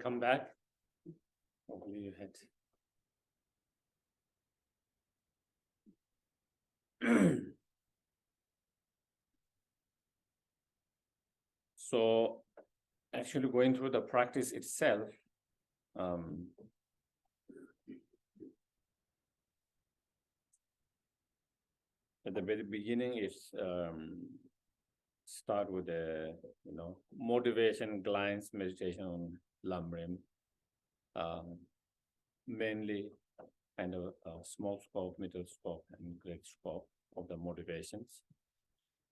Welcome back. Hopefully you had. So actually going through the practice itself, at the very beginning, it's start with the motivation glance meditation on Lamrim, mainly kind of small scope, middle scope, and great scope of the motivations.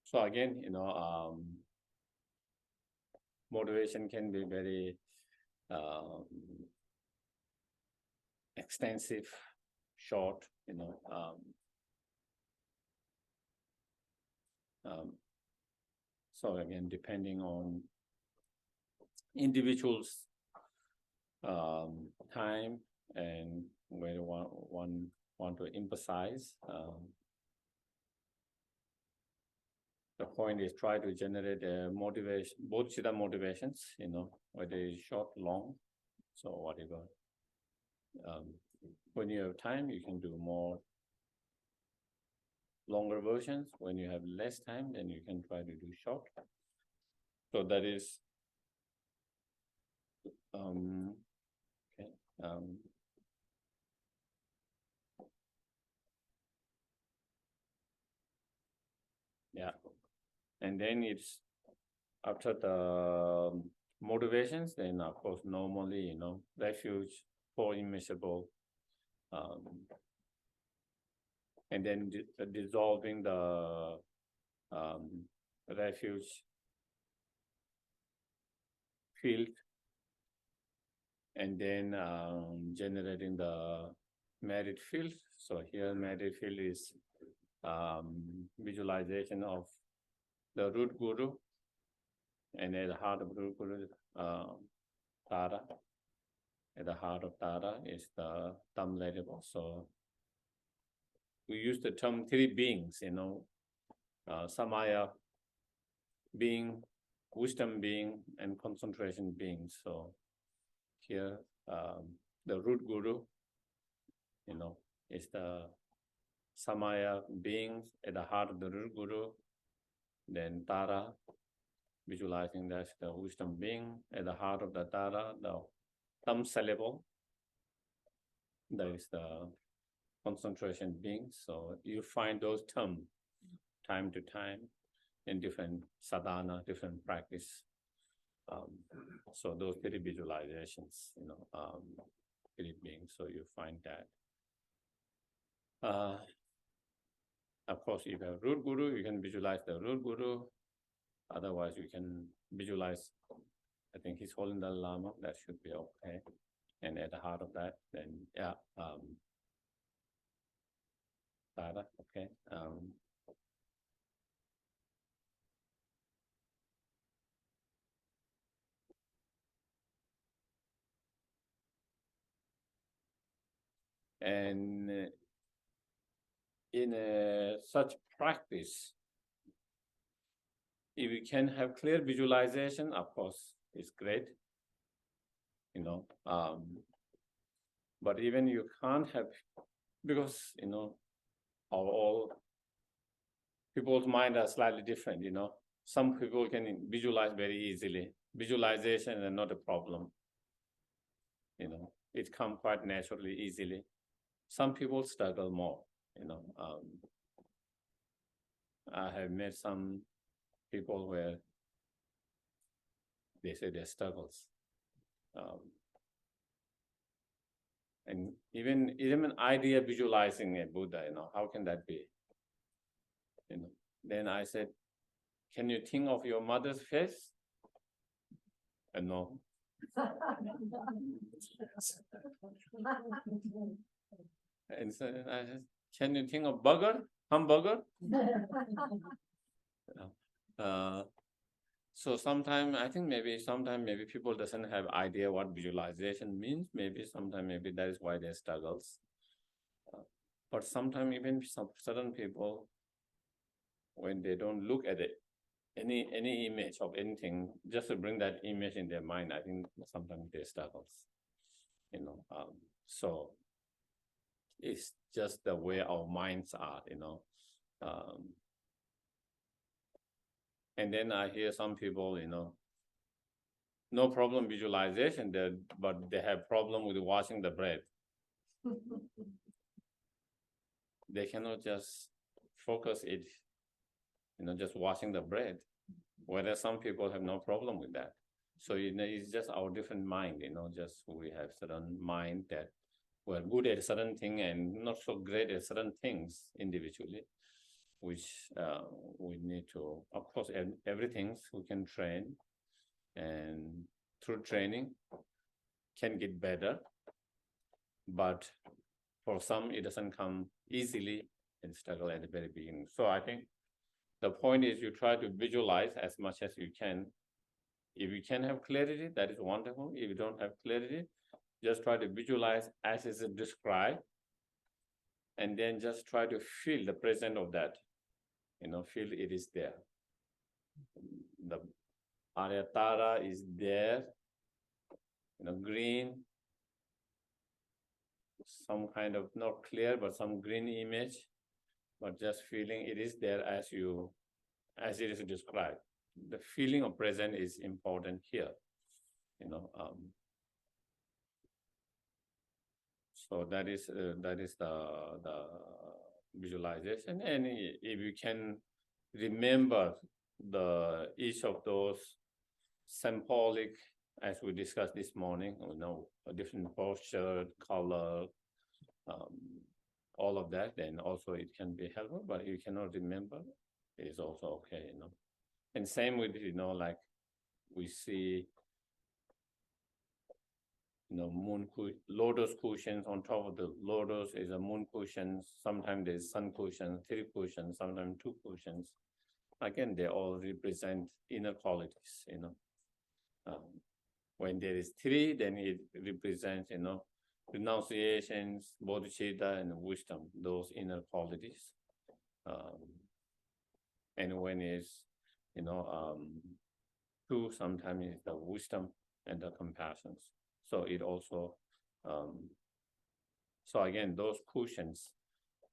So again, motivation can be very extensive, short, so again, depending on individuals' time and where one want to emphasize. The point is try to generate a motivation, both Siddha motivations, whether it's short, long, so whatever. When you have time, you can do more longer versions. When you have less time, then you can try to do short. So that is okay. Yeah, and then it's after the motivations, then of course normally refuge for immeasurable, and then dissolving the refuge field, and then generating the merit field. So here merit field is visualization of the root guru, and at the heart of root guru, Tara. At the heart of Tara is the thumb level. So we use the term three beings, Samaya being, wisdom being, and concentration being. So here, the root guru, is the Samaya beings at the heart of the root guru. Then Tara, visualizing that's the wisdom being at the heart of the Tara, the thumb syllable. That is the concentration being. So you find those terms time to time in different sadhana, different practice. So those three visualizations, three beings. So you find that. Of course, if you have root guru, you can visualize the root guru. Otherwise, you can visualize, I think he's holding the Lama. That should be okay. And at the heart of that, then Tara, okay. And in such practice, if you can have clear visualization, of course, it's great, but even you can't have, because, all people's mind are slightly different, Some people can visualize very easily. Visualization is not a problem. It comes quite naturally, easily. Some people struggle more, I have met some people where they say their struggles. And even idea visualizing a Buddha, how can that be? Then I said, can you think of your mother's face? No. And so I said, can you think of hamburger? So sometimes I think maybe people doesn't have idea what visualization means. Maybe that is why they struggles. But sometimes even some certain people, when they don't look at it, any image of anything, just to bring that image in their mind, I think sometimes they struggle, so it's just the way our minds are, and then I hear some people, no problem visualization, but they have problem with washing the bread. They cannot just focus it, just washing the bread. Whereas some people have no problem with that. So it's just our different mind, just we have certain mind that we're good at certain thing and not so great at certain things individually, which we need to, of course, everything we can train, and through training can get better, but for some it doesn't come easily and struggle at the very beginning. So I think the point is you try to visualize as much as you can. If you can have clarity, that is wonderful. If you don't have clarity, just try to visualize as is described, and then just try to feel the presence of that. Feel it is there. The Aryatara is there, green, some kind of not clear, but some green image, but just feeling it is there as it is described. The feeling of presence is important here, so that is the visualization. And if you can remember each of those symbolic, as we discussed this morning, a different posture, color, all of that, then also it can be helpful. But if you cannot remember, it is also okay, And same with, like we see, lotus cushions. On top of the lotus is a moon cushion. Sometimes there's sun cushion, 3 cushions, sometimes 2 cushions. Again, they all represent inner qualities, when there is 3, then it represents, renunciations, bodhicitta, and wisdom, those inner qualities. And when it's, 2, sometimes it's the wisdom and the compassion. So it also, so again, those cushions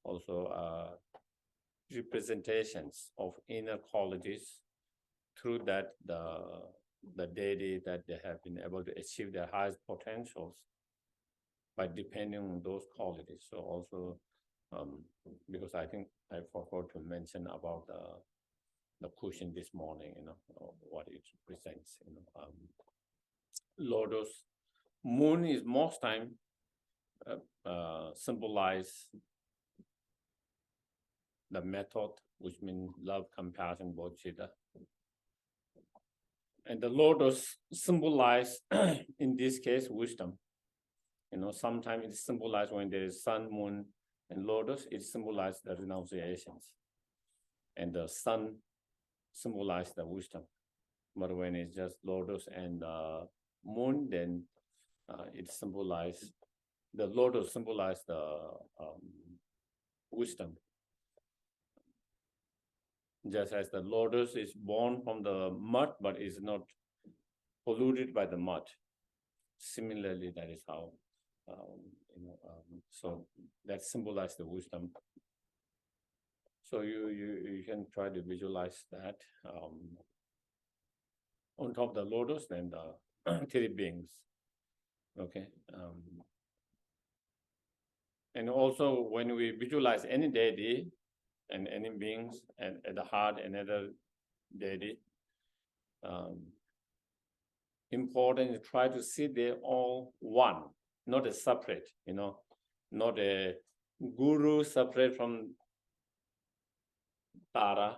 also are representations of inner qualities, through that the deity that they have been able to achieve their highest potentials by depending on those qualities. So also, because I think I forgot to mention about the cushion this morning, what it represents, lotus. Moon is most time symbolize the method, which means love, compassion, bodhicitta. And the lotus symbolize, in this case, wisdom. Sometimes it symbolizes when there is sun, moon, and lotus, it symbolizes the renunciations. And the sun symbolizes the wisdom. But when it's just lotus and moon, then it symbolizes, the lotus symbolizes the wisdom. Just as the lotus is born from the mud, but is not polluted by the mud. Similarly, that is how, so that symbolizes the wisdom. So you can try to visualize that. On top of the lotus, then the 3 beings. Okay. And also when we visualize any deity and any beings and at the heart, another deity, important to try to see they all one, not a separate, not a guru separate from Tara,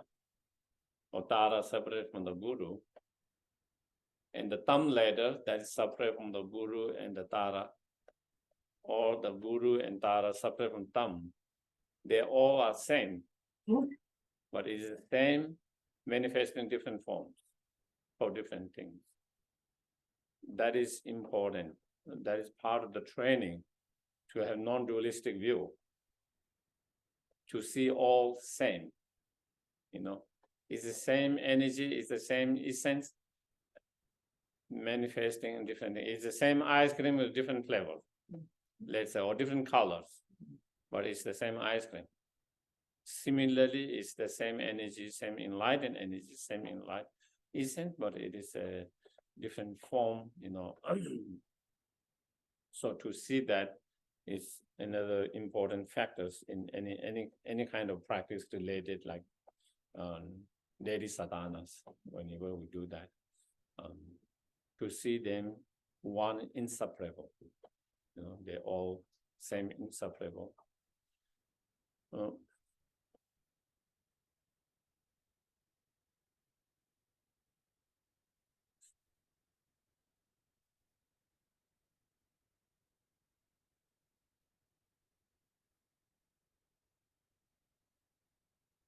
or Tara separate from the guru, and the thumb ladder that is separate from the guru and the Tara, or the guru and Tara separate from thumb. They all are same, but it is the same manifest in different forms for different things. That is important. That is part of the training, to have non-dualistic view, to see all same, It's the same energy, it's the same essence manifesting in different things. It's the same ice cream with different flavors, let's say, or different colors, but it's the same ice cream. Similarly, it's the same energy, same enlightened energy, same enlightened essence, but it is a different form, So to see that is another important factors in any kind of practice related, like daily sadhanas. Whenever we do that, to see them one inseparable, they're all same inseparable.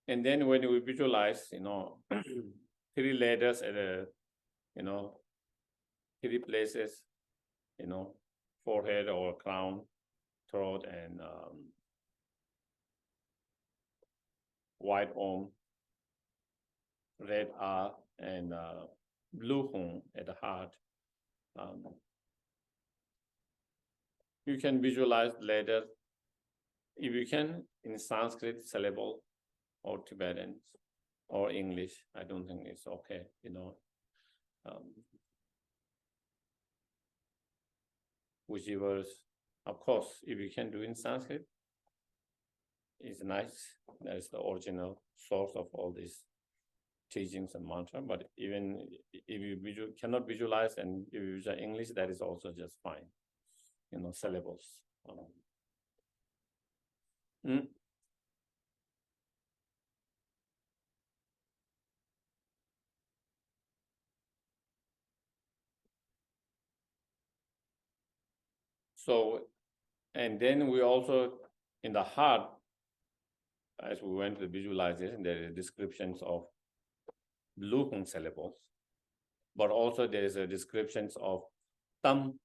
And then when we visualize, three letters at a, three places, forehead or crown, throat, and white arm, red R, and blue hung at the heart. You can visualize letter, if you can, in Sanskrit syllable or Tibetan or English. I don't think it's okay, whichever, of course, if you can do in Sanskrit, it's nice. That's the original source of all these teachings and mantra. But even if you cannot visualize and if you use English, that is also just fine. Syllables. So, and then we also, in the heart, as we went to the visualization, there are descriptions of blue hung syllables, but also there is a descriptions of thumb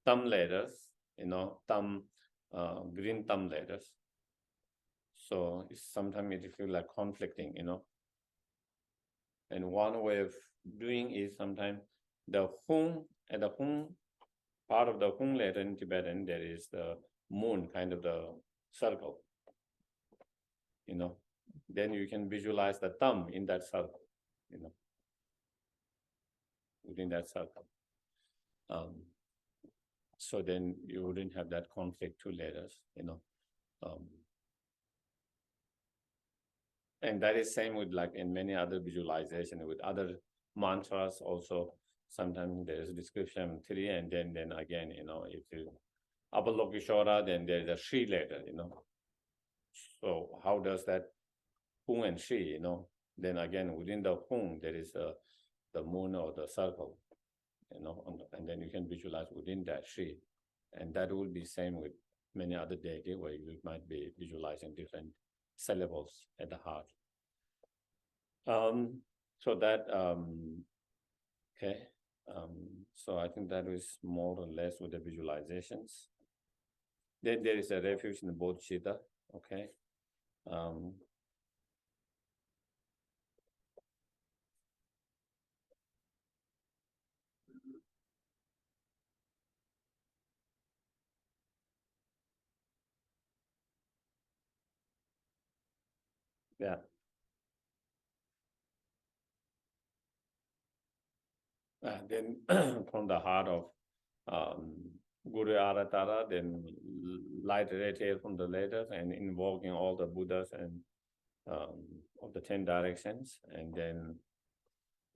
letters, thumb, green thumb letters. So sometimes it feels like conflicting, And one way of doing is sometimes the hung, at the hung part of the hung letter in Tibetan, there is the moon, kind of the circle, Then you can visualize the thumb in that circle, within that circle. So then you wouldn't have that conflict two letters, and that is same with like in many other visualization with other mantras also. Sometimes there's a description three, and then again, if you Avalokiteshvara, then there's a Shri letter, So how does that Hung and Shri, Then again within the Hung there is the moon or the circle, and then you can visualize within that Shri, and that will be same with many other deity where you might be visualizing different syllables at the heart. So that okay. So I think that is more or less with the visualizations. Then there is a refuge in the bodhicitta. Okay. Yeah. Then from the heart of Guru Aratara, then light radiate from the letters and invoking all the Buddhas and of the 10 directions, and then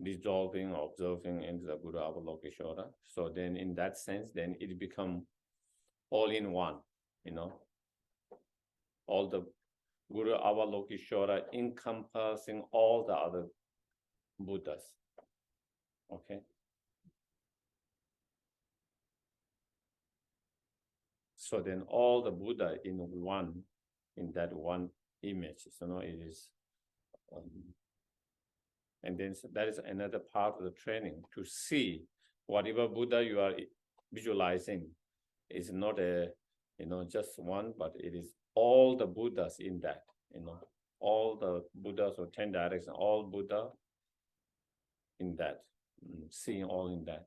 dissolving, observing into the Guru Avalokiteshvara. So then in that sense, then it become all in one, all the Guru Avalokiteshvara encompassing all the other Buddhas. Okay. So then all the Buddha in one, in that one image, it is, and then that is another part of the training, to see whatever Buddha you are visualizing is not a, just one, but it is all the Buddhas in that, all the Buddhas or 10 directions, all Buddha in that, seeing all in that.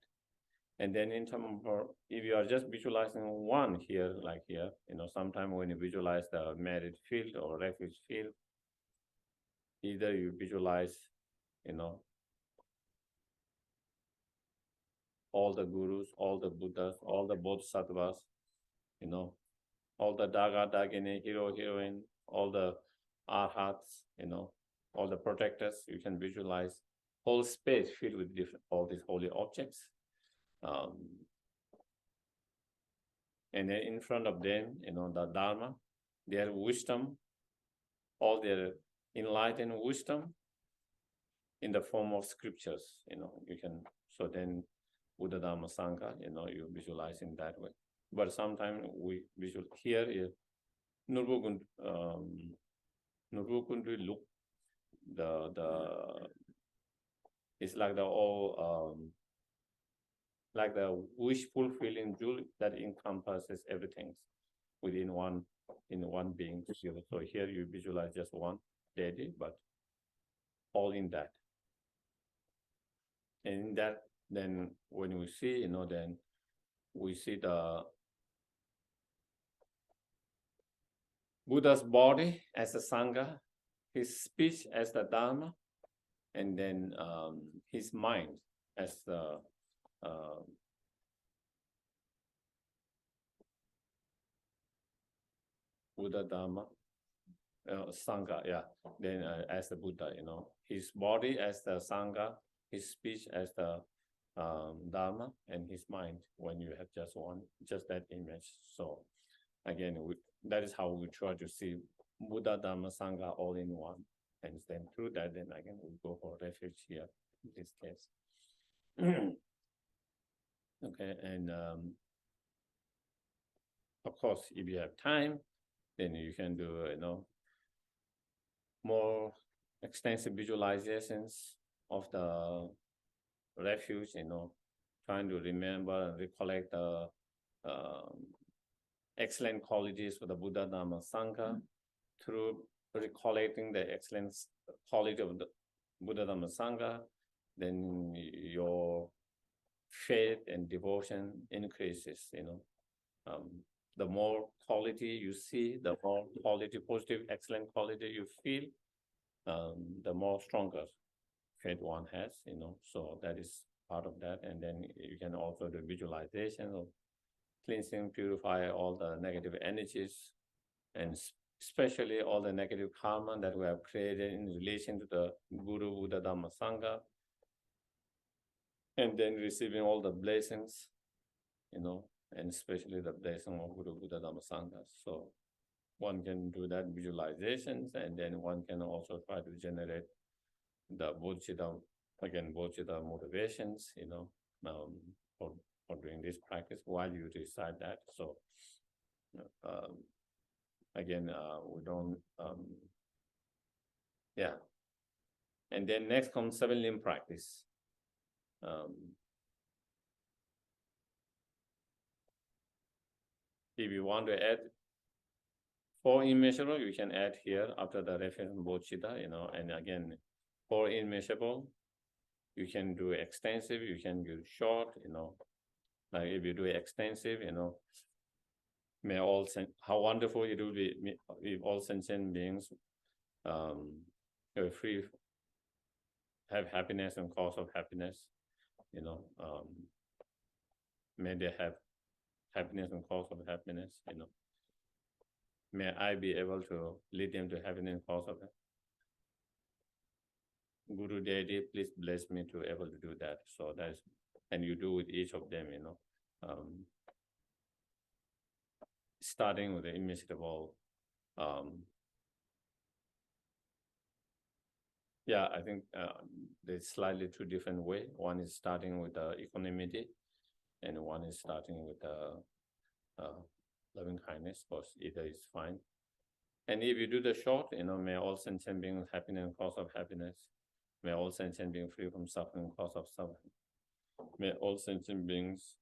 And then in terms of, if you are just visualizing one here, like here, sometimes when you visualize the merit field or refuge field, either you visualize, all the gurus, all the Buddhas, all the bodhisattvas, all the Daga, Dagini, hero, heroine, all the arhats, all the protectors. You can visualize whole space filled with all these holy objects. And then in front of them, the Dharma, their wisdom, all their enlightened wisdom in the form of scriptures, you can, so then Buddha Dharma Sangha, you visualize in that way. But sometimes we visual here is Nurbukundu look it's like the all like the wish fulfilling jewel that encompasses everything within one being. So here you visualize just one deity, but all in that. And in that, then when we see, then we see the Buddha's body as the Sangha, his speech as the Dharma, and then his mind as the Buddha Dharma, Sangha, yeah. Then as the Buddha, his body as the Sangha, his speech as the Dharma, and his mind when you have just that image. So again, that is how we try to see Buddha, Dharma, Sangha all in one. And then through that, then again, we go for refuge here in this case. Okay, and of course, if you have time, then you can do, more extensive visualizations of the refuge, trying to remember and recollect the excellent qualities for the Buddha, Dharma, Sangha through recollecting the excellent quality of the Buddha, Dharma, Sangha. Then your faith and devotion increases, the more quality you see, the more quality, positive, excellent quality you feel, the more stronger faith one has, so that is part of that. And then you can also do visualization of cleansing, purify all the negative energies, and especially all the negative karma that we have created in relation to the Guru, Buddha, Dhamma, Sangha, and then receiving all the blessings, and especially the blessing of Guru, Buddha, Dhamma, Sangha. So one can do that visualizations, and then one can also try to generate the bodhicitta, bodhicitta motivations, for doing this practice while you recite that. So again, we don't, yeah. And then next comes 7 limb practice. If you want to add 4 immeasurable, you can add here after the reference bodhicitta, and again, 4 immeasurable, you can do extensive, you can do short, like if you do extensive, may all how wonderful it will be if all sentient beings free, have happiness and cause of happiness, may they have happiness and cause of happiness, may I be able to lead them to happiness and cause of happiness. Guru Deity, please bless me to be able to do that. So that's, and you do with each of them, starting with the immeasurable. Yeah, I think there's slightly 2 different ways. One is starting with the equanimity, and one is starting with the loving kindness. Of course, either is fine. And if you do the short, may all sentient beings happiness and cause of happiness. May all sentient beings free from suffering, cause of suffering. May all sentient beings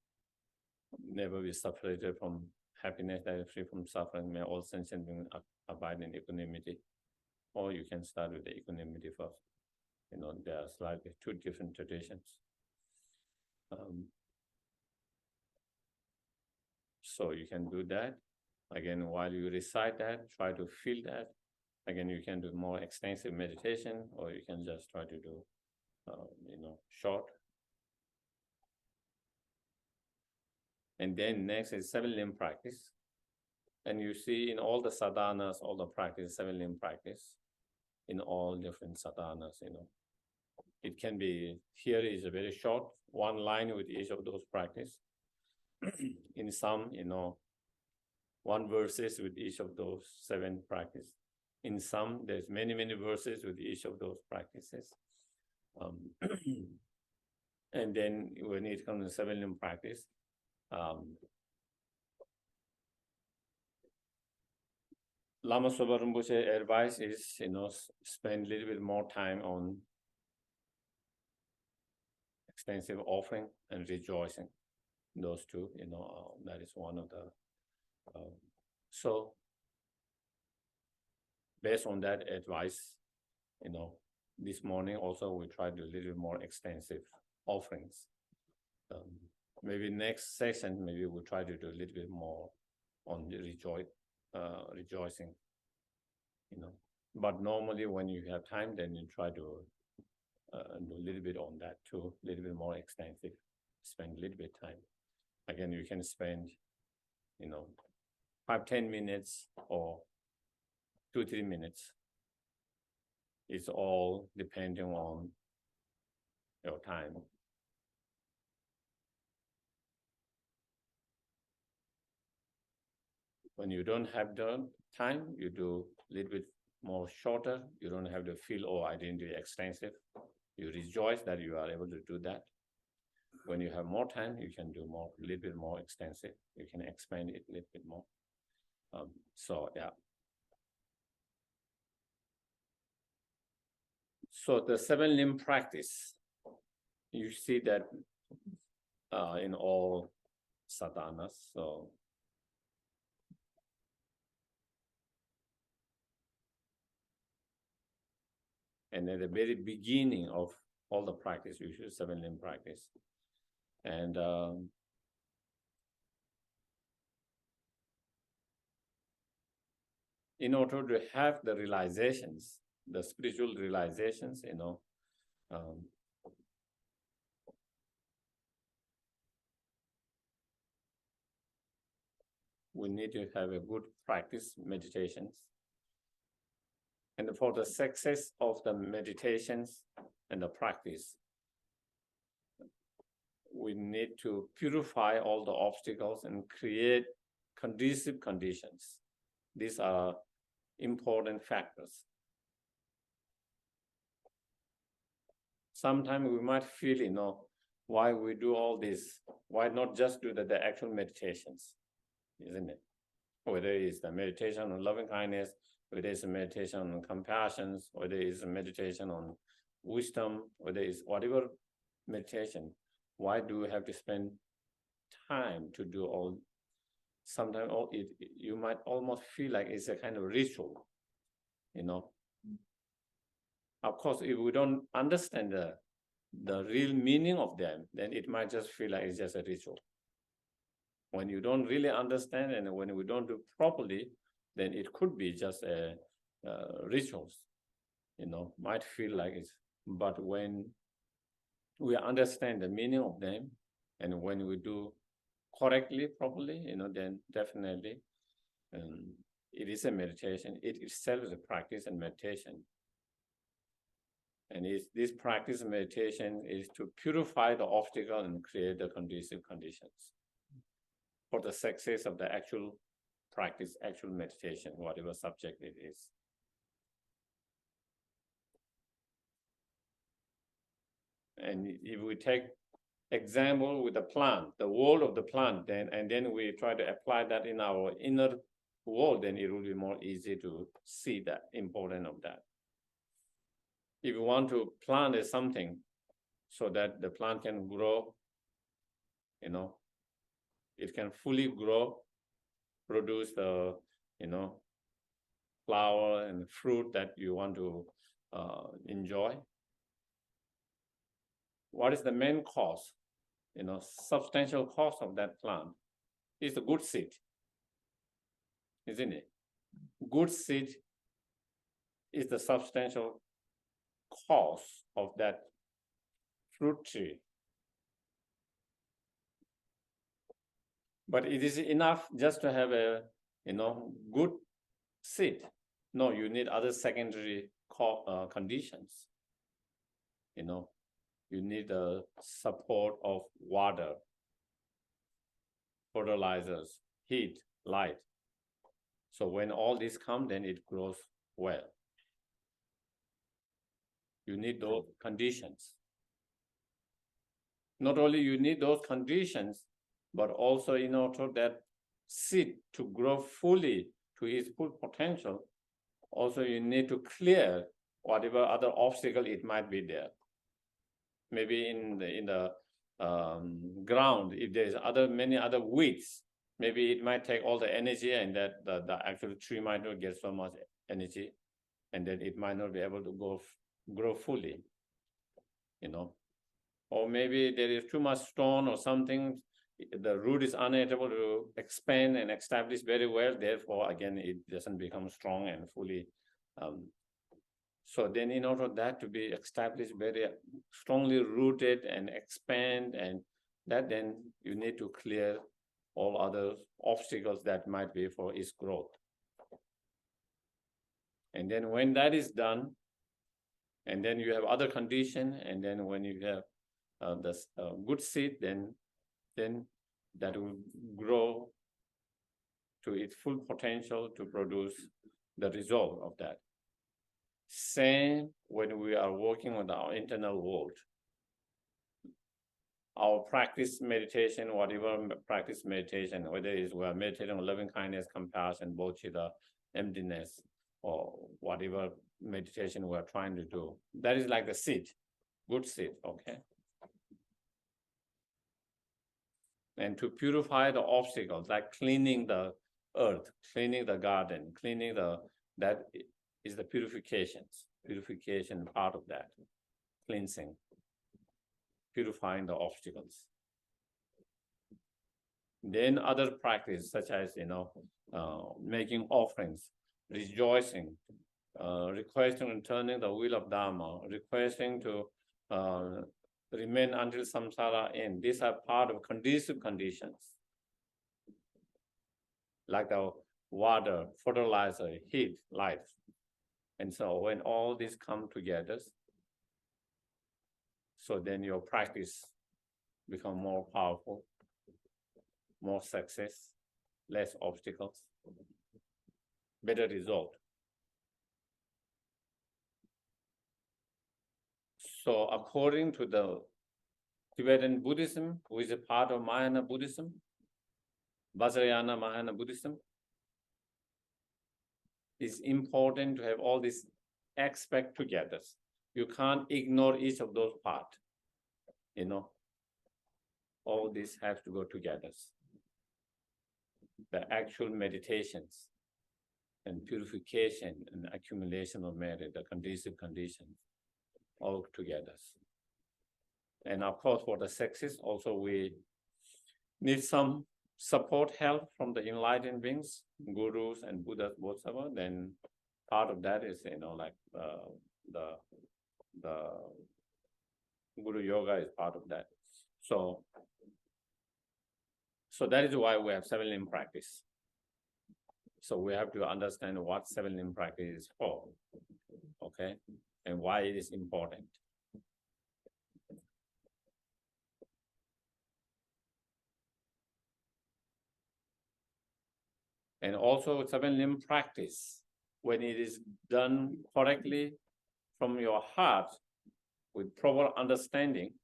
never be separated from happiness, that is free from suffering. May all sentient beings abide in equanimity. or you can start with the equanimity first. There are slightly two different traditions. So you can do that. Again, while you recite that, try to feel that. Again, you can do more extensive meditation, or you can just try to do, short. And then next is 7-limb practice. And you see in all the sadhanas, all the practice, 7-limb practice, in all different sadhanas, It can be, here is a very short, one line with each of those practice. In some, one verses with each of those 7 practice. In some, there's many, many verses with each of those practices. And then when it comes to 7-limb practice, Lama Sopa Rinpoche advice is, spend a little bit more time on extensive offering and rejoicing. Those two, that is one of the. So based on that advice, this morning also we try to do a little bit more extensive offerings. Maybe next session, maybe we'll try to do a little bit more on the rejoicing, But normally when you have time, then you try to do a little bit on that too, a little bit more extensive, spend a little bit time. Again, you can spend, 5-10 minutes or 2-3 minutes. It's all depending on your time. When you don't have the time, you do a little bit more shorter. You don't have to feel, oh, I didn't do extensive. You rejoice that you are able to do that. When you have more time, you can do more, a little bit more extensive. You can expand it a little bit more. So yeah. So the 7-limb practice, you see that in all sadhanas. So and at the very beginning of all the practice, you should 7-limb practice. And in order to have the realizations, the spiritual realizations, we need to have a good practice meditations. And for the success of the meditations and the practice, we need to purify all the obstacles and create conducive conditions. These are important factors. Sometimes we might feel, why we do all this? Why not just do the actual meditations, isn't it? Whether it's the meditation on loving kindness, whether it's a meditation on compassion, whether it's a meditation on wisdom, whether it's whatever meditation, why do we have to spend time to do all? Sometimes you might almost feel like it's a kind of ritual, Of course, if we don't understand the real meaning of them, then it might just feel like it's just a ritual. When you don't really understand and when we don't do properly, then it could be just a rituals, might feel like it's. But when we understand the meaning of them, and when we do correctly, properly, then definitely it is a meditation. It itself is a practice and meditation. And this practice and meditation is to purify the obstacle and create the conducive conditions for the success of the actual practice, actual meditation, whatever subject it is. And if we take example with the plant, the world of the plant, and then we try to apply that in our inner world, then it will be more easy to see the importance of that. If you want to plant something so that the plant can grow, it can fully grow, produce the, flower and fruit that you want to enjoy. What is the main cause? Substantial cause of that plant is the good seed, isn't it? Good seed is the substantial cause of that fruit tree. But it is enough just to have a good seed. No, you need other secondary conditions. You need the support of water, fertilizers, heat, light. So when all this come, then it grows well. You need those conditions. Not only you need those conditions, but also in order that seed to grow fully to its full potential, also you need to clear whatever other obstacle it might be there. Maybe in the ground, if there's many other weeds, maybe it might take all the energy, and that the actual tree might not get so much energy, and then it might not be able to grow fully. Or maybe there is too much stone or something, the root is unable to expand and establish very well, therefore again it doesn't become strong and fully. So then in order for that to be established, very strongly rooted and expand, and that then you need to clear all other obstacles that might be for its growth. And then when that is done, and then you have other condition, and then when you have the good seed, then that will grow to its full potential to produce the result of that. Same when we are working with our internal world. Our practice meditation, whatever practice meditation, whether it's we are meditating on loving kindness, compassion, bodhicitta, emptiness, or whatever meditation we're trying to do, that is like the seed, good seed, okay? And to purify the obstacles, like cleaning the earth, cleaning the garden, cleaning that is the purification part of that, cleansing, purifying the obstacles. Then other practice such as, making offerings, rejoicing, requesting and turning the wheel of Dharma, requesting to remain until samsara ends. These are part of conducive conditions, like the water, fertilizer, heat, light. And so when all these come together, so then your practice become more powerful, more success, less obstacles, better result. So according to the Tibetan Buddhism, which is a part of Mahayana Buddhism, Vajrayana Mahayana Buddhism, it's important to have all these aspects together. You can't ignore each of those parts. All these have to go together. The actual meditations and purification and accumulation of merit, the conducive conditions, all together. And of course, for the success, also we need some support, help from the enlightened beings, gurus and Buddhas, whatever. Then part of that is, like the Guru Yoga is part of that. So that is why we have 7 limb practice. So we have to understand what 7 limb practice is for, okay, and why it is important. And also 7 limb practice, when it is done correctly from your heart with proper understanding,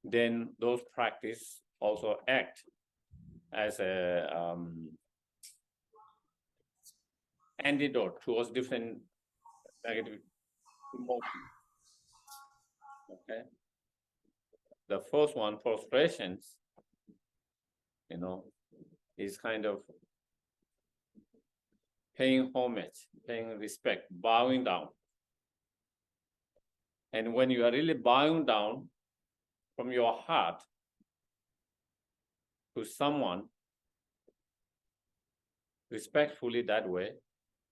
then those practice also act as a antidote towards different negative emotions. Okay. The first one, frustrations, is kind of paying homage, paying respect, bowing down. And when you are really bowing down from your heart to someone respectfully that way,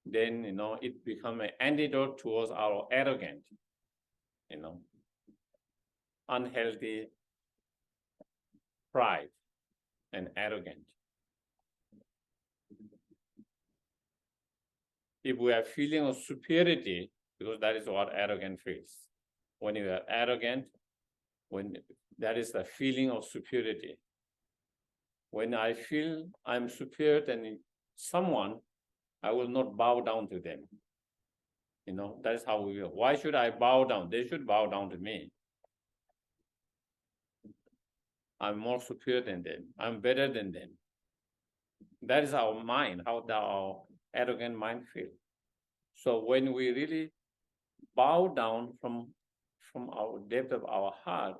then, it becomes an antidote towards our arrogant, unhealthy pride and arrogant. If we are feeling of superiority, because that is what arrogant feels. When you are arrogant, when that is the feeling of superiority. When I feel I'm superior than someone, I will not bow down to them. That is how we feel. Why should I bow down? They should bow down to me. I'm more superior than them. I'm better than them. That is our mind, how our arrogant mind feels. So when we really bow down from our depth of our heart,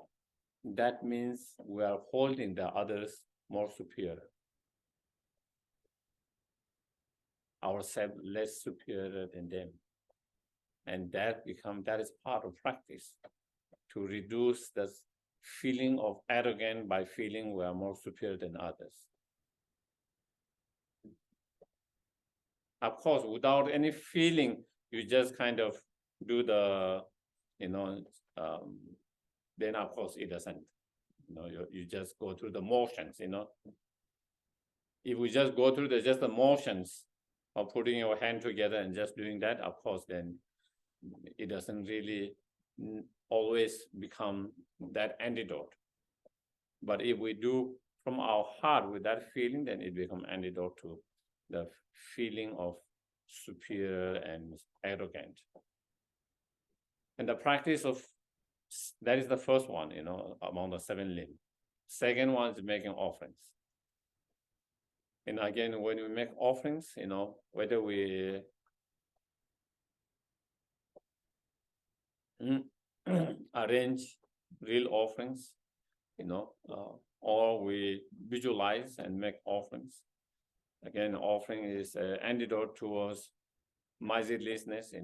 that means we are holding the others more superior, ourselves less superior than them. And that is part of practice, to reduce the feeling of arrogance by feeling we are more superior than others. Of course, without any feeling, you just kind of do the, then of course it doesn't, you just go through the motions, If we just go through the motions of putting your hand together and just doing that, of course, then it doesn't really always become that antidote. But if we do from our heart with that feeling, then it becomes antidote to the feeling of superior and arrogant. And the practice of that is the first one, among the 7 limbs. Second one is making offerings. And again, when we make offerings, whether we arrange real offerings, or we visualize and make offerings. Again, offering is an antidote towards miserliness,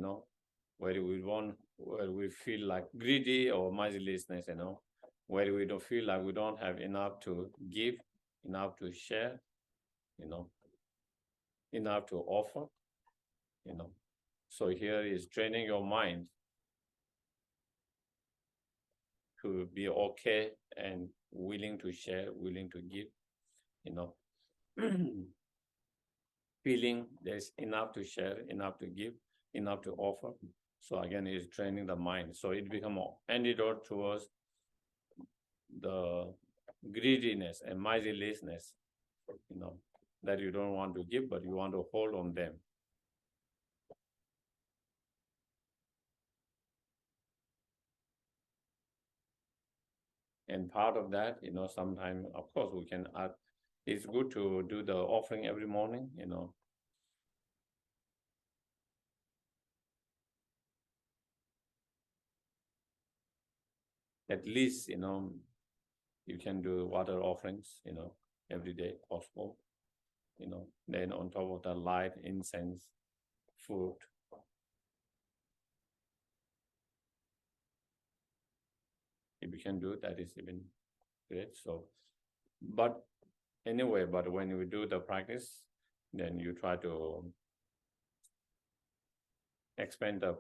where we feel like greedy or miserliness, where we don't feel like we don't have enough to give, enough to share, enough to offer, So here is training your mind to be okay and willing to share, willing to give, feeling there's enough to share, enough to give, enough to offer. So again, it's training the mind. So it becomes an antidote towards the greediness and miserliness, that you don't want to give, but you want to hold on them. And part of that, sometimes, of course, we can add, it's good to do the offering every morning, At least, you can do water offerings, every day possible, then on top of the light, incense, food. If you can do it, that is even great. So, but anyway, when you do the practice, then you try to expand the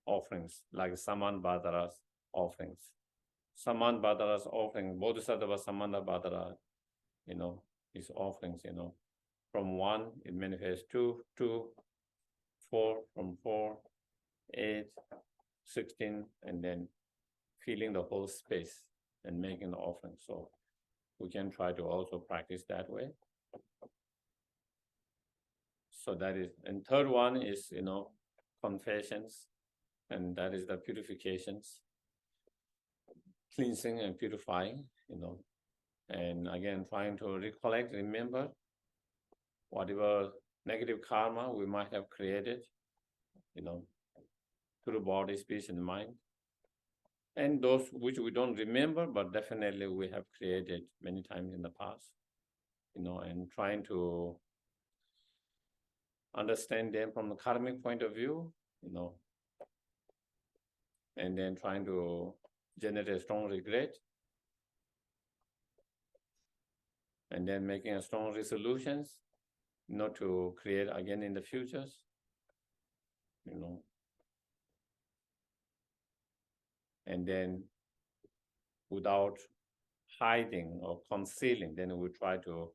offerings, like Samanbhadara's offerings. Samanbhadara's offering, Bodhisattva Samanbhadara, his offerings, from 1, it manifests 2, 4, from 4, 8, 16, and then filling the whole space and making the offering. So we can try to also practice that way. So that is, and third one is, confessions, and that is the purifications, cleansing and purifying, and again, trying to recollect, remember whatever negative karma we might have created, through body, speech, and mind. And those which we don't remember, but definitely we have created many times in the past, and trying to understand them from the karmic point of view, and then trying to generate a strong regret, and then making a strong resolutions not to create again in the futures, and then without hiding or concealing, then we try to,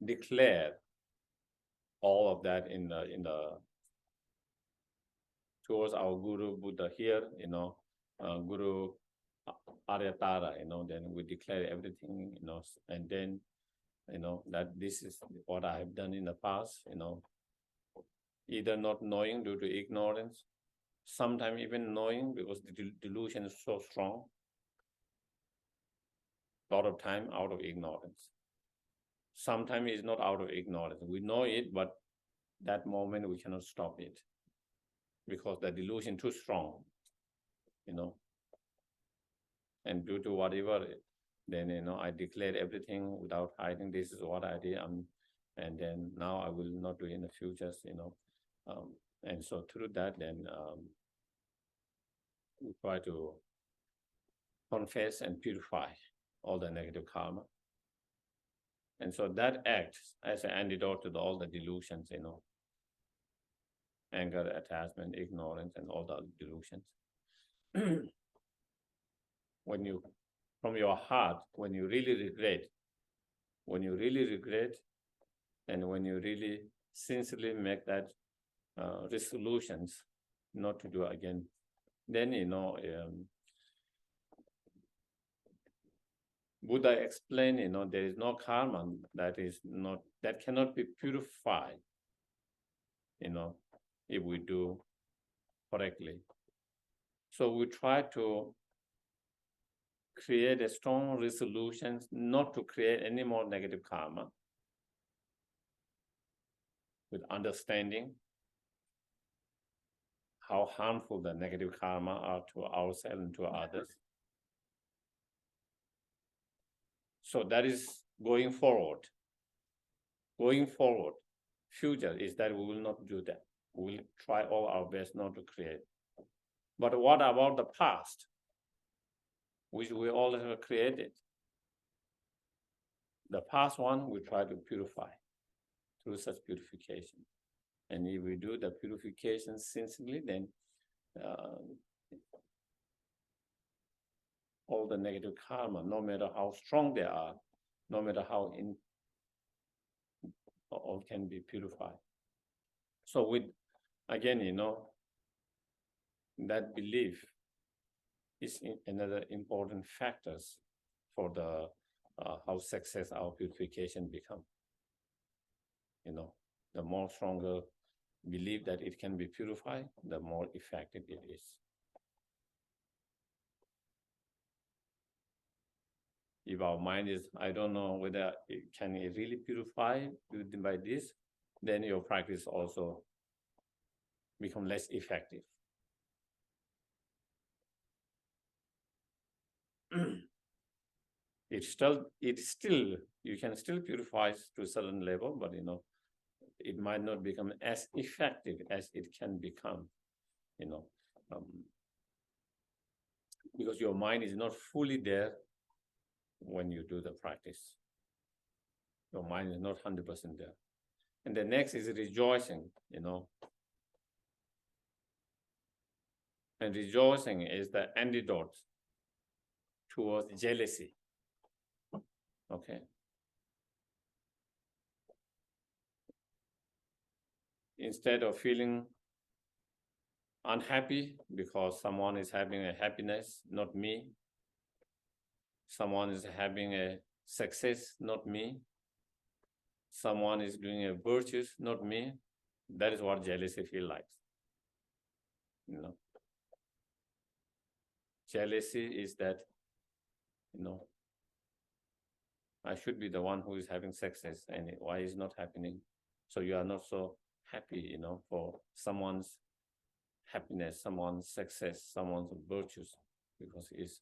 declare all of that in the towards our Guru Buddha here, Guru Aryatara, then we declare everything, and then, that this is what I have done in the past, either not knowing due to ignorance, sometimes even knowing because the delusion is so strong, a lot of time out of ignorance. Sometimes it's not out of ignorance. We know it, but that moment we cannot stop it because the delusion too strong, and due to whatever, then, I declared everything without hiding. This is what I did, and then now I will not do in the future, and so through that, then we try to confess and purify all the negative karma. And so that acts as an antidote to all the delusions, anger, attachment, ignorance, and all the delusions. When you, from your heart, when you really regret, and when you really sincerely make that resolutions not to do again, then, Buddha explained, there is no karma that cannot be purified, if we do correctly. So we try to create a strong resolution not to create any more negative karma with understanding how harmful the negative karma are to ourselves and to others. So that is going forward. Future is that we will not do that. We will try all our best not to create. But what about the past, which we all have created? The past one we try to purify through such purification. And if we do the purification sincerely, then all the negative karma, no matter how strong they are, no matter how all can be purified. So with, again, that belief is another important factors for the how success our purification become. The more stronger belief that it can be purified, the more effective it is. If our mind is, I don't know whether it can really purify by this, then your practice also become less effective. It's still, you can still purify to a certain level, but it might not become as effective as it can become, because your mind is not fully there when you do the practice. Your mind is not 100% there. And the next is rejoicing, And rejoicing is the antidote towards jealousy. Okay. Instead of feeling unhappy because someone is having a happiness, not me. Someone is having a success, not me. Someone is doing a virtues, not me. That is what jealousy feels like. Jealousy is that, I should be the one who is having success, and why is not happening? So you are not so happy, for someone's happiness, someone's success, someone's virtues, because it's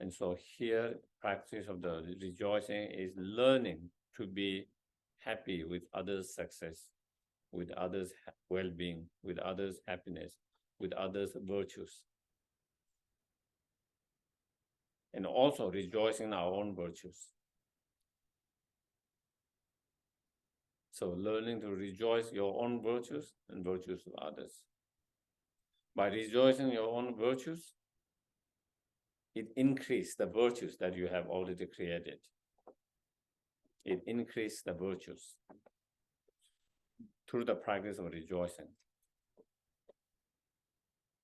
And so here, practice of the rejoicing is learning to be happy with others' success, with others' well-being, with others' happiness, with others' virtues. And also rejoicing in our own virtues. So learning to rejoice your own virtues and virtues of others. By rejoicing your own virtues, it increases the virtues that you have already created. It increases the virtues through the practice of rejoicing.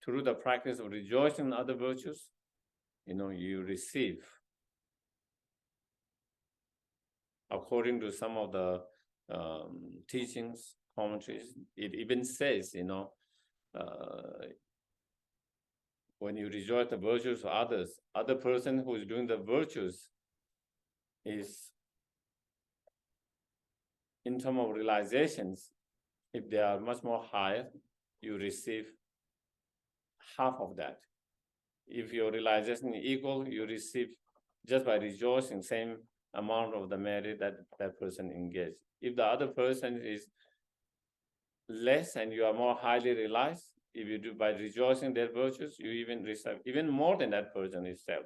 Through the practice of rejoicing in other virtues, you receive, according to some of the teachings, commentaries, it even says, when you rejoice the virtues of others, other person who is doing the virtues is, in terms of realizations, if they are much more higher, you receive half of that. If your realization is equal, you receive, just by rejoicing, same amount of the merit that person engaged. If the other person is less and you are more highly realized, if you do by rejoicing their virtues, you even receive even more than that person itself.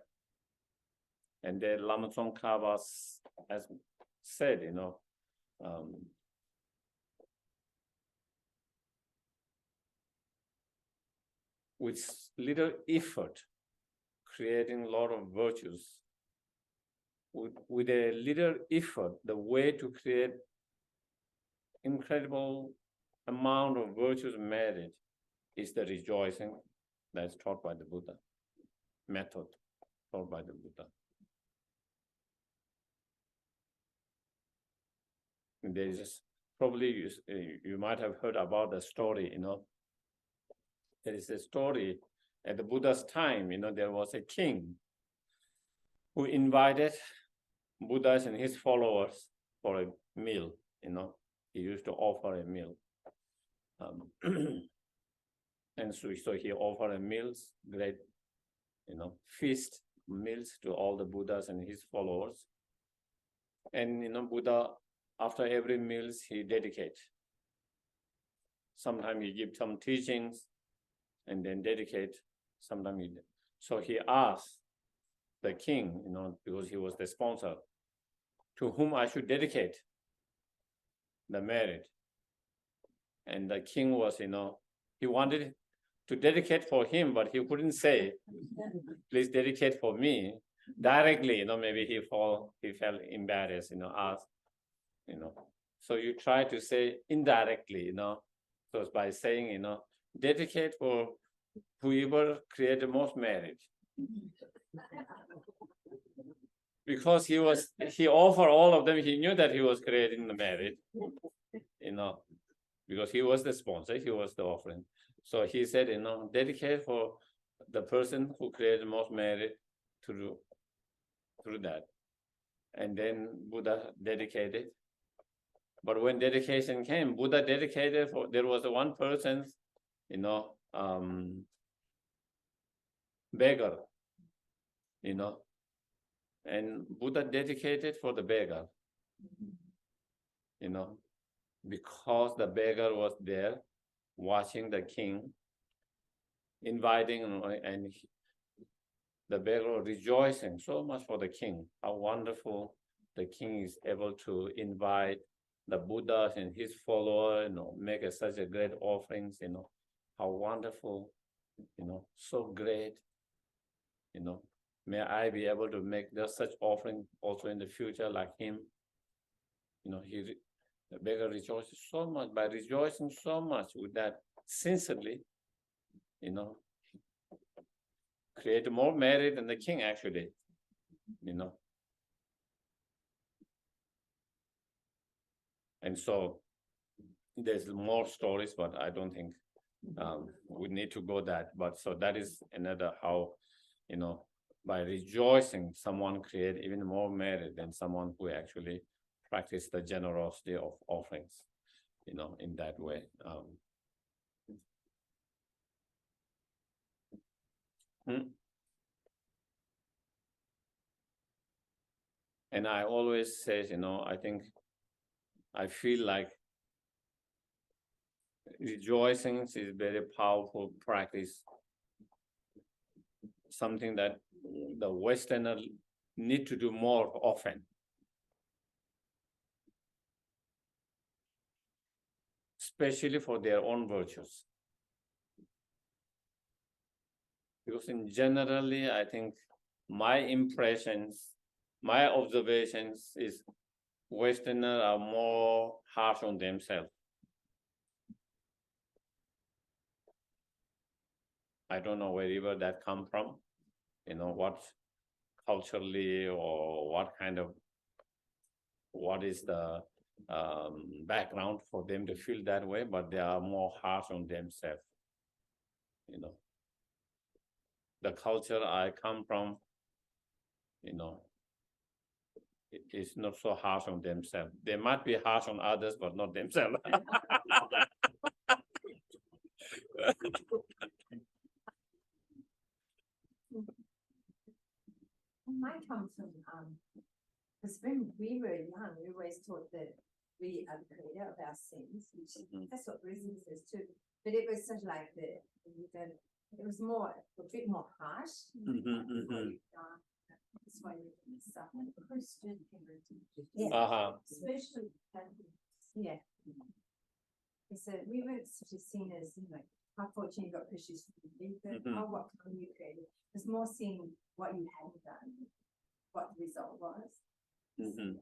And the Lama Tsongkhapa has said, with little effort, creating a lot of virtues, with a little effort, the way to create incredible amount of virtues merit is the rejoicing that's taught by the Buddha, method taught by the Buddha. And there is probably, you might have heard about the story, there is a story at the Buddha's time, there was a king who invited Buddhas and his followers for a meal, he used to offer a meal. And so he offered a meals, great, feast meals to all the Buddhas and his followers. And, Buddha, after every meals, he dedicate. Sometimes he give some teachings and then dedicate. Sometimes he, so he asked the king, because he was the sponsor, to whom I should dedicate the merit. And the king was, he wanted to dedicate for him, but he couldn't say, please dedicate for me directly. Maybe he felt embarrassed, asked, So you try to say indirectly, So it's by saying, dedicate for whoever create the most merit. Because he offered all of them, he knew that he was creating the merit, because he was the sponsor, he was the offering. So he said, dedicate for the person who created the most merit through that. And then Buddha dedicated. But when dedication came, Buddha dedicated for, there was one person, beggar, and Buddha dedicated for the beggar, because the beggar was there watching the king, inviting, and the beggar rejoicing so much for the king, how wonderful the king is able to invite the Buddha and his follower, make such a great offerings, how wonderful, so great, may I be able to make such offering also in the future like him. The beggar rejoices so much, by rejoicing so much with that sincerely, create more merit than the king actually, And so there's more stories, but I don't think we need to go that. But so that is another how, by rejoicing, someone create even more merit than someone who actually practice the generosity of offerings, in that way. And I always say, I feel like rejoicing is very powerful practice, something that the Westerner need to do more often. Especially for their own virtues. Because in generally, I think my impressions, my observations is Westerners are more harsh on themselves. I don't know wherever that come from, what culturally or what is the background for them to feel that way, but they are more harsh on themselves. The culture I come from, it is not so harsh on themselves. They might be harsh on others, but not themselves. Mine comes from because when we were young, we always taught that we are the creator of our sins, which that's what Buddhism says too. But it was such like it was more a bit more harsh. That's why you suffer. Christian heritage. Yeah. Especially yeah. So we were sort of seen as how fortunate you got Christians to believe that what can you create? It was more seeing what you had done, what the result was. So a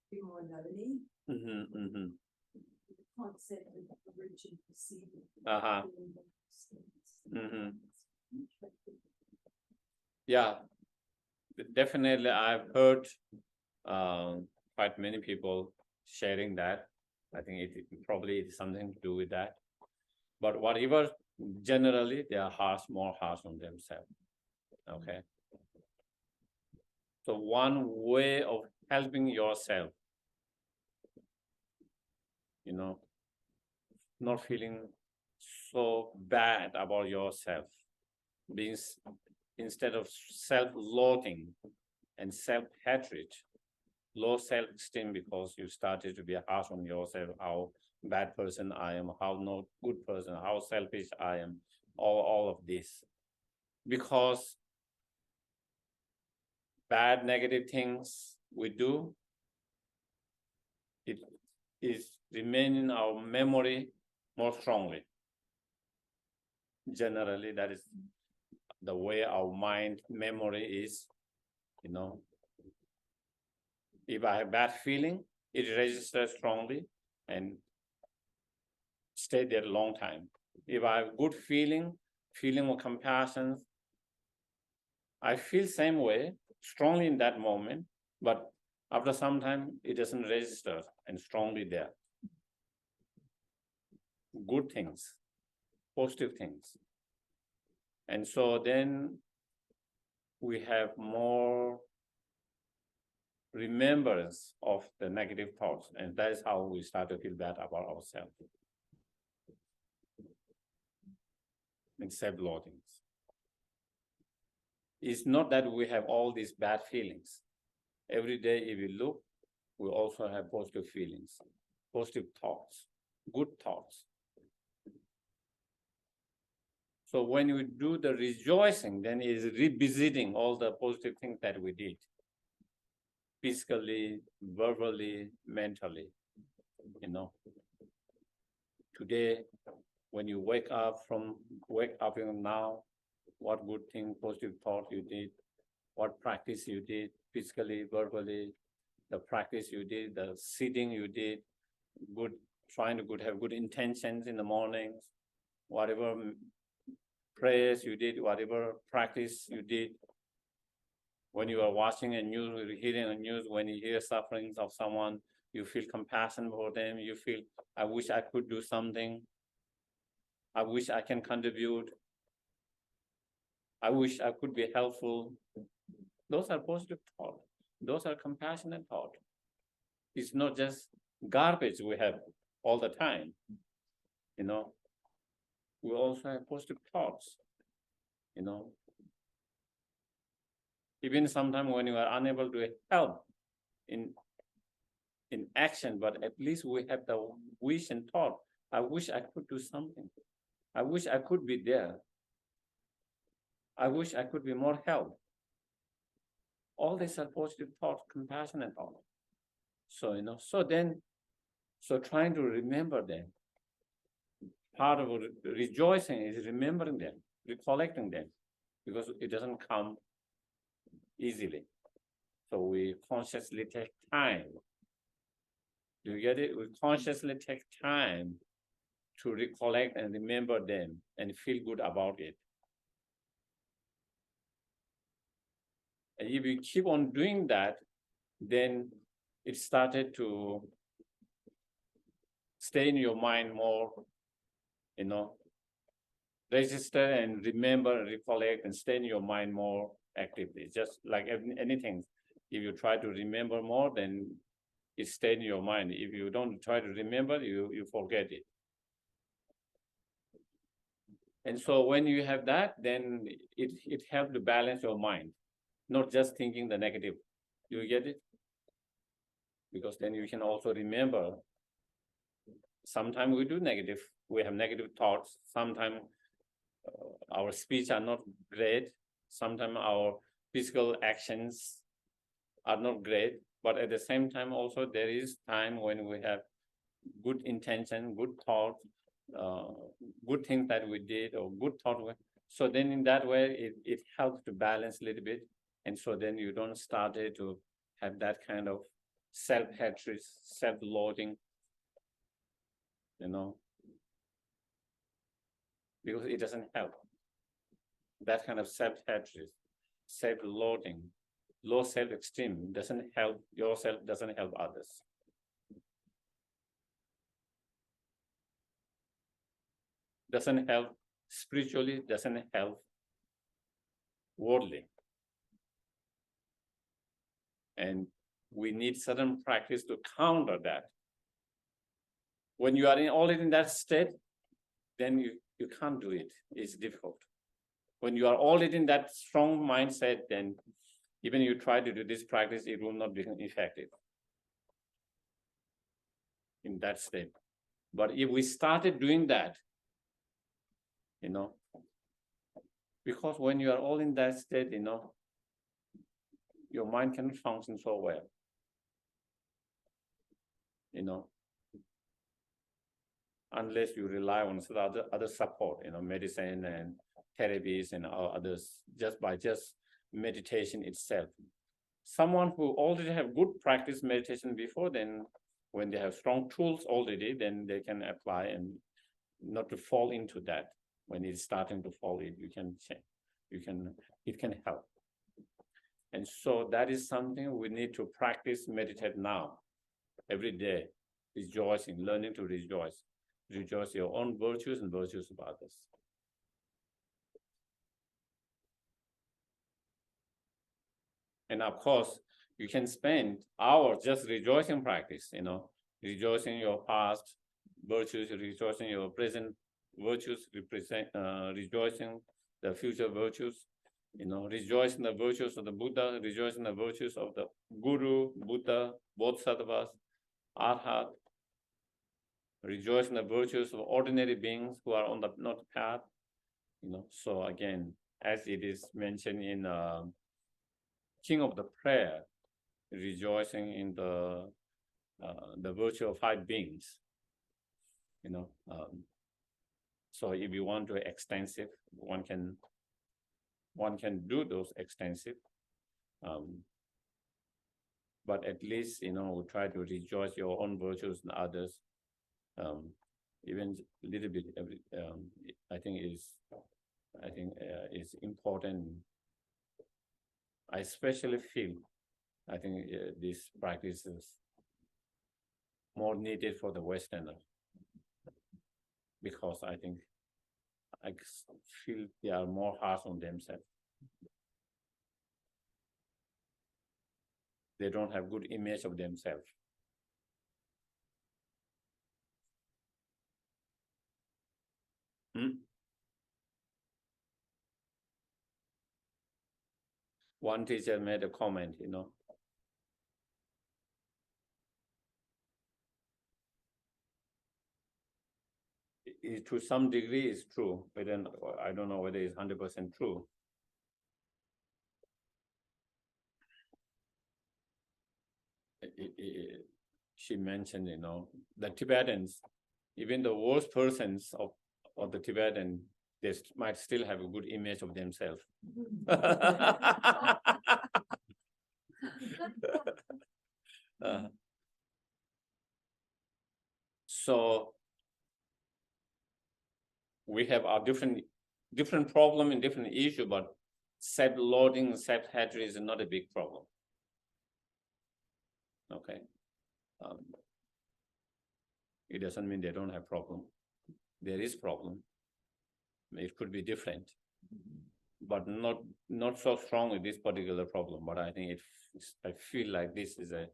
bit more lowly. The concept of origin perceiving. Yeah, definitely. I've heard quite many people sharing that. I think it probably is something to do with that. But whatever, generally, they are more harsh on themselves. Okay. So one way of helping yourself, not feeling so bad about yourself, being instead of self-loathing and self-hatred, low self-esteem because you started to be harsh on yourself, how bad person I am, how not good person, how selfish I am, all of this. Because bad, negative things we do, it is remain in our memory more strongly. Generally, that is the way our mind memory is, If I have bad feeling, it registers strongly and stay there a long time. If I have good feeling of compassion, I feel same way, strongly in that moment, but after some time, it doesn't register and strongly there. Good things, positive things. And so then we have more remembrance of the negative thoughts, and that is how we start to feel bad about ourselves. And self-loathing. It's not that we have all these bad feelings. Every day, if we look, we also have positive feelings, positive thoughts, good thoughts. So when we do the rejoicing, then it is revisiting all the positive things that we did, physically, verbally, mentally. Today, when you wake up now, what good thing, positive thought you did, what practice you did, physically, verbally, the practice you did, the sitting you did, trying to have good intentions in the mornings, whatever prayers you did, whatever practice you did. When you are watching a news, hearing a news, when you hear sufferings of someone, you feel compassion for them, you feel, I wish I could do something. I wish I can contribute. I wish I could be helpful. Those are positive thoughts. Those are compassionate thoughts. It's not just garbage we have all the time. We also have positive thoughts. Even sometimes when you are unable to help, in action, but at least we have the wish and thought. I wish I could do something. I wish I could be there. I wish I could be more help. All these are positive thoughts, compassionate thoughts. So, so trying to remember them. Part of rejoicing is remembering them, recollecting them, because it doesn't come easily. So we consciously take time. Do you get it? We consciously take time to recollect and remember them and feel good about it. And if you keep on doing that, then it started to stay in your mind more, register and remember, recollect, and stay in your mind more actively. Just like anything, if you try to remember more, then it stays in your mind. If you don't try to remember, you forget it. And so when you have that, then it helps to balance your mind, not just thinking the negative. You get it? Because then you can also remember. Sometimes we do negative. We have negative thoughts. Sometimes our speech are not great. Sometimes our physical actions are not great. But at the same time, also there is time when we have good intention, good thought, good things that we did, or good thought. So then in that way, it helps to balance a little bit. And so then you don't start to have that kind of self-hatred, self-loathing, because it doesn't help. That kind of self-hatred, self-loathing, low self-esteem doesn't help yourself, doesn't help others. Doesn't help spiritually, doesn't help worldly. And we need certain practice to counter that. When you are already in that state, then you can't do it. It's difficult. When you are already in that strong mindset, then even you try to do this practice, it will not be effective in that state. But if we started doing that, because when you are all in that state, your mind cannot function so well. Unless you rely on other support, medicine and therapies and others, just meditation itself. Someone who already have good practice meditation before, then when they have strong tools already, then they can apply and not to fall into that. When it's starting to fall in, it can help. And so that is something we need to practice, meditate now, every day, rejoicing, learning to rejoice your own virtues and virtues of others. And of course, you can spend hours just rejoicing practice, rejoicing your past virtues, rejoicing your present virtues, rejoicing the future virtues, rejoicing the virtues of the Buddha, rejoicing the virtues of the Guru, Buddha, Bodhisattvas, Arhat, rejoicing the virtues of ordinary beings who are on the not path, So again, as it is mentioned in King of the Prayer, rejoicing in the virtue of five beings, So if you want to extensive, one can do those extensive, but at least try to rejoice your own virtues and others. Even a little bit. I think is important. I especially feel. I think this practice is more needed for the Westerner, because I feel they are more harsh on themselves. They don't have good image of themselves. One teacher made a comment, to some degree is true, but then I don't know whether it's 100% true. She mentioned, the Tibetans, even the worst persons of the Tibetan, they might still have a good image of themselves. So we have our different problem and different issue, but self-loathing, self-hatred is not a big problem. Okay. It doesn't mean they don't have problem. There is problem. It could be different, but not so strong with this particular problem. But I think I feel like this is a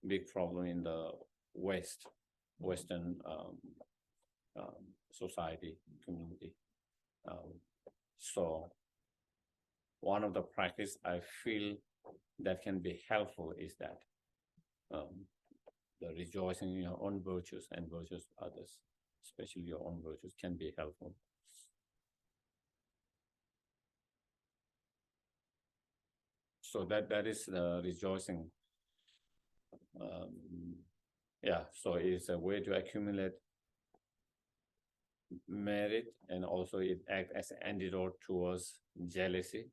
big problem in the Western society community. So one of the practice I feel that can be helpful is that the rejoicing in your own virtues and virtues of others, especially your own virtues, can be helpful. So that is the rejoicing. So it's a way to accumulate merit, and also it acts as an antidote towards jealousy.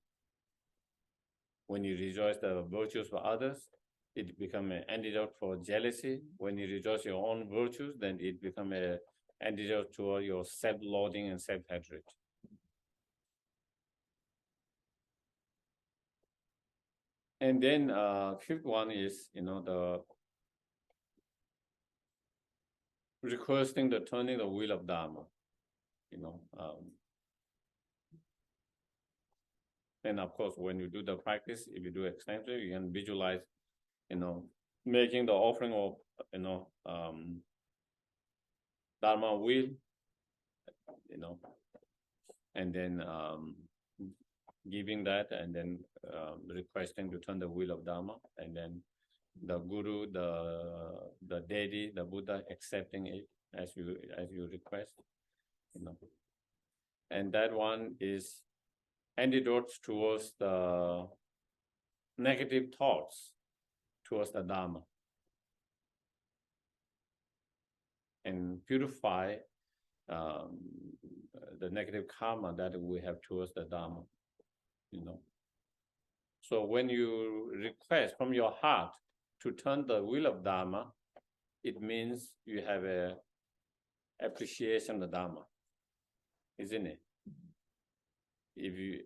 When you rejoice the virtues for others, it becomes an antidote for jealousy. When you rejoice your own virtues, then it becomes an antidote toward your self-loathing and self-hatred. And then fifth one is, the requesting the turning the wheel of Dharma. And of course, when you do the practice, if you do extensively, you can visualize, making the offering of, Dharma wheel, and then giving that, and then requesting to turn the wheel of Dharma, and then the Guru, the deity, the Buddha accepting it as you request, and that one is antidotes towards the negative thoughts towards the Dharma, and purify the negative karma that we have towards the Dharma, So when you request from your heart to turn the wheel of Dharma, it means you have a appreciation of the Dharma, isn't it?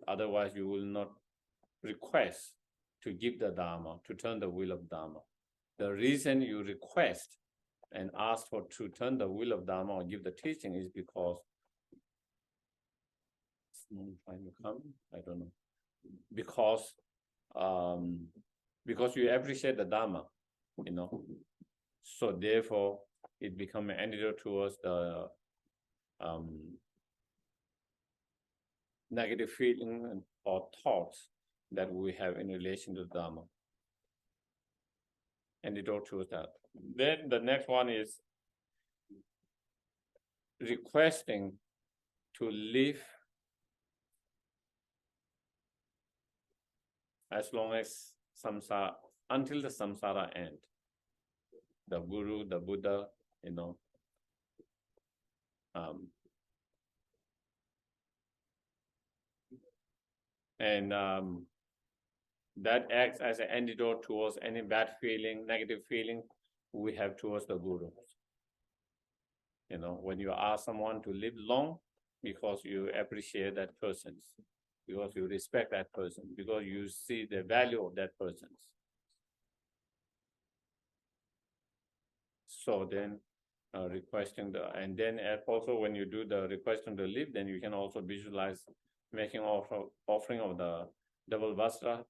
Otherwise you will not request to give the Dharma, to turn the wheel of Dharma. The reason you request and ask to turn the wheel of Dharma or give the teaching is because someone trying to come, I don't know. Because you appreciate the Dharma, So therefore, it becomes an antidote towards the negative feeling or thoughts that we have in relation to Dharma. Antidote towards that. Then the next one is requesting to live as long as samsara, until the samsara end. The Guru, the Buddha, and that acts as an antidote towards any bad feeling, negative feeling we have towards the Guru. When you ask someone to live long, because you appreciate that person, because you respect that person, because you see the value of that person. So then requesting and then also when you do the requesting to live, then you can also visualize making offering of the double vastra,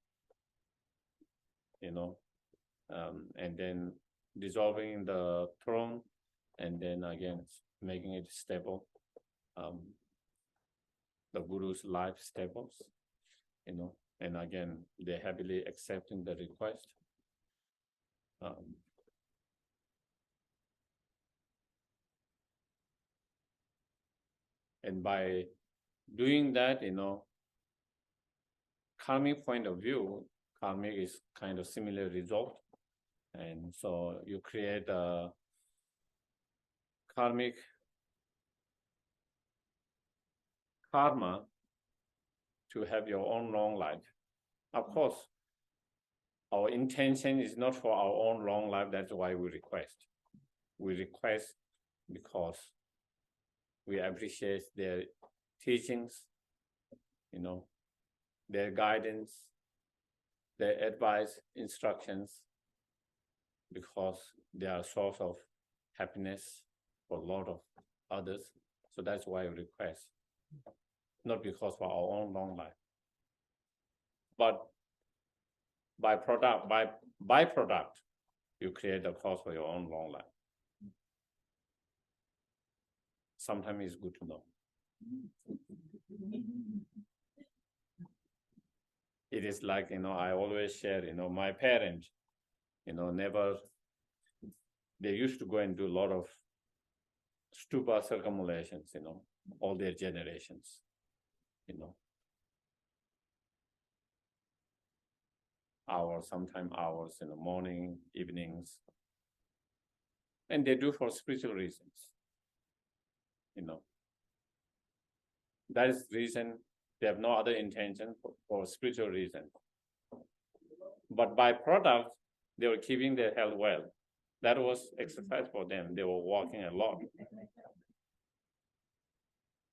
and then dissolving the throne, and then again making it stable, the Guru's life stable, and again they're happily accepting the request. And by doing that, karmic point of view, karmic is kind of similar result. And so you create a karmic karma to have your own long life. Of course, our intention is not for our own long life. That's why we request. We request because we appreciate their teachings, their guidance, their advice, instructions, because they are a source of happiness for a lot of others. So that's why we request, not because for our own long life. But byproduct, you create a cause for your own long life. Sometimes it's good to know. It is like, I always share, my parents, never, they used to go and do a lot of stupa circumambulations, all their generations, hours, sometimes hours in the morning, evenings. And they do for spiritual reasons, That is the reason they have no other intention for spiritual reason. But by product, they were keeping their health well. That was exercise for them. They were walking a lot.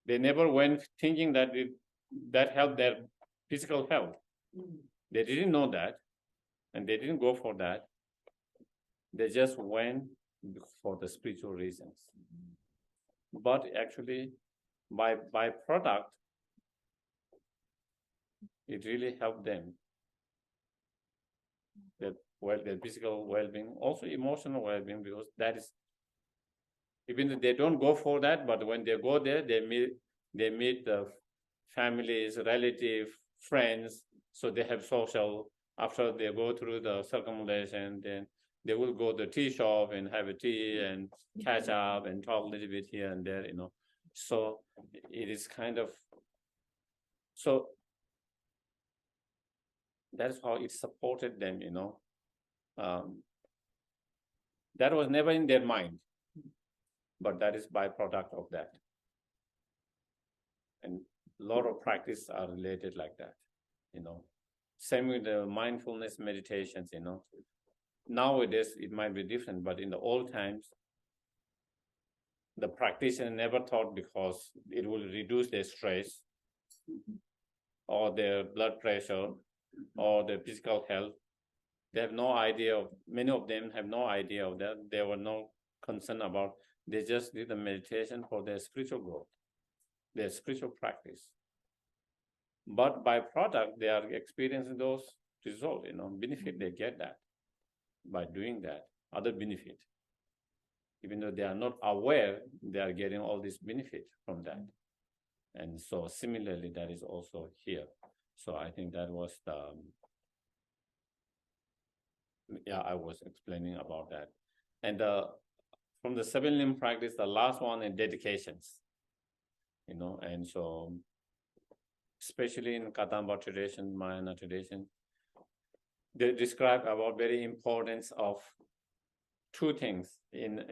They never went thinking that that helped their physical health. They didn't know that, and they didn't go for that. They just went for the spiritual reasons. But actually, by product, it really helped them. Their physical well-being, also emotional well-being, because that is, even if they don't go for that, but when they go there, they meet the families, relatives, friends, so they have social. After they go through the circumambulation, then they will go to the tea shop and have a tea and catch up and talk a little bit here and there, So it is kind of, so that's how it supported them, That was never in their mind, but that is byproduct of that. And a lot of practice are related like that, Same with the mindfulness meditations, Nowadays, it might be different, but in the old times, the practitioner never thought because it will reduce their stress or their blood pressure or their physical health. They have no idea of, many of them have no idea of that. They were no concern about, they just did the meditation for their spiritual growth, their spiritual practice. But by product, they are experiencing those results, benefit, they get that by doing that, other benefit. Even though they are not aware, they are getting all this benefit from that. And so similarly, that is also here. So I think that was I was explaining about that. And from the 7 limb practice, the last one is dedications, and so especially in Kadamba tradition, Mahayana tradition, they describe about very importance of 2 things in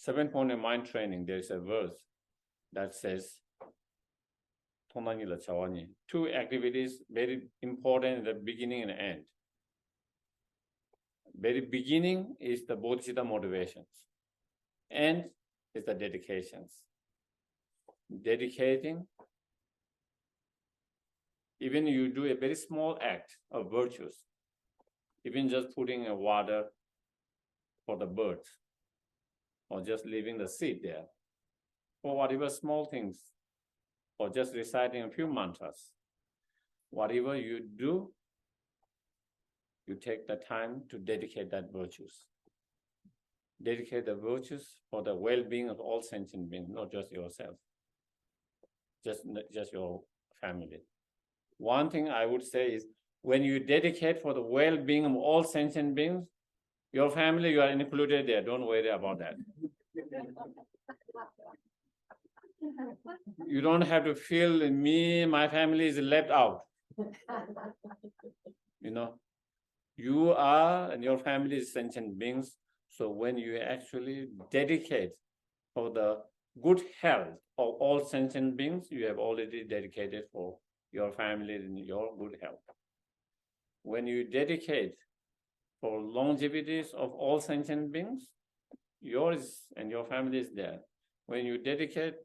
7-point mind training. There is a verse that says 2 activities very important in the beginning and end. Very beginning is the bodhicitta motivations, end is the dedications. Dedicating, even you do a very small act of virtues, even just putting a water for the birds, or just leaving the seed there, or whatever small things, or just reciting a few mantras. Whatever you do, you take the time to dedicate that virtues. Dedicate the virtues for the well-being of all sentient beings, not just yourself, just your family. One thing I would say is, when you dedicate for the well-being of all sentient beings, your family, you are included there. Don't worry about that. You don't have to feel me, my family is left out. You know, you are and your family is sentient beings. So when you actually dedicate for the good health of all sentient beings, you have already dedicated for your family and your good health. When you dedicate for longevities of all sentient beings, yours and your family is there. When you dedicate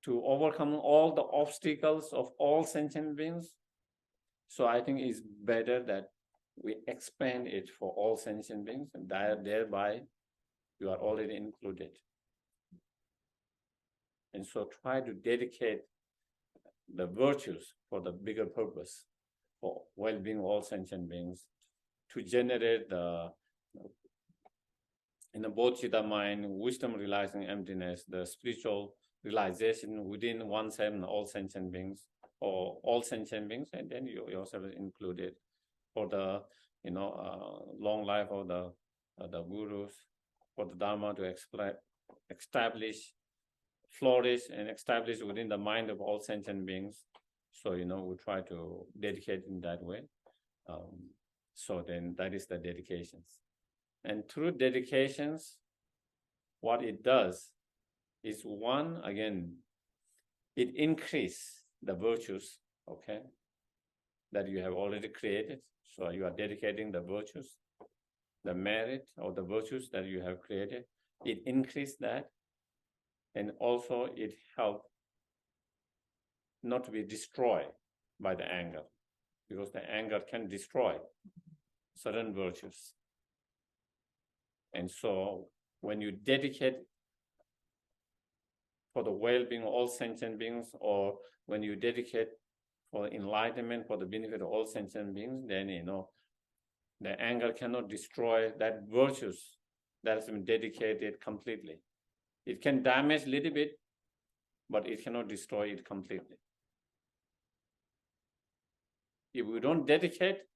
to overcome all the obstacles of all sentient beings, so I think it's better that we expand it for all sentient beings, and thereby you are already included. And so try to dedicate the virtues for the bigger purpose, for well-being of all sentient beings, to generate the in the bodhicitta mind, wisdom realizing emptiness, the spiritual realization within oneself and all sentient beings, or all sentient beings, and then you yourself is included for the long life of the gurus, for the Dharma to establish, flourish, and establish within the mind of all sentient beings. So we try to dedicate in that way. So then that is the dedications. And through dedications, what it does is one, again, it increases the virtues, okay, that you have already created. So you are dedicating the virtues, the merit or the virtues that you have created. It increases that. And also it helps not to be destroyed by the anger, because the anger can destroy certain virtues. And so when you dedicate for the well-being of all sentient beings, or when you dedicate for enlightenment, for the benefit of all sentient beings, then the anger cannot destroy that virtues that has been dedicated completely. It can damage a little bit, but it cannot destroy it completely. If we don't dedicate,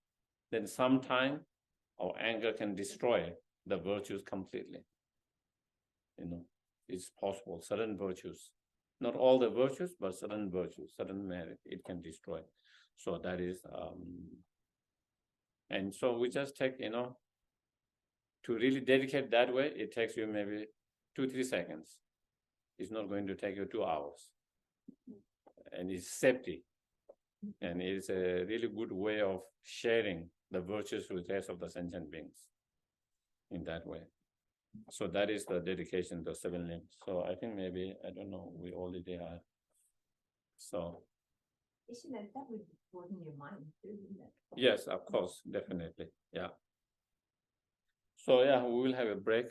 then sometime our anger can destroy the virtues completely. It's possible, certain virtues, not all the virtues, but certain virtues, certain merit, it can destroy. So that is, and so we just take, to really dedicate that way, it takes you maybe 2-3 seconds. It's not going to take you 2 hours. And it's safety. And it's a really good way of sharing the virtues with the rest of the sentient beings in that way. So that is the dedication to the 7 limbs. So I think maybe, I don't know, we already have. So. Isn't that would broaden your mind too, wouldn't it? Yes, of course, definitely. Yeah. So yeah, we will have a break.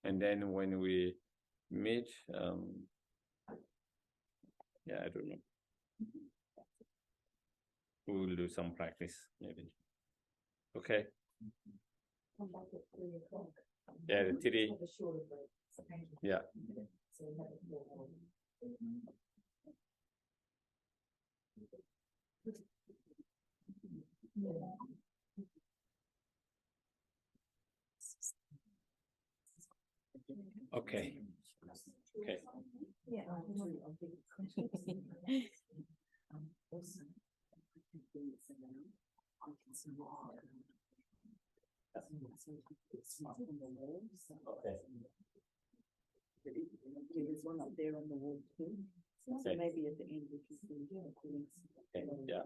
And then when we meet, I don't know. We will do some practice, maybe. Okay. Yeah, the 3. Yeah. Okay. Okay. Yeah. Okay. There's one up there on the wall too. So Okay. maybe at the end we can see. Okay. Yeah.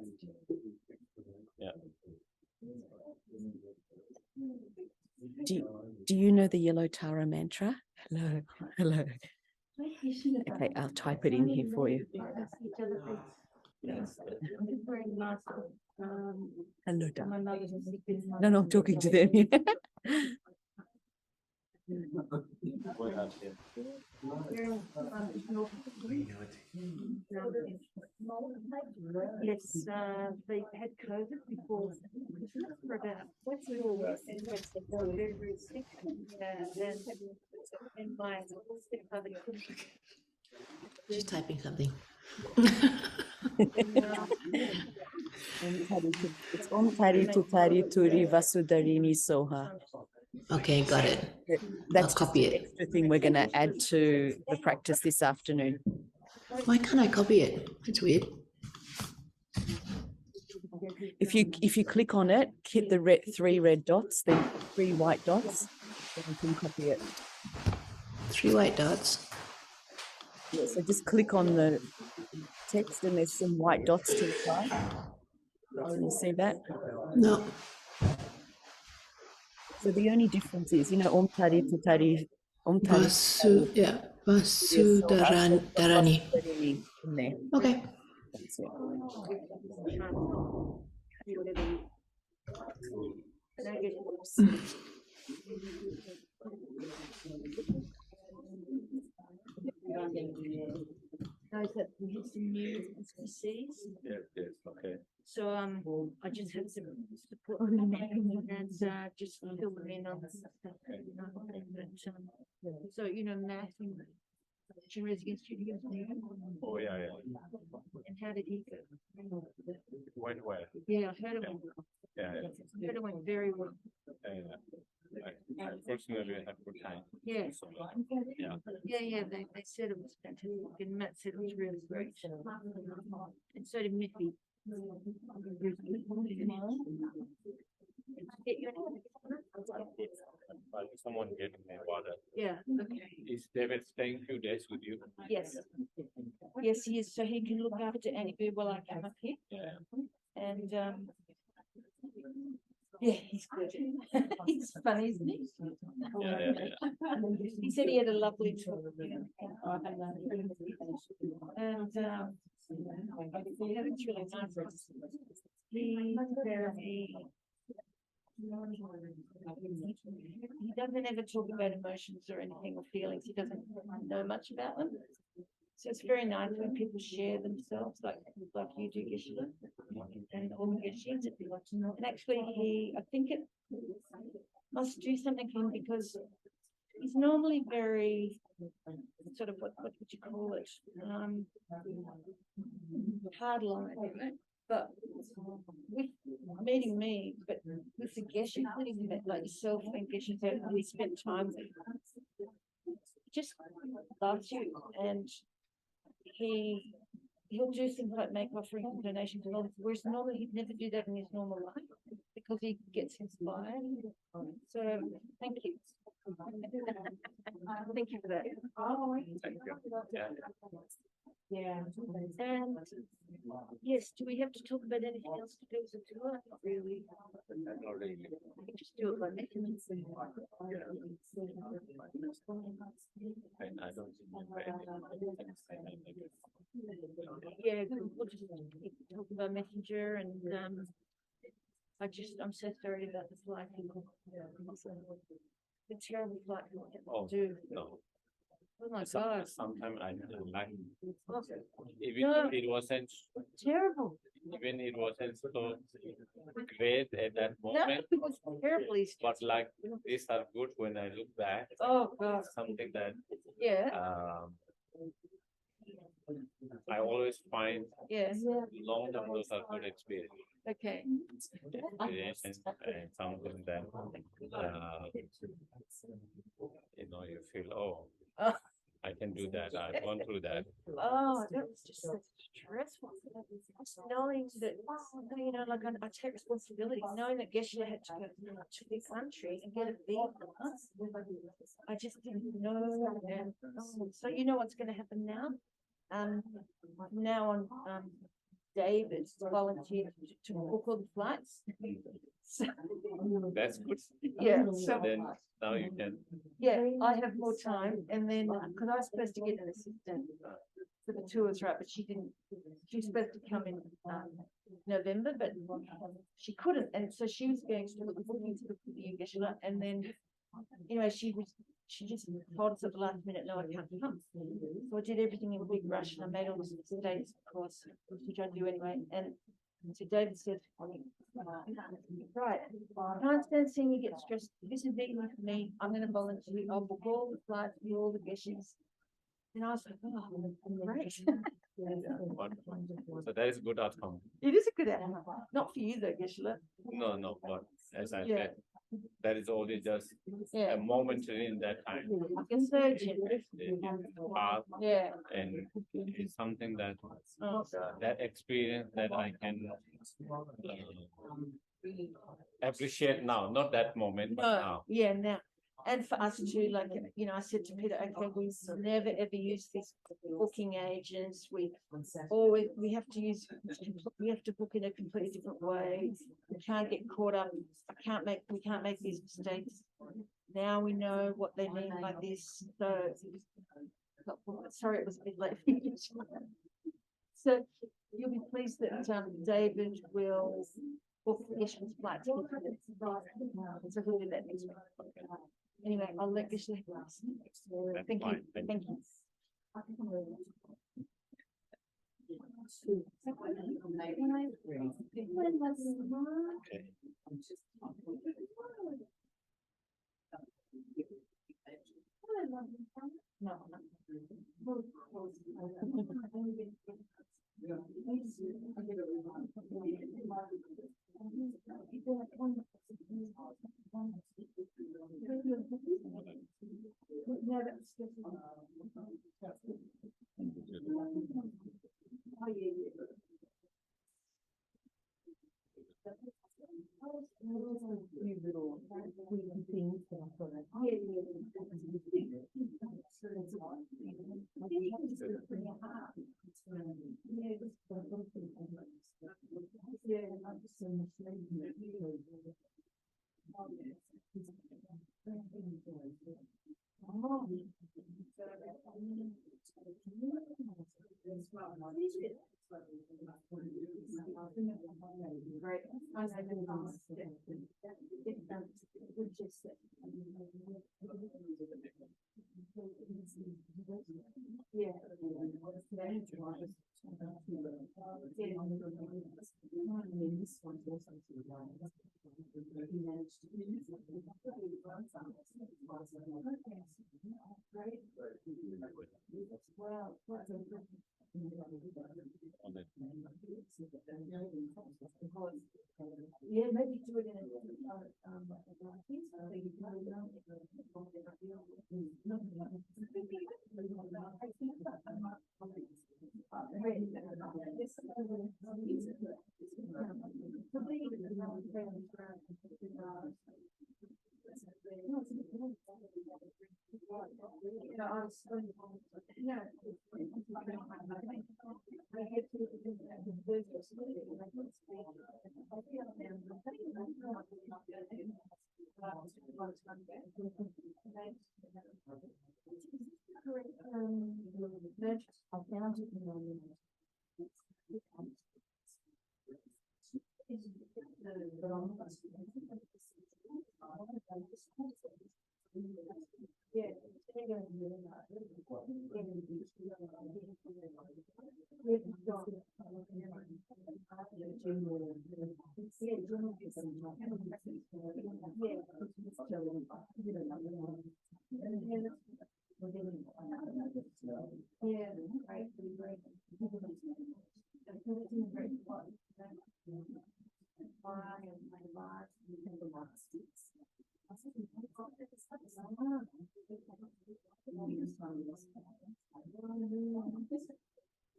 Yeah. Do you know the Yellow Tara mantra? Hello, hello. Okay, I'll type it in here for you. Hello, darling. No, I'm talking to them. Yes, they had COVID before for about what's the weeks and they were very, very sick. And my stepfather couldn't. She's typing something. It's Om Tari Tu Tari Turi Vasudarini Soha. Okay, got it. That's I'll copy just an it. extra thing we're going to add to the practice this afternoon. Why can't I copy it? It's weird. If you click on it, hit the three red dots, then 3 white dots, then you can copy it. 3 white dots. Yeah, so just click on the text and there's some white dots to the side. Can you see that? No. So the only difference is, Om Tari Tatari, Om Tari Vasu Darani. in there. Okay. That's it. Guys, that we have some new species. Yes, yes, okay. So I just have some support on the map and just fill them in on the stuff that so math and Chinese against students. Oh yeah, yeah. And how did he go? Went well. Yeah, I heard it went Yeah, yeah. I heard it went very well. I personally had a good time. Yeah. So, yeah. Yeah, they said it was fantastic and Matt said it was really great. And so did Mickey. Someone gave me water. Yeah, okay. Is David staying few days with you? Yes. Yes, he is. So he can look after Annie Boo while I come up here. Yeah. And yeah, he's good. He's funny, isn't he? Yeah. He said he had a lovely tour. And yeah, it's really nice. He doesn't ever talk about emotions or anything or feelings. He doesn't know much about them. So it's very nice when people share themselves, like you do, Geshe, and all the Geshes. And actually, I think it must do something for him because he's normally very sort of what would you call it? Hard line, right? But with meeting me, but with the Geshe, like yourself and Geshe, we spent time with him. He just loves you, and he'll do things like make offerings and donations and all this, whereas normally he'd never do that in his normal life because he gets inspired. So thank you. Thank you for that. Thank you. Yeah. And yes, do we have to talk about anything else to do with the tour? Not really. Not really. We can just do it like that. And I don't remember anything. Yeah, we'll just keep talking about Messenger and I'm so sorry about the flight. The terrible flight. Oh, do. no. Oh my God. Sometimes I don't like Oh, even no. if it wasn't terrible. even it wasn't so great at that No, moment. it was terribly But stressful. like these are good when I look back. Oh God. Something that Yeah. I always find Yeah. long term those are good experience. Okay. Experience and something that you feel, oh, Oh. I can do that. I've gone through that. Oh, that was just so stressful. Knowing that, like I take responsibility, knowing that Geshe had to go to the country and get a visa. I just didn't know. And, so you know what's going to happen now? Now on, David's volunteered to book all the flights. So, That's good. yeah. So then now you can. Yeah, I have more time, and then because I was supposed to get an assistant for the tours, right? But she didn't. She was supposed to come in November, but she couldn't, and so she was going to look the bookings for the Geshe, and then anyway, she just told us at the last minute, no, I can't come. So I did everything in a big rush, and I made all the mistakes, of course, which I do anyway. And so David said, right, I can't stand seeing you get stressed. This is big enough for me. I'm going to volunteer. I'll book all the flights, do all the Geshes. And I was like, oh, great. So that is good outcome. It is a good outcome. Not for you though, Geshe. No, but as I Yeah. said, that is only just Yeah. a momentary in that time. Like a surgeon. Path Yeah. and it's something that Oh. that experience that I can appreciate now, not that moment, but now. Yeah, now. And for us too, like, you know, I said to Peter, okay, we never ever use these booking agents. We have to use, we have to book in a completely different way. We can't get caught up. We can't make these mistakes. Now we know what they mean by this. So, sorry, it was a bit late. So you'll be pleased that David will book Geshe's flight. So he'll do that next week. Anyway, I'll let Geshe. Thank you. Thank you. Yeah, maybe do it in a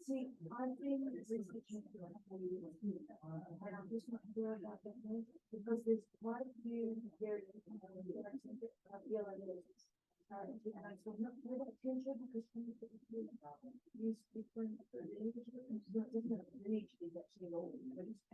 See, I've been researching and I'm just not sure about that because there's quite a few very and I said, not for that attention because use different each is actually all, but it's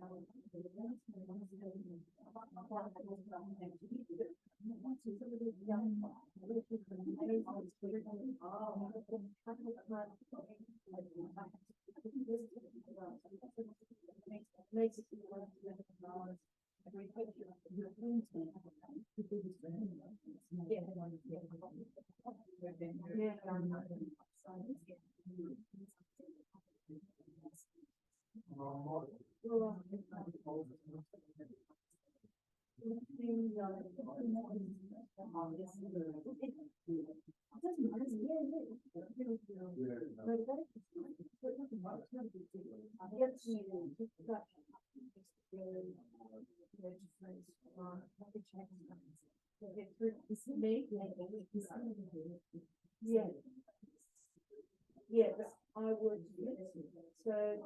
Me? Yeah. Yeah, but I would, so.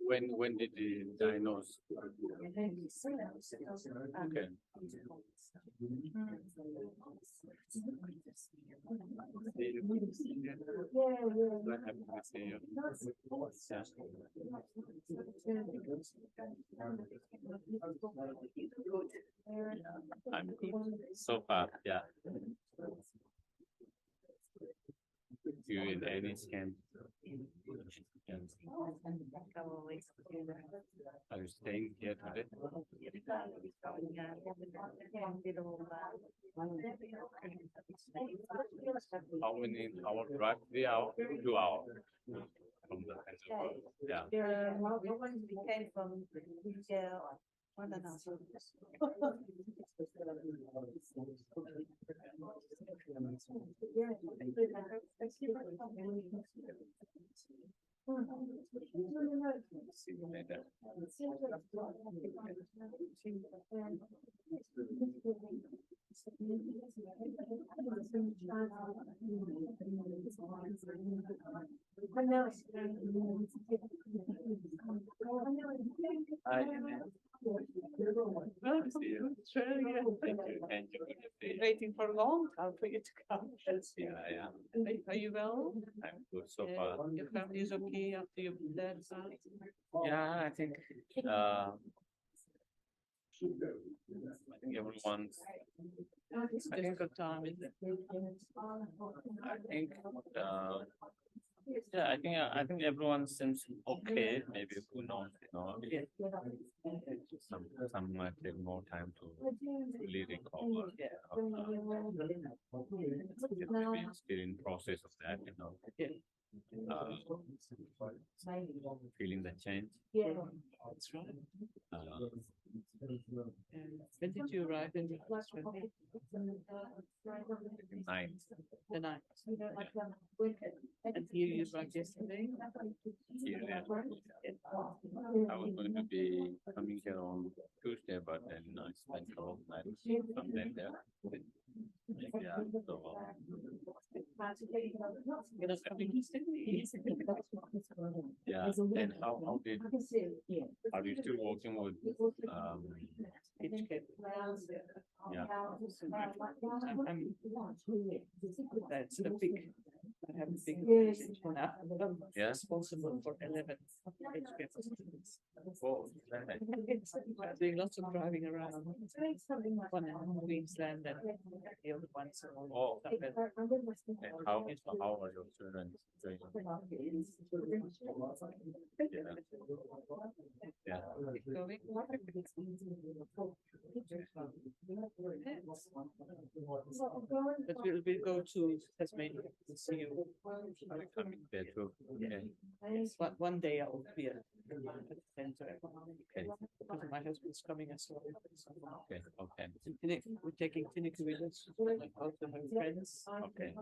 When did you diagnose? Okay. What happened to see you? I'm good so far. Yeah. You in any scan? Are you staying here today? How many hours drive? 3 hours? 2 hours from the center. Yeah. The ones we came from, I don't know. See you later. Hi. See you. Thank you. Thank you. Waiting for long time for you to come. Yeah. Are you well? I'm good so far. Your family is okay after your dad died? Yeah, I think everyone's. It's a difficult time, isn't it? I think yeah, I think everyone seems okay. Maybe who knows, some might take more time to really recover. Maybe still in process of that, feeling the change. That's right. Uh, When did you arrive in Australia? Night. The night. And here you arrived yesterday? Here, I was going to be coming here on Tuesday, but then I spent the whole night from then there. Yeah, so You're not coming to Sydney? yeah. And how did are you still working with HK. yeah. That's the big, I have a big organization now. I'm Yeah. responsible for 11 HK students. Oh, Doing lots of driving around. One in Queensland and the other ones are all oh, up in and how are your children doing? Yeah. keep going. But we'll go to Tasmania to see you. Are you coming there too? Okay. Yes, one day I'll be at the center. Okay. Because my husband's coming as well. Okay. Okay. We're taking Tinika with us, like both of her friends. Okay.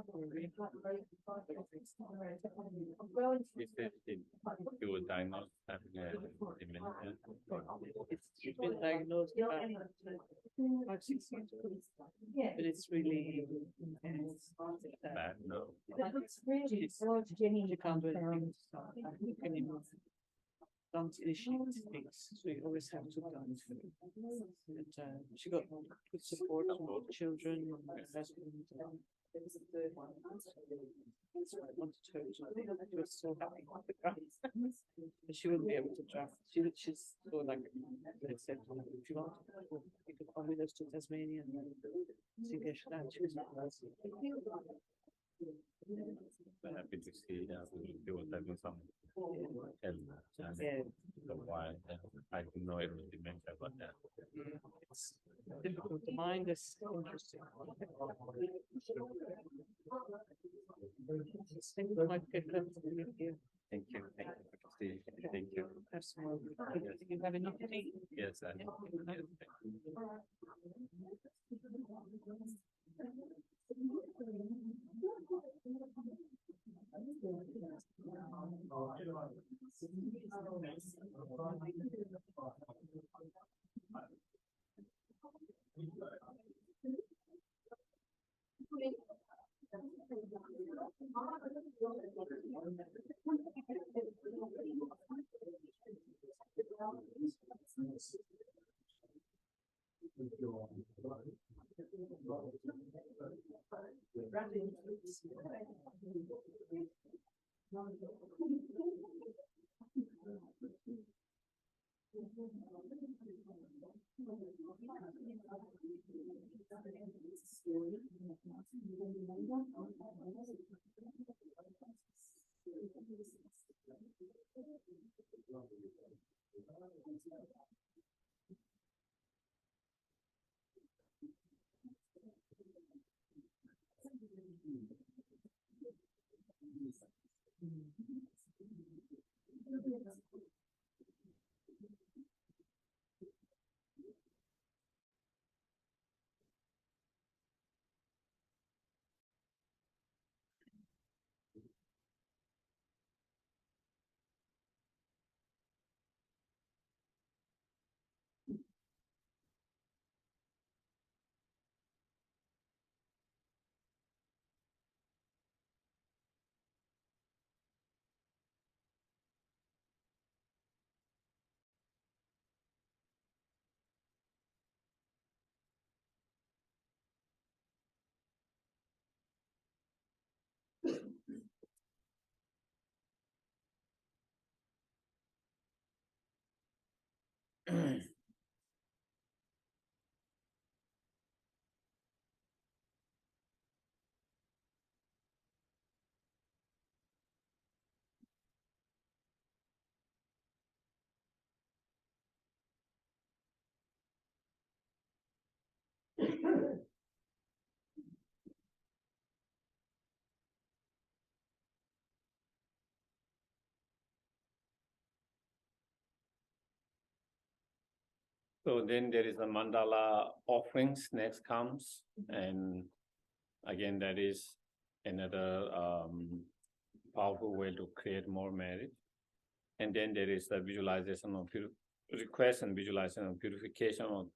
Is it you were diagnosed having dementia? It's been diagnosed about 5-6 years ago. But it's really Bad, no. you can't do anything anymore. Don't initiate things, so you always have to guide. And she got good support from the children, and her husband, There was a third one. So I wanted her to, she was so happy with the grants. But she wouldn't be able to draft. She's so like, they said, if you want, you could come with us to Tasmania and then see Geshe. She was not happy to see that we was having some help. Yeah. Why I didn't know it was dementia, but It's difficult. The mind is interesting. Thank you, my good friends. thank you. Thank you. Have some more. You have enough to eat? Yes, I So then there is a mandala offerings next comes, and again that is another powerful way to create more merit. And then there is the visualization of request and visualization of purification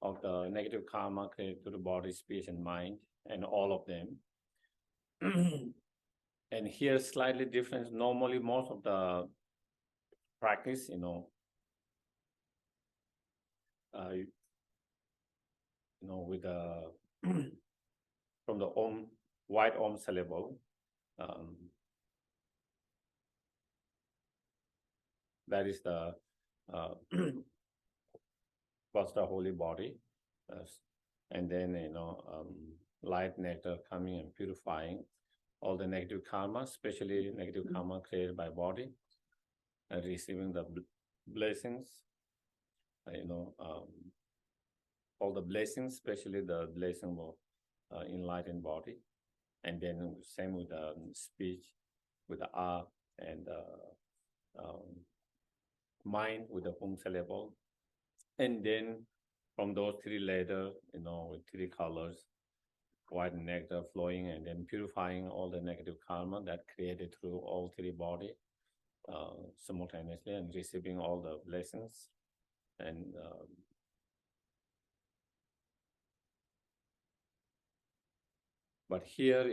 of the negative karma created to the body, speech, and mind, and all of them. And here slightly different. Normally, most of the practice, with the from the Om, white Om syllable, that is the was the holy body, and then light nectar coming and purifying all the negative karma, especially negative karma created by body, and receiving the blessings, all the blessings, especially the blessing of enlightened body, and then same with the speech, with the art, and mind with the Hum syllable, and then from those three later, with three colors, white nectar flowing, and then purifying all the negative karma that created through all three body simultaneously, and receiving all the blessings. And but here,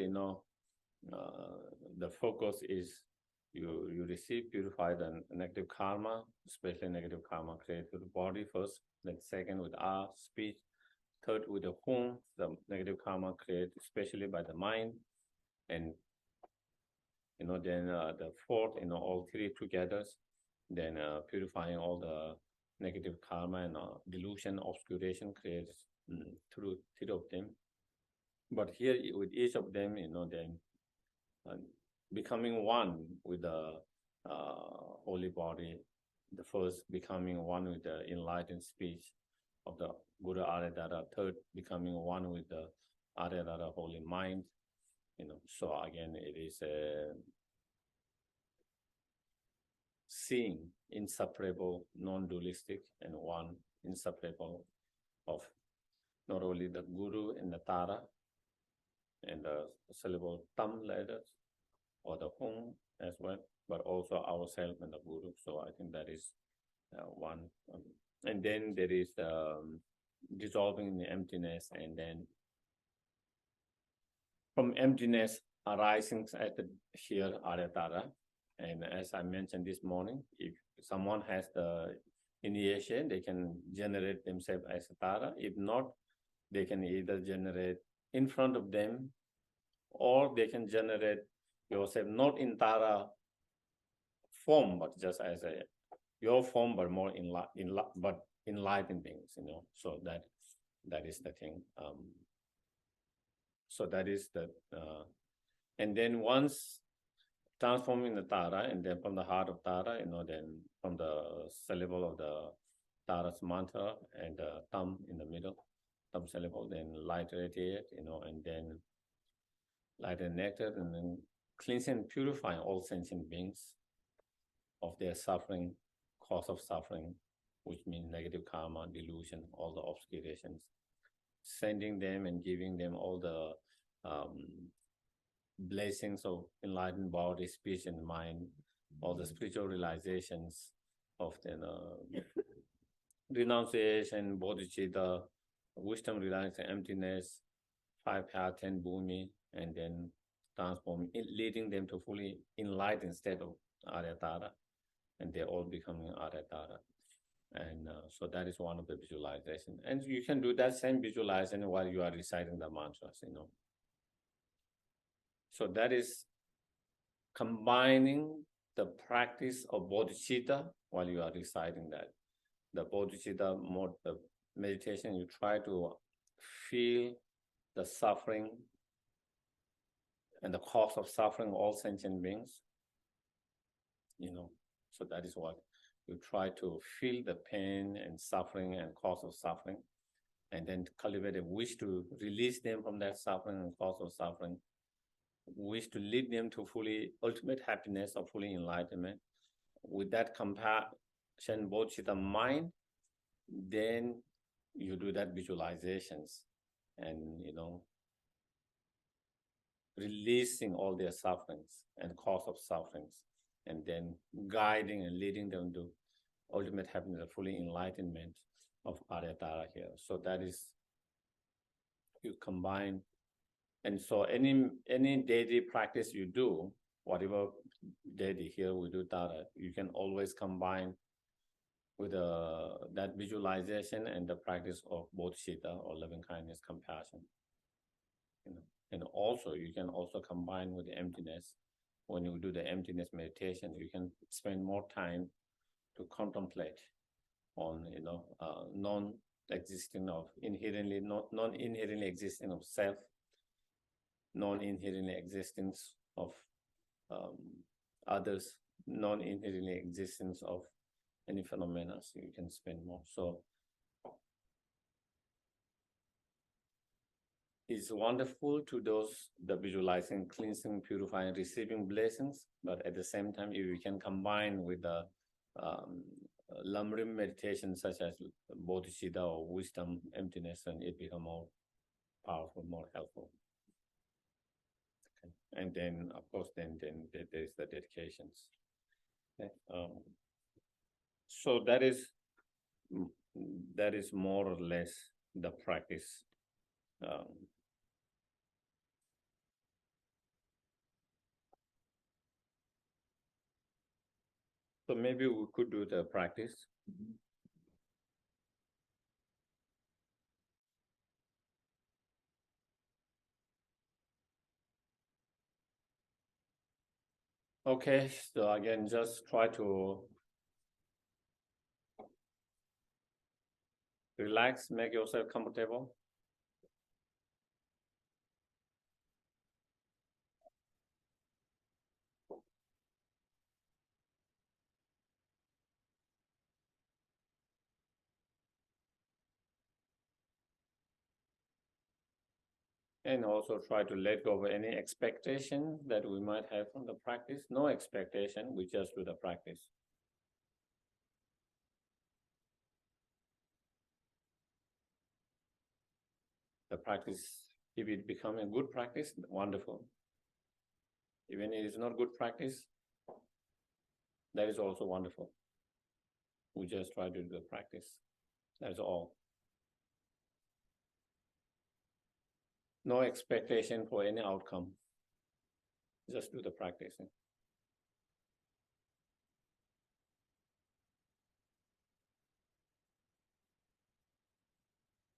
the focus is you receive, purify the negative karma, especially negative karma created through the body first, then second with our speech, third with the Hung, the negative karma created especially by the mind, and then the fourth, all three together, then purifying all the negative karma and delusion, obscuration created through three of them. But here with each of them, then becoming one with the holy body, the first becoming one with the enlightened speech of the Guru Aryadhara, third becoming one with the Aryadhara holy mind, so again it is seeing inseparable, non-dualistic, and one inseparable of not only the Guru and the Tara and the syllable Tam letters or the Hung as well, but also ourselves and the Guru. So I think that is one. And then there is dissolving the emptiness, and then from emptiness arising at the here Aryatara. And as I mentioned this morning, if someone has the initiation, they can generate themselves as a Tara. If not, they can either generate in front of them, or they can generate yourself not in Tara form, but just as your form, but more but enlightened beings, So that is the thing. So that is the, and then once transforming the Tara, and then from the heart of Tara, then from the syllable of the Tara's mantra and the Tam in the middle, Tam syllable, then light radiate, and then light and nectar, and then cleansing and purifying all sentient beings of their suffering, cause of suffering, which means negative karma, delusion, all the obscurations, sending them and giving them all the blessings of enlightened body, speech, and mind, all the spiritual realizations of the renunciation, bodhicitta, wisdom, realizing emptiness, 5 path, 10 bhumi, and then transforming, leading them to fully enlightened state of Aryatara, and they're all becoming Aryatara. And so that is one of the visualization. And you can do that same visualization while you are reciting the mantras, So that is combining the practice of bodhicitta while you are reciting that. The bodhicitta mode, the meditation, you try to feel the suffering and the cause of suffering of all sentient beings, So that is what you try to feel the pain and suffering and cause of suffering, and then cultivate a wish to release them from that suffering and cause of suffering, wish to lead them to fully ultimate happiness or fully enlightenment. With that compassion, bodhicitta mind, then you do that visualizations and, releasing all their sufferings and cause of sufferings, and then guiding and leading them to ultimate happiness, fully enlightenment of Aryatara here. So that is, you combine. And so any daily practice you do, whatever daily here we do Tara, you can always combine with that visualization and the practice of bodhicitta or loving kindness, compassion. And also you can also combine with the emptiness. When you do the emptiness meditation, you can spend more time to contemplate on non-existing of inherently non-inherently existing of self, non-inherently existence of others, non-inherently existence of any phenomena. So you can spend more. So it's wonderful to those the visualizing, cleansing, purifying, receiving blessings, but at the same time, if you can combine with the Lamrim meditation such as bodhicitta or wisdom, emptiness, and it become more powerful, more helpful. Okay. And then, of course, then there's the dedications. Okay. So that is more or less the practice. So maybe we could do the practice. Okay, so again, just try to relax, make yourself comfortable. And also try to let go of any expectation that we might have from the practice. No expectation, we just do the practice. The practice, if it becomes a good practice, wonderful. Even if it's not good practice, that is also wonderful. We just try to do the practice. That's all. No expectation for any outcome. Just do the practice.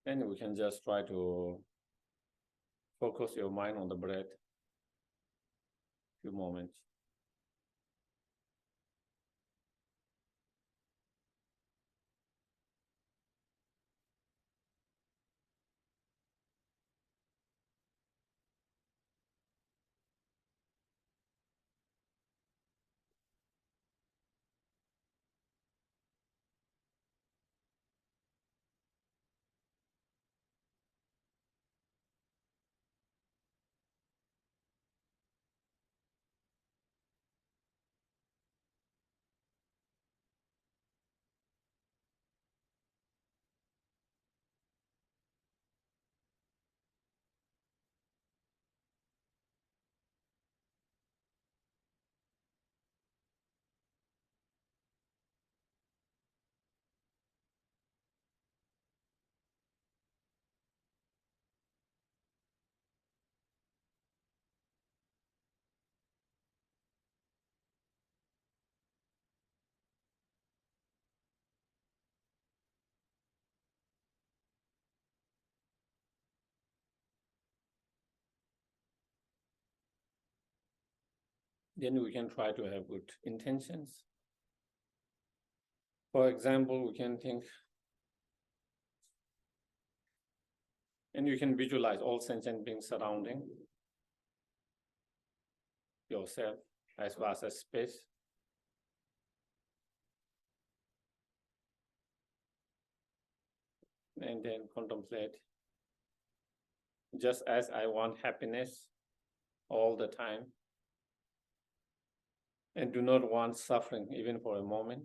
And we can just try to focus your mind on the breath. Few moments. Then we can try to have good intentions. For example, we can think, and you can visualize all sentient beings surrounding yourself as vast as space. And then contemplate, just as I want happiness all the time, and do not want suffering even for a moment.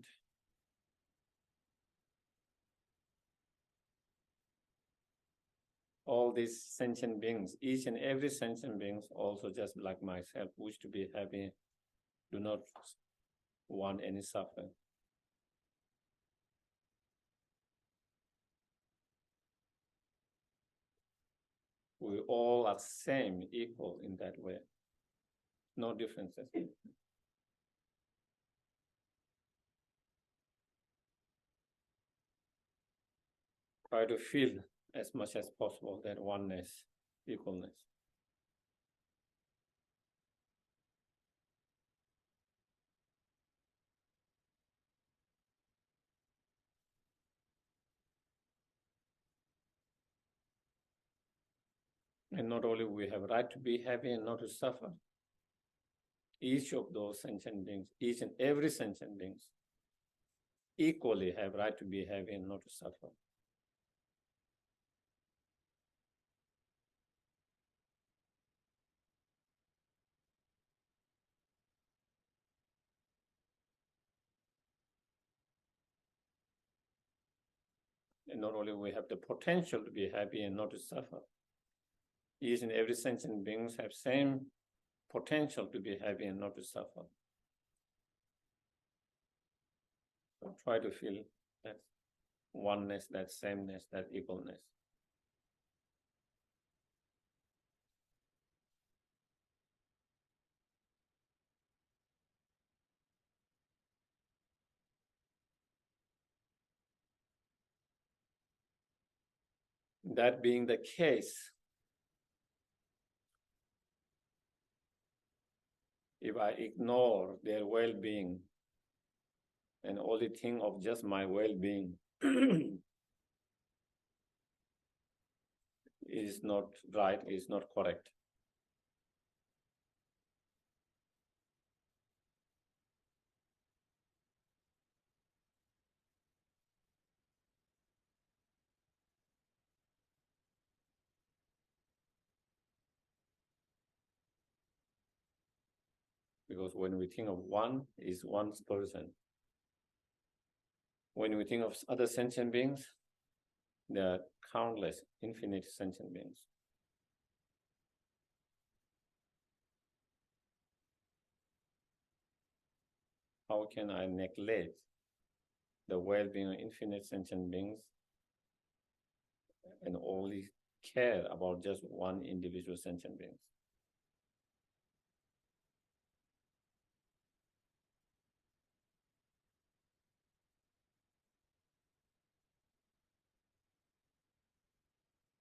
All these sentient beings, each and every sentient being, also just like myself, wish to be happy, do not want any suffering. We all are same, equal in that way. No differences. Try to feel as much as possible that oneness, equalness. And not only we have a right to be happy and not to suffer. Each of those sentient beings, each and every sentient beings, equally have right to be happy and not to suffer. And not only we have the potential to be happy and not to suffer. Each and every sentient beings have same potential to be happy and not to suffer. So try to feel that oneness, that sameness, that equalness. That being the case, If I ignore their well-being and only think of just my well-being, is not right, is not correct. Because when we think of one, is one person. When we think of other sentient beings, there are countless, infinite sentient beings. How can I neglect the well-being of infinite sentient beings and only care about just one individual sentient being?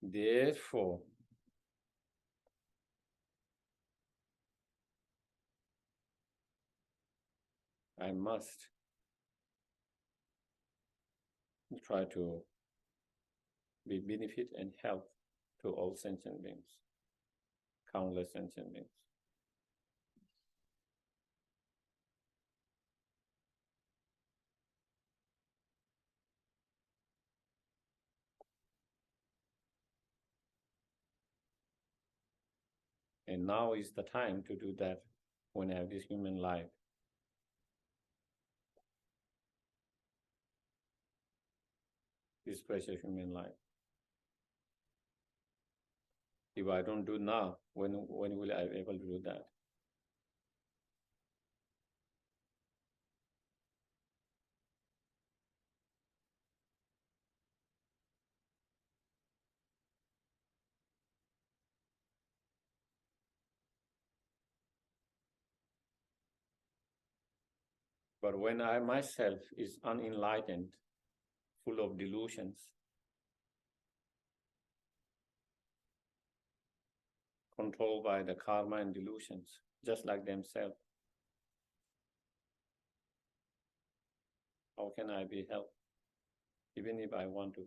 Therefore, I must try to be benefit and help to all sentient beings, countless sentient beings. And now is the time to do that when I have this human life. This precious human life. If I don't do now, when will I be able to do that? But when I myself is unenlightened, full of delusions, controlled by the karma and delusions, just like themselves, how can I be helped, even if I want to?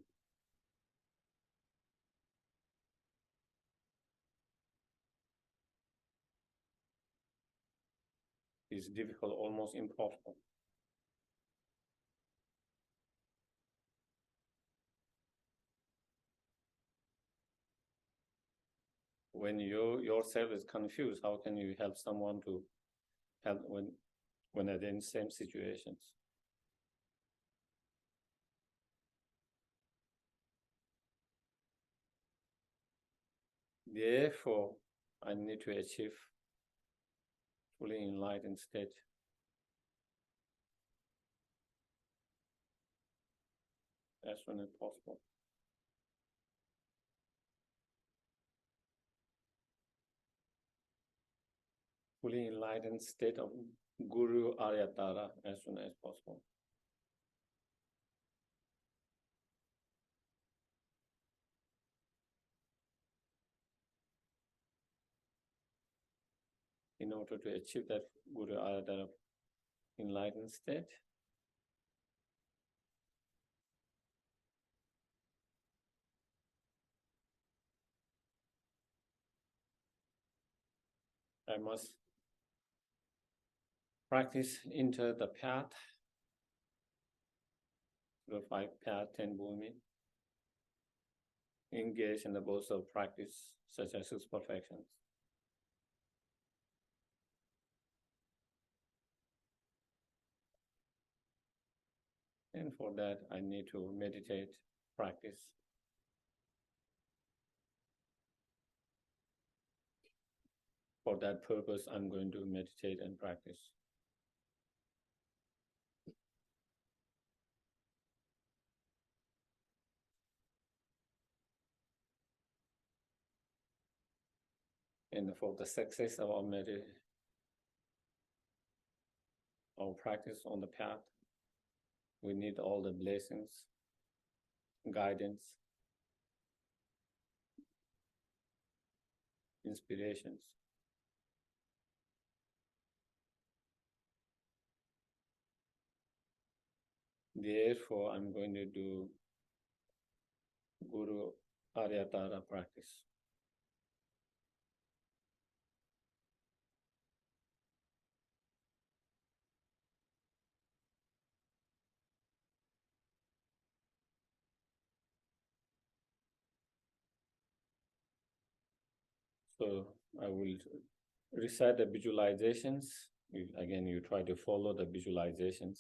It's difficult, almost impossible. When you yourself is confused, how can you help someone to help when they're in the same situations? Therefore, I need to achieve fully enlightened state. As soon as possible. Fully enlightened state of Guru Aryatara as soon as possible. In order to achieve that Guru Aryatara enlightened state, I must practice into the path, the 5 path, 10 bhumi, engage in the both of practice such as 6 perfections. And for that, I need to meditate, practice. For that purpose, I'm going to meditate and practice. And for the success of our practice on the path, we need all the blessings, guidance, inspirations. Therefore, I'm going to do Guru Aryatara practice. So I will recite the visualizations. Again, you try to follow the visualizations.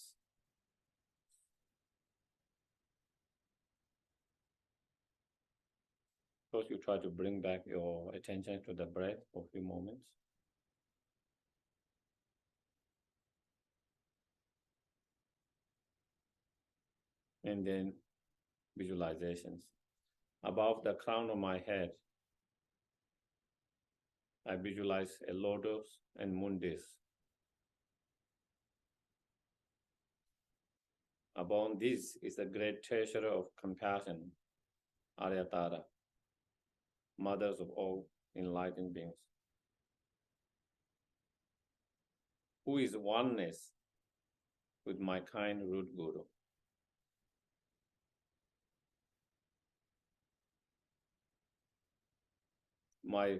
First, you try to bring back your attention to the breath for a few moments. And then visualizations. Above the crown of my head, I visualize a lotus and moon disk. Above this is a great treasure of compassion, Aryatara, mothers of all enlightened beings, who is oneness with my kind root guru. My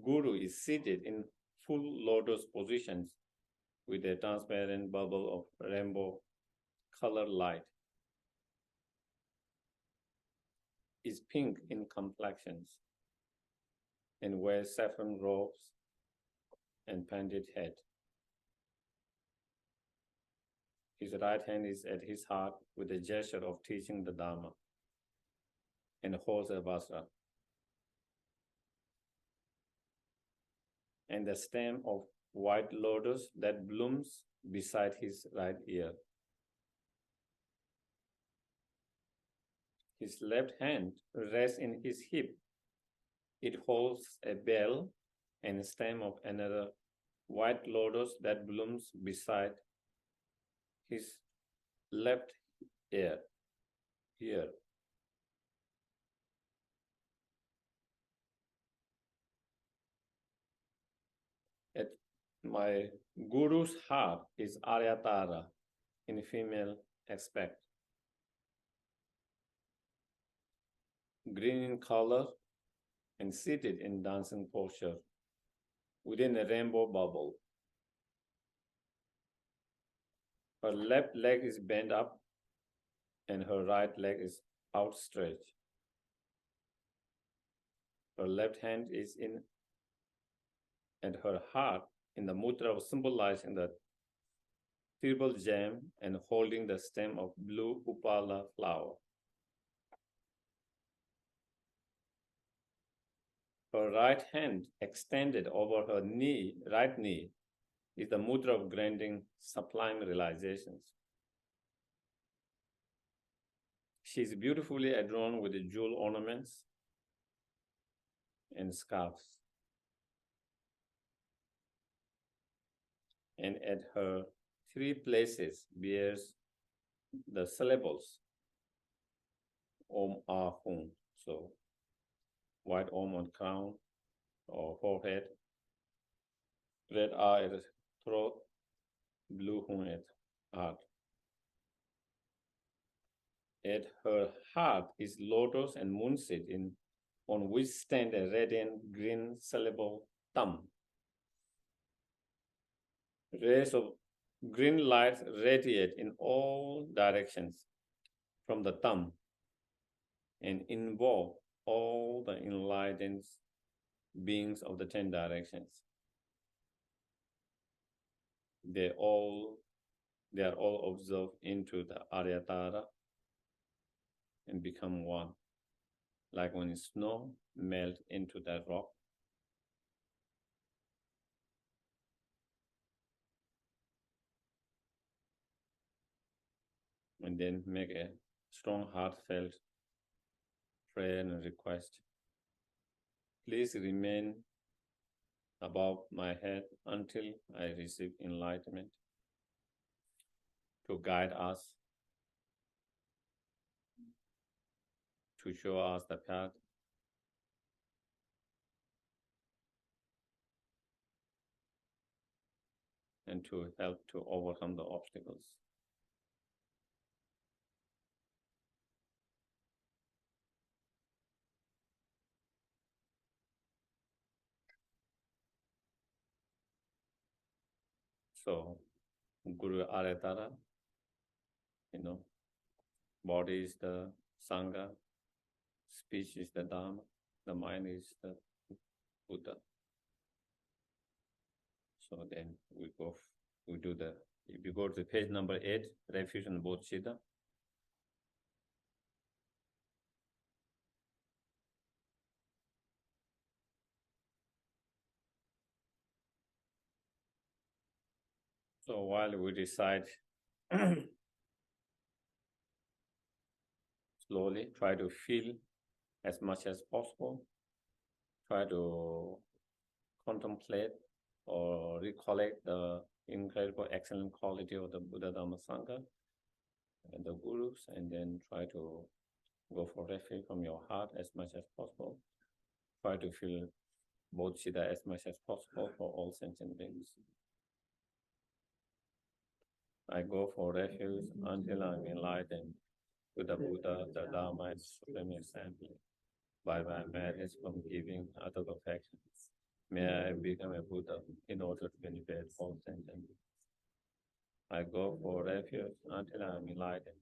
guru is seated in full lotus positions with a transparent bubble of rainbow colored light. Is pink in complexions and wears saffron robes and painted head. His right hand is at his heart with a gesture of teaching the Dharma and holds a vajra. And the stem of white lotus that blooms beside his right ear. His left hand rests in his hip. It holds a bell and a stem of another white lotus that blooms beside his left ear. Here. At my guru's heart is Aryatara in female aspect. Green in color and seated in dancing posture within a rainbow bubble. Her left leg is bent up and her right leg is outstretched. Her left hand is in and her heart in the mudra of symbolizing the triple gem and holding the stem of blue upala flower. Her right hand extended over her knee, right knee, is the mudra of granting sublime realizations. She is beautifully adorned with the jewel ornaments and scarves. And at her three places bears the syllables Om Ah Hum. So white Om on crown or forehead, red Ah at throat, blue Hum at heart. At her heart is lotus and moonseed on which stand a radiant green syllable thumb. Rays of green light radiate in all directions from the thumb and involve all the enlightened beings of the 10 directions. They are all observed into the Aryatara and become one, like when snow melts into the rock. And then make a strong, heartfelt prayer and request. Please remain above my head until I receive enlightenment to guide us, to show us the path, and to help to overcome the obstacles. So, Guru Aretara, body is the Sangha, speech is the Dharma, the mind is the Buddha. So then we do if you go to page number 8, refuge and bodhicitta. So while we decide, slowly try to feel as much as possible, try to contemplate or recollect the incredible excellent quality of the Buddha Dhamma Sangha and the gurus, and then try to go for refuge from your heart as much as possible. Try to feel bodhicitta as much as possible for all sentient beings. I go for refuge until I'm enlightened to the Buddha, the Dharma, and Supreme Assembly by my merits from giving other perfections. May I become a Buddha in order to benefit all sentient beings. I go for refuge until I am enlightened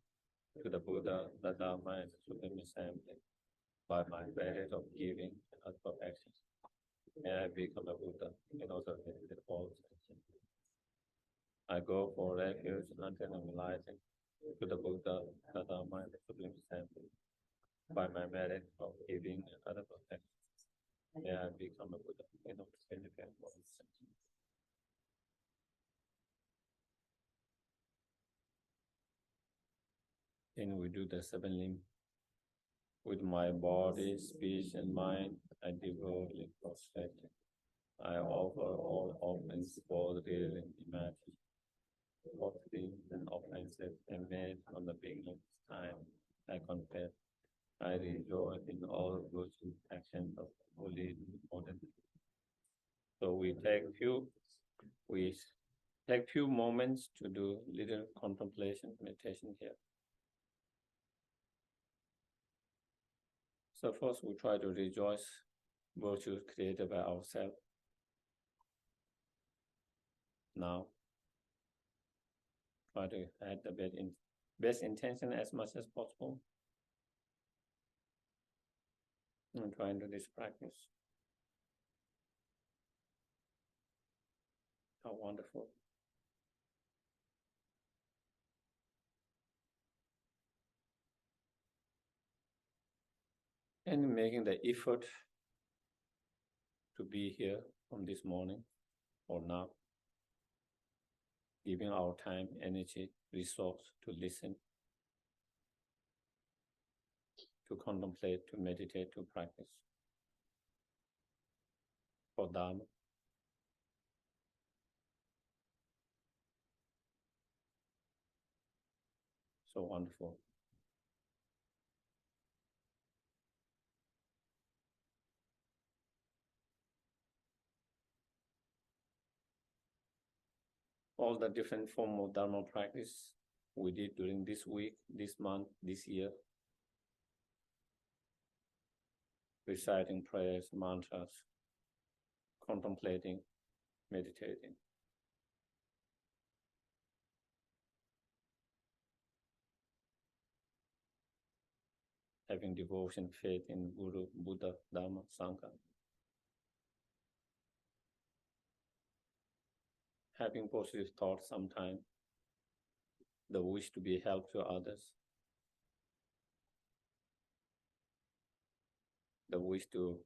to the Buddha, the Dharma, and the Supreme Assembly by my merit of giving other perfections. May I become a Buddha in order to benefit all sentient beings. I go for refuge until I'm enlightened to the Buddha, the Dharma, and the Supreme Assembly by my merit of giving and other perfections. May I become a Buddha in order to benefit all sentient beings. Then we do the 7 limbs. With my body, speech, and mind, I devotedly prostrate. I offer all offerings for the real and imagined. Offerings and offenses and made from the beginning of time. I confess, I rejoice in all virtue actions of holy modern. So we take few moments to do little contemplation, meditation here. So first we try to rejoice virtues created by ourselves. Now, try to add the best intention as much as possible. And try to do this practice. How wonderful. And making the effort to be here from this morning or now, giving our time, energy, resource to listen, to contemplate, to meditate, to practice for Dharma. So wonderful. All the different forms of Dharma practice we did during this week, this month, this year. Reciting prayers, mantras, contemplating, meditating. Having devotion, faith in Guru, Buddha, Dharma, Sangha. Having positive thoughts sometimes, the wish to be help to others, the wish to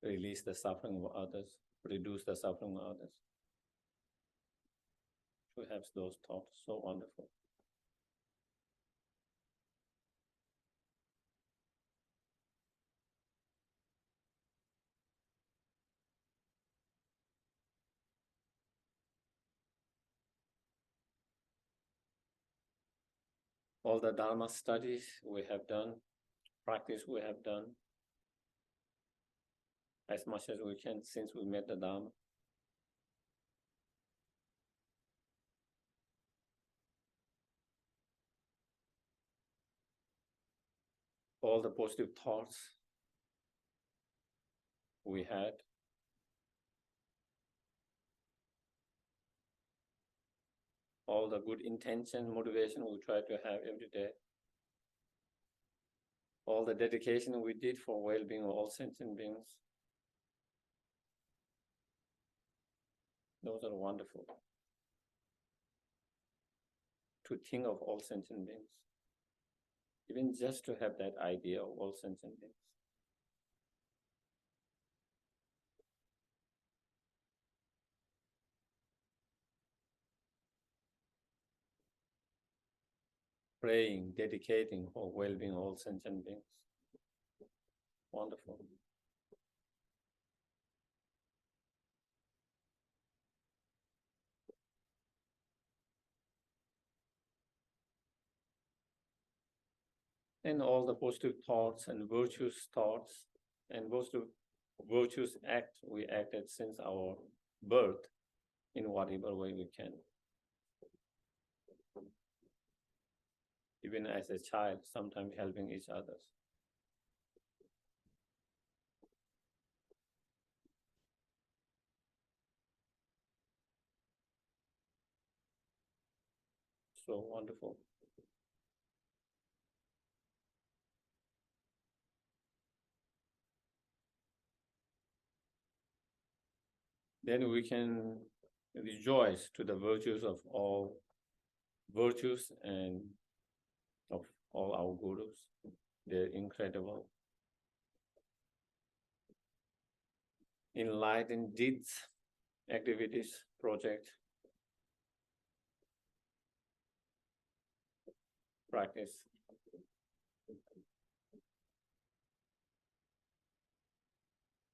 release the suffering of others, reduce the suffering of others. To have those thoughts, so wonderful. All the Dharma studies we have done, practice we have done, as much as we can since we met the Dharma. All the positive thoughts we had, all the good intention, motivation we try to have every day, all the dedication we did for well-being of all sentient beings. Those are wonderful. To think of all sentient beings, even just to have that idea of all sentient beings. Praying, dedicating for well-being of all sentient beings. Wonderful. And all the positive thoughts and virtuous thoughts and positive virtuous act we acted since our birth in whatever way we can. Even as a child, sometimes helping each other. So wonderful. Then we can rejoice to the virtues of all virtues and of all our gurus. They're incredible. Enlightened deeds, activities, project, practice.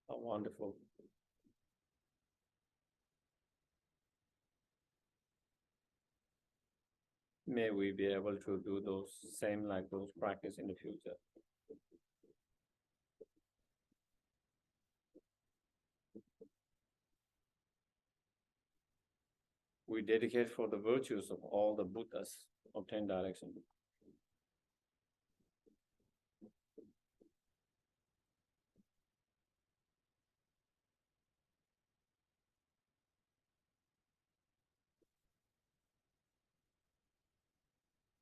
How wonderful. May we be able to do those same like those practice in the future. We dedicate for the virtues of all the Buddhas of 10 directions.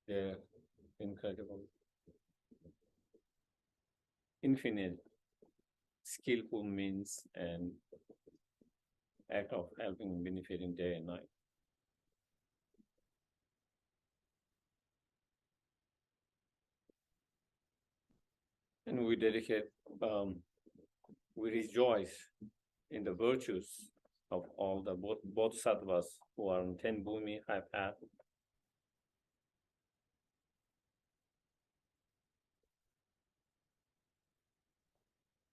They're incredible. Infinite, skillful means and act of helping and benefiting day and night. And we dedicate, we rejoice in the virtues of all the bodhisattvas who are on 10 bhumi high path.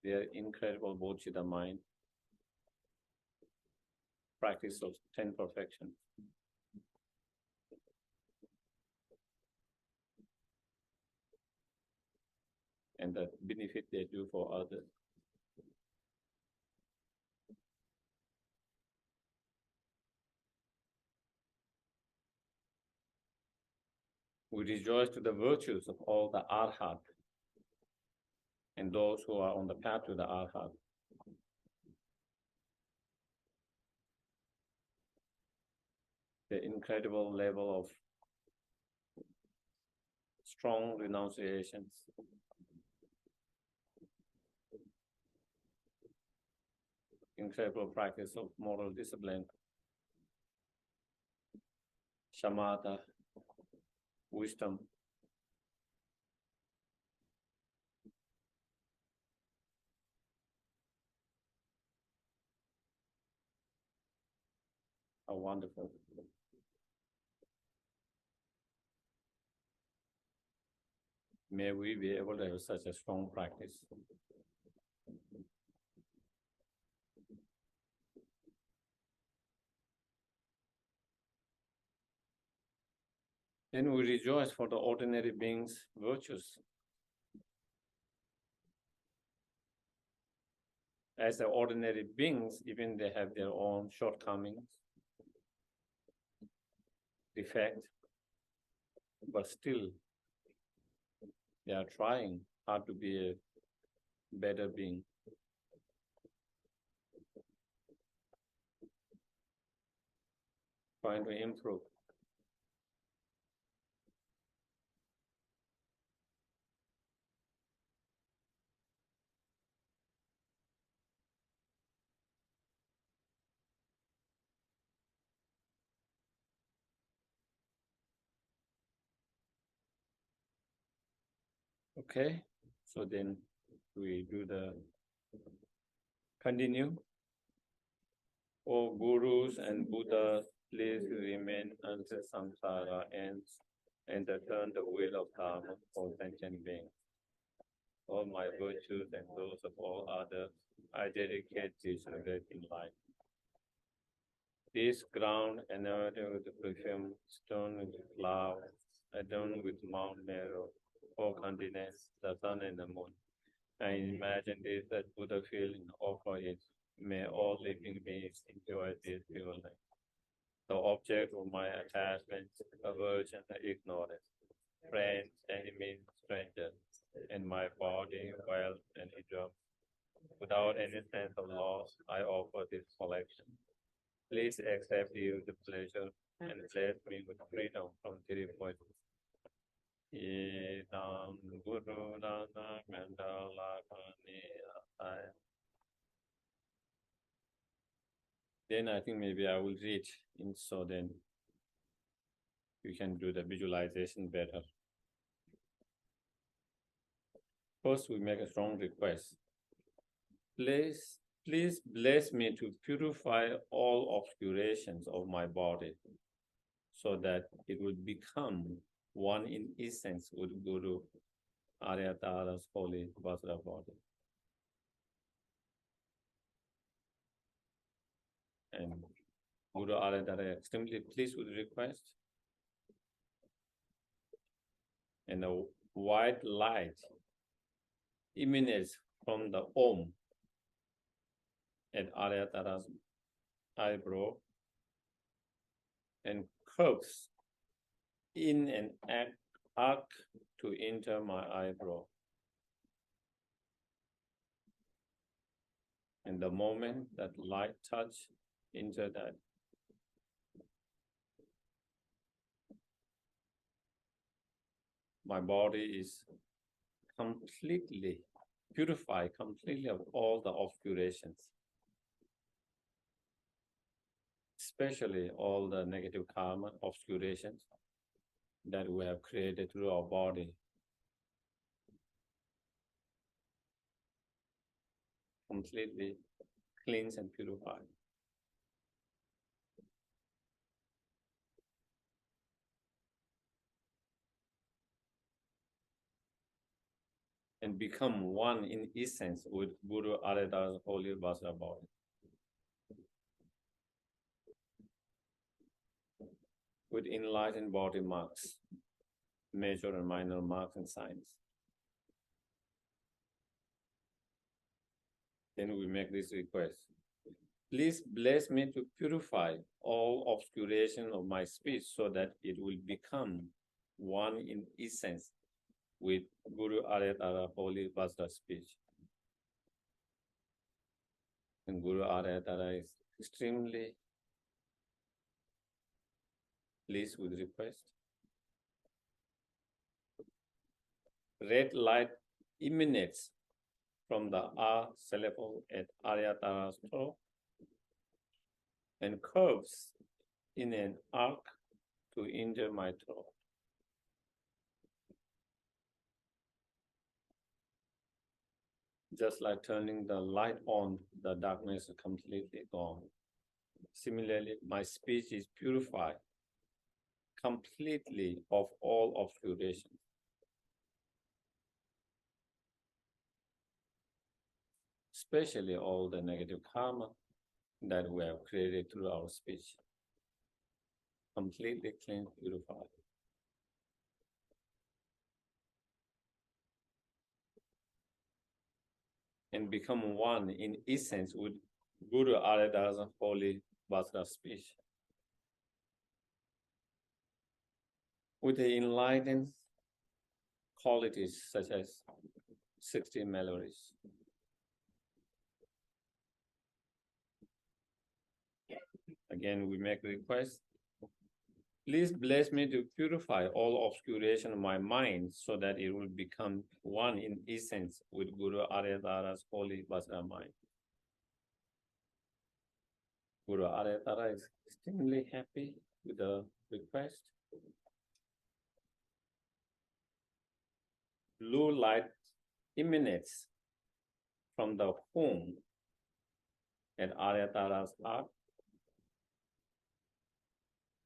Their incredible bodhicitta mind, practice of 10 perfection. And the benefit they do for others. We rejoice to the virtues of all the arhat and those who are on the path to the arhat. The incredible level of strong renunciations, incredible practice of moral discipline, shamatha, wisdom. How wonderful. May we be able to have such a strong practice. Then we rejoice for the ordinary beings' virtues. As the ordinary beings, even they have their own shortcomings, defect, but still they are trying hard to be a better being. Trying to improve. Okay, so then we do the continue. O gurus and Buddhas, please remain until samsara ends and return the wheel of karma for sentient beings. All my virtues and those of all others, I dedicate this in life. This ground anointed with the perfume, stone with flower, adorned with Mount Meru, 4 continents, the sun and the moon. I imagine this as Buddha feel and offer it. May all living beings enjoy this pure life. The object of my attachment, aversion, and ignorance, friends, enemies, strangers, and my body, wealth, and enjoyment. Without any sense of loss, I offer this collection. Please accept you the pleasure and bless me with freedom from 3 points. Then I think maybe I will read in so then you can do the visualization better. First, we make a strong request. Please bless me to purify all obscurations of my body so that it will become one in essence with Guru Aryatara's holy Vajra body. And Guru Aryatara extremely pleased with the request. And a white light emanates from the Om at Aryatara's eyebrow and curves in an arc to enter my eyebrow. And the moment that light touch into that, my body is completely purified, completely of all the obscurations, especially all the negative karma obscurations that we have created through our body. Completely cleansed and purified. And become one in essence with Guru Aryatara's holy Vajra body. With enlightened body marks, major and minor marks and signs. Then we make this request. Please bless me to purify all obscuration of my speech so that it will become one in essence with Guru Aryatara holy Vajra speech. And Guru Aryatara is extremely pleased with request. Red light emanates from the R syllable at Aryatara's throat and curves in an arc to enter my throat. Just like turning the light on, the darkness is completely gone. Similarly, my speech is purified completely of all obscuration. Especially all the negative karma that we have created through our speech. Completely clean, purified. And become one in essence with Guru Aryatara's holy Vajra speech. With the enlightened qualities such as 60 melodies. Again, we make request. Please bless me to purify all obscuration of my mind so that it will become one in essence with Guru Aryatara's holy Vajra mind. Guru Aryatara is extremely happy with the request. blue light emanates from the womb at Aryatara's heart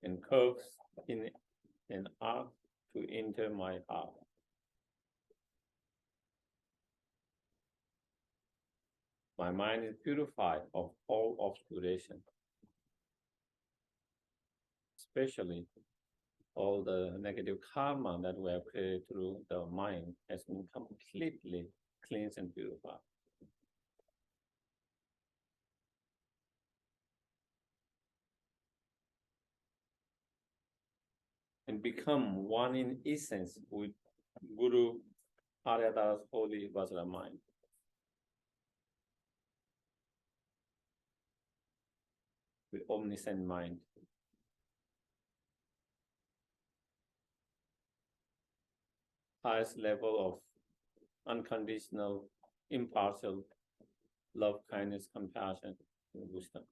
and curves in an arc to enter my heart. My mind is purified of all obscuration, especially all the negative karma that we have created through the mind has been completely cleansed and purified. And become one in essence with Guru Aryatara's holy Vajra mind. With omniscient mind. Highest level of unconditional, impartial love, kindness, compassion, and wisdom.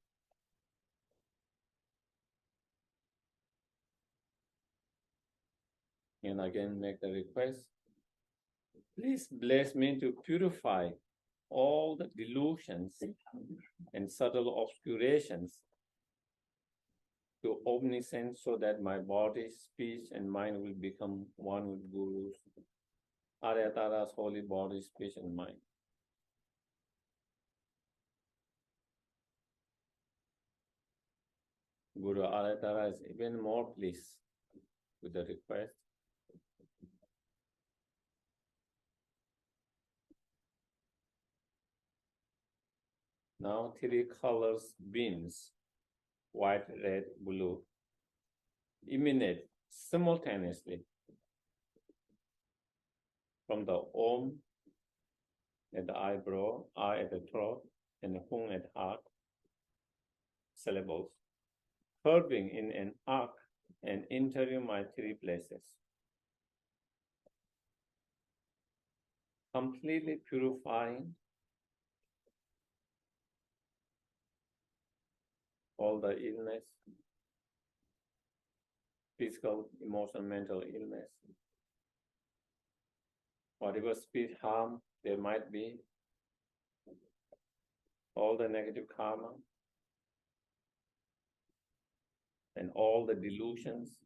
And again, make the request. Please bless me to purify all the delusions and subtle obscurations to omniscience so that my body, speech, and mind will become one with Guru's Aryatara's holy body, speech, and mind. Guru Aryatara is even more pleased with the request. Now 3 colors beams, white, red, blue, emanate simultaneously from the Om at the eyebrow, I at the throat, and Hung at heart syllables, curving in an arc and entering my 3 places. Completely purifying all the illness, physical, emotional, mental illness, whatever speech harm there might be, all the negative karma, and all the delusions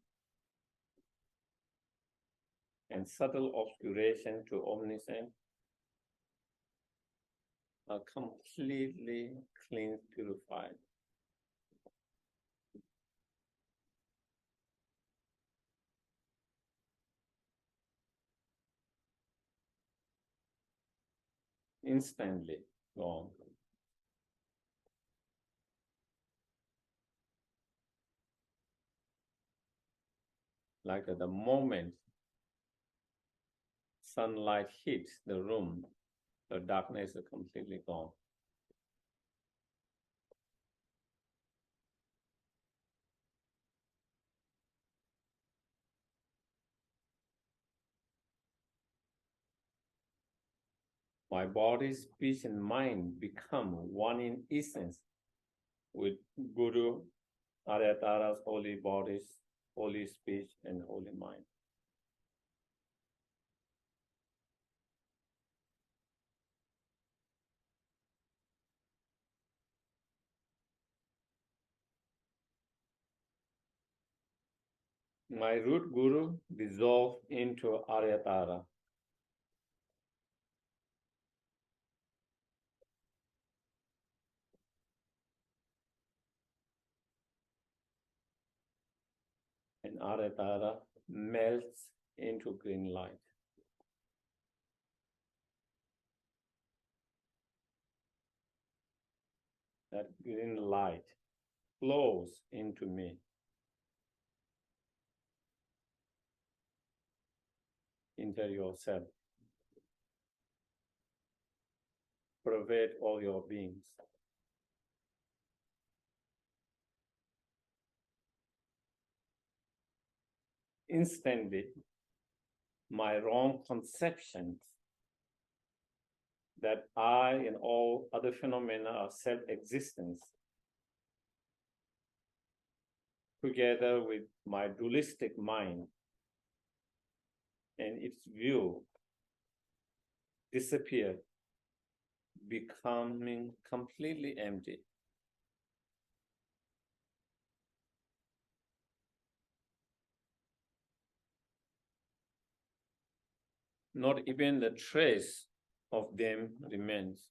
and subtle obscuration to omniscience are completely cleansed, purified. Instantly gone. Like the moment sunlight hits the room, the darkness is completely gone. My body, speech, and mind become one in essence with Guru Aryatara's holy bodies, holy speech, and holy mind. My root Guru dissolved into Aryatara. And Aryatara melts into green light. That green light flows into me. Into yourself. Pervade all your beings. Instantly, my wrong conceptions that I and all other phenomena are self-existence, together with my dualistic mind and its view disappear, becoming completely empty. Not even the trace of them remains.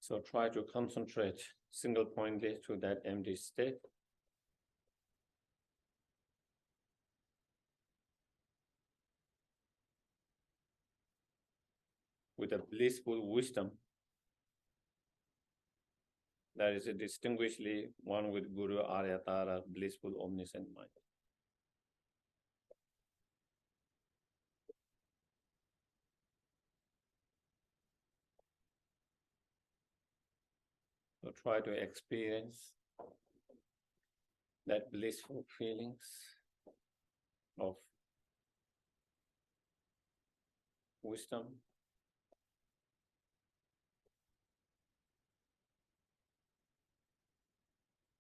So try to concentrate single-pointedly to that empty state. With a blissful wisdom that is distinguishedly one with Guru Aryatara, blissful omniscient mind. So try to experience that blissful feelings of wisdom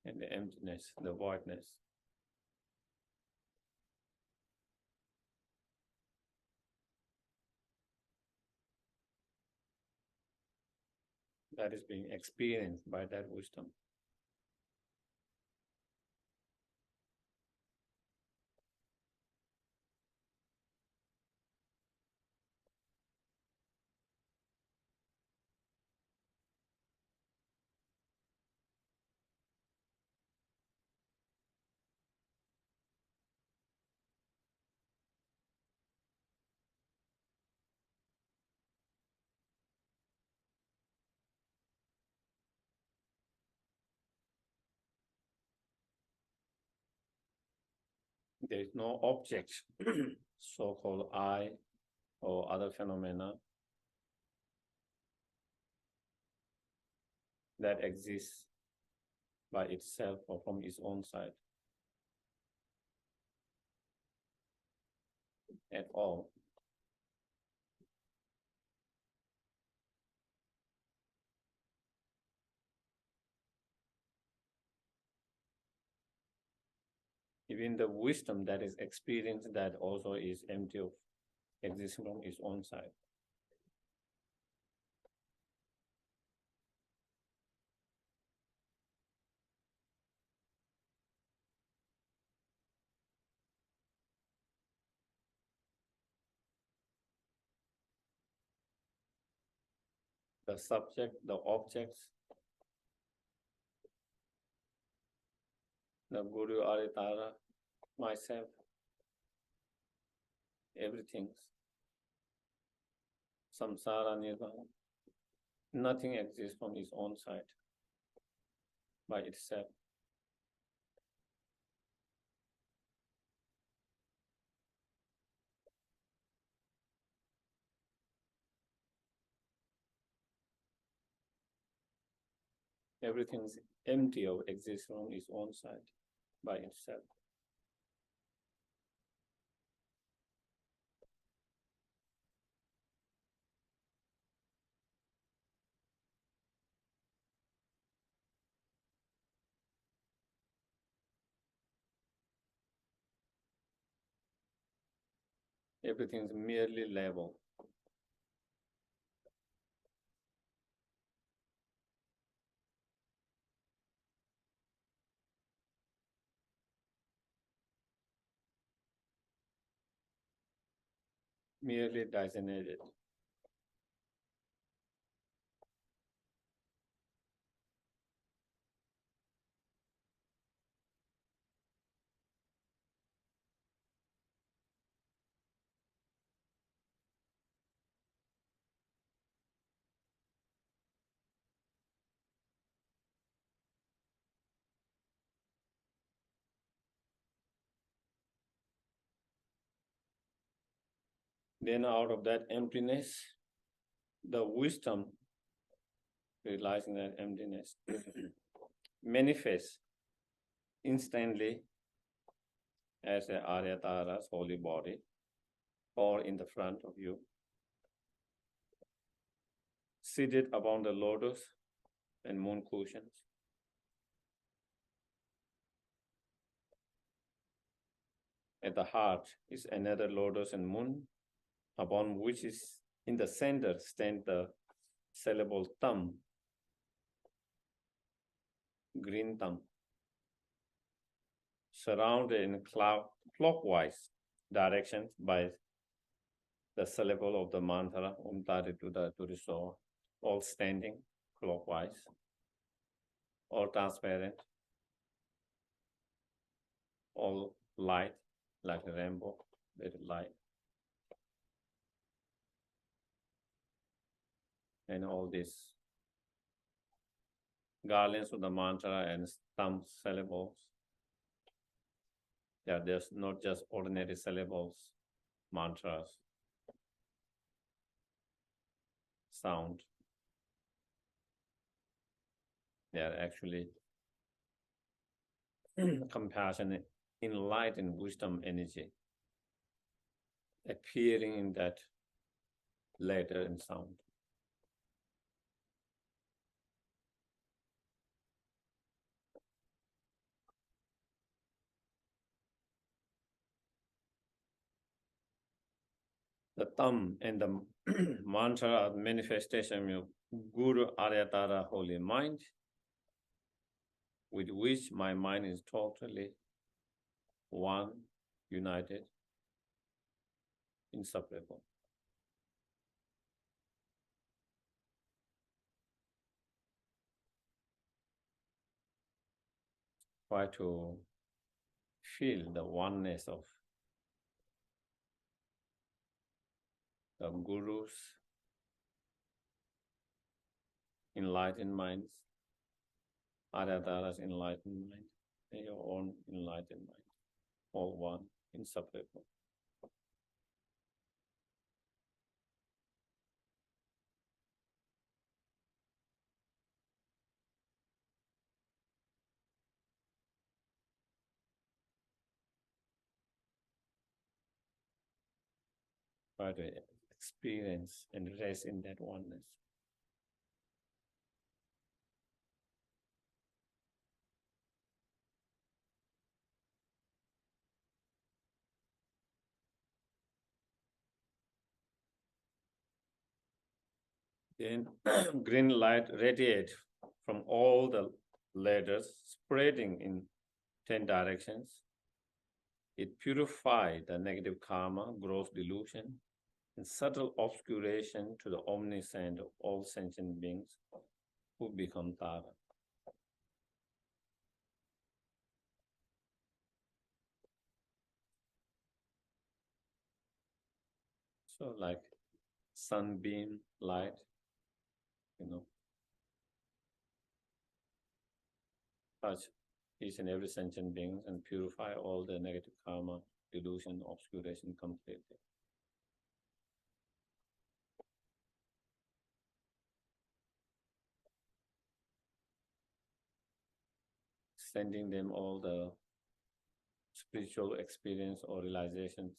and the emptiness, the voidness. That is being experienced by that wisdom. There is no object, so-called I or other phenomena that exists by itself or from its own side at all. Even the wisdom that is experienced that also is empty of existing from its own side. The subject, the objects, the Guru Aritara, myself, everything, samsara, nirvana, nothing exists from its own side by itself. Everything is empty of exists from its own side by itself. Everything is merely level. Merely designated. Then out of that emptiness, the wisdom realizing that emptiness manifests instantly as a Aryatara's holy body or in the front of you, seated upon the lotus and moon cushions. At the heart is another lotus and moon, upon which is in the center stand the syllable thumb, green thumb, surrounded in clockwise directions by the syllable of the mantra Om Tare Tuda Turiso, all standing clockwise, all transparent, all light, like a rainbow, very light. And all these garlands of the mantra and thumb syllables. Yeah, there's not just ordinary syllables, mantras, sound. They are actually compassion, enlightened wisdom energy appearing in that letter and sound. The thumb and the mantra are manifestation of Guru Aryatara holy mind, with which my mind is totally one, united, inseparable. Try to feel the oneness of the Guru's enlightened minds, Aryatara's enlightened mind, and your own enlightened mind, all one, inseparable. Try to experience and rest in that oneness. Then green light radiates from all the letters, spreading in 10 directions. It purifies the negative karma, gross delusion, and subtle obscuration to the omniscient of all sentient beings who become Tara. So like sunbeam light, touch each and every sentient being and purify all the negative karma, delusion, obscuration completely. Sending them all the spiritual experience or realizations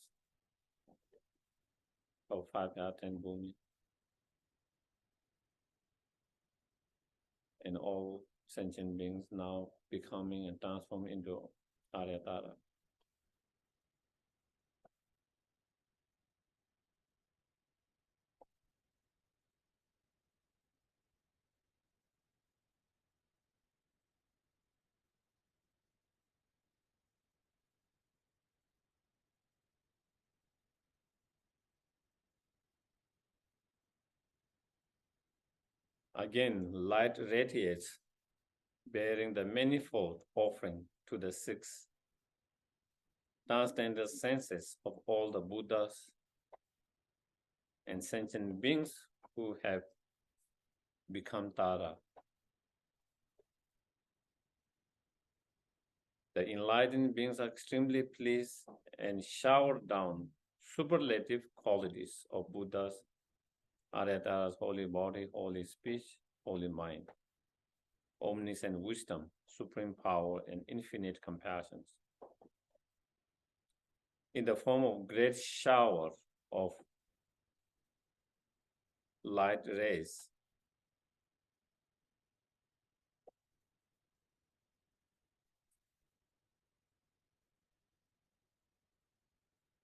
of 5 Earth and Bhumi, and all sentient beings now becoming and transforming into Aryatara. Again, light radiates, bearing the manifold offering to the 6 transcendental senses of all the Buddhas and sentient beings who have become Tara. The enlightened beings are extremely pleased and shower down superlative qualities of Buddha's, Aryatara's holy body, holy speech, holy mind, omniscient wisdom, supreme power, and infinite compassion, in the form of great shower of light rays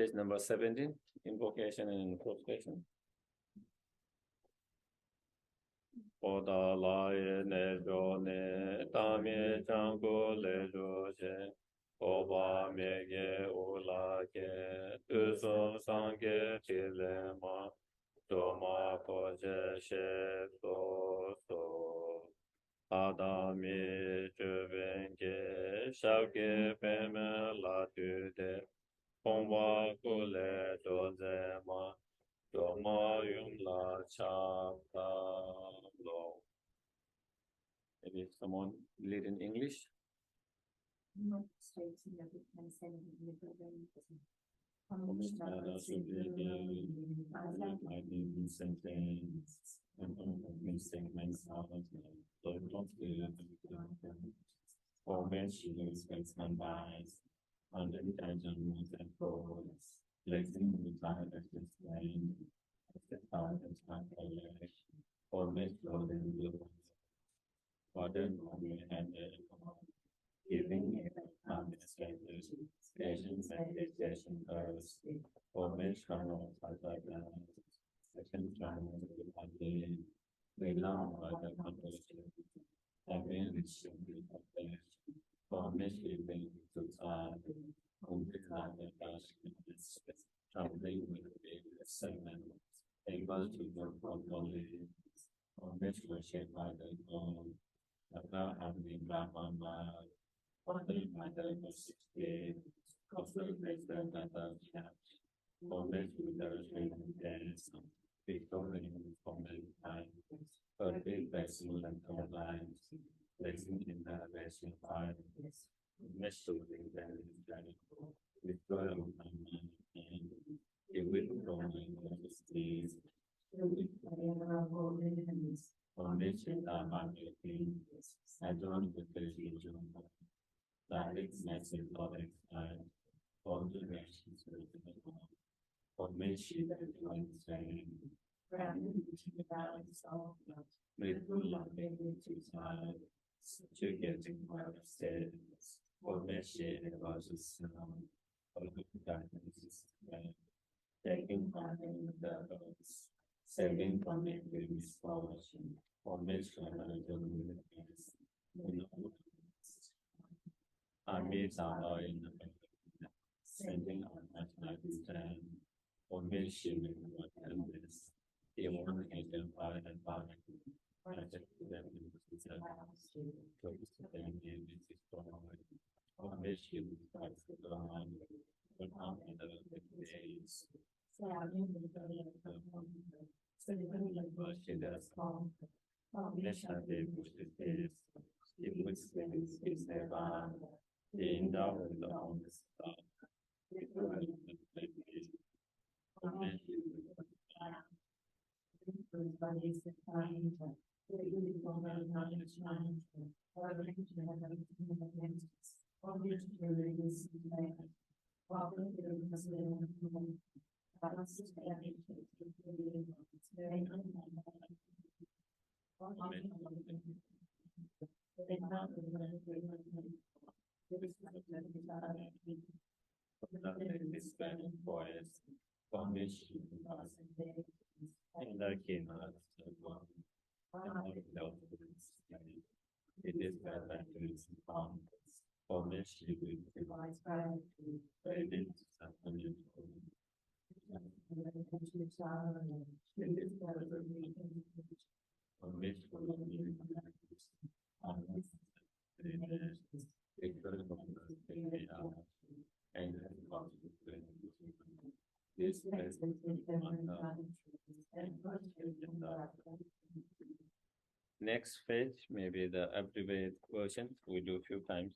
Page number 17, invocation and prostration. Oda la ne jo ne tami changu le jo she oba me ge ola ge uso sange chile ma do ma po je she so adami juven ge shao ge peme la tu de Pongwa kule doze ma doma yung la cha lo. Maybe someone lead in English. Not straight to the and send the unintentional and progress, placing the time as explained, as the time and time or make clothing modern moment and giving administrators, patients and education curves, or make channel like second channel of the belong by the composition, and then it should be for misleading to time, like the past, traveling with a segment, able to work properly, or misleading shaped by the goal, about having Brahman mind, or the matter of 60, cultural placement that or misleading dance, becoming from the time, or big vessel and lines. Placing in the racing part, misleading them withdrawal of my mind and a withdrawing of the states, foundation are marketing, adjourned with the region, direct message or expired, all the nations formation and understanding. To getting out of state, formation was a sound of the darkness, taking part in the saving from the misfortune, formation of the universe. Armies are in the sending on mathematics and formation in what endless. They want to identify and find them in the system. Formation starts to go on, but how in the days. Formation they push the days. It puts things is never the endow with the honest stuff. This kind of voice formation in the keynote. It is better to inform formation with Next page, maybe the abbreviated version, we do a few times.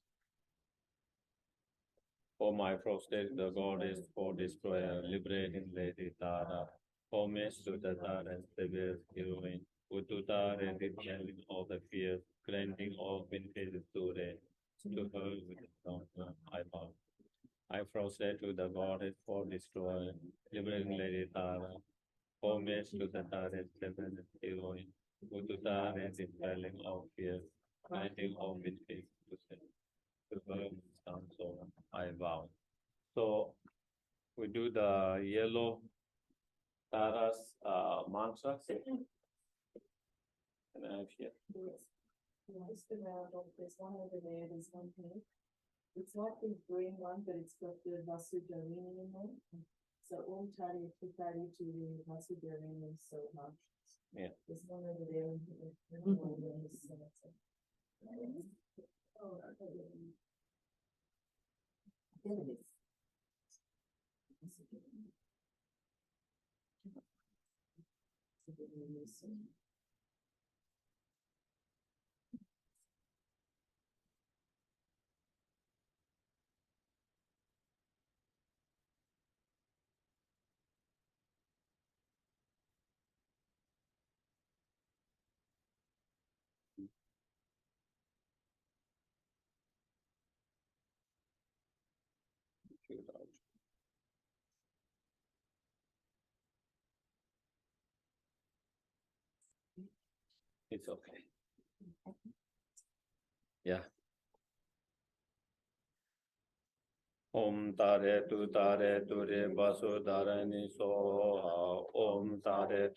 For my prostate, the goddess for destroyer, liberating Lady Tara, homage to the Tara's previous heroine, Ututa repelling all the fears, granting all vintages to her with the counter I bow. I prostrate to the goddess for destroyer, liberating Lady Tara, homage to the Tara's previous heroine, Ututa repelling all fears, granting all vintages to her with the counsel I vow. So we do the yellow Tara's mantra. And I have here. It's the round off. There's one over there. There's one here. It's like the green one, but it's got the Vasudarini in there. So Om Tari Tutari to the Vasudarini so much. Yeah. There's one over there. And here. Oh, there it is. It's okay. Yeah. Om Tare Ture Basu Dharani Soha. Om Tare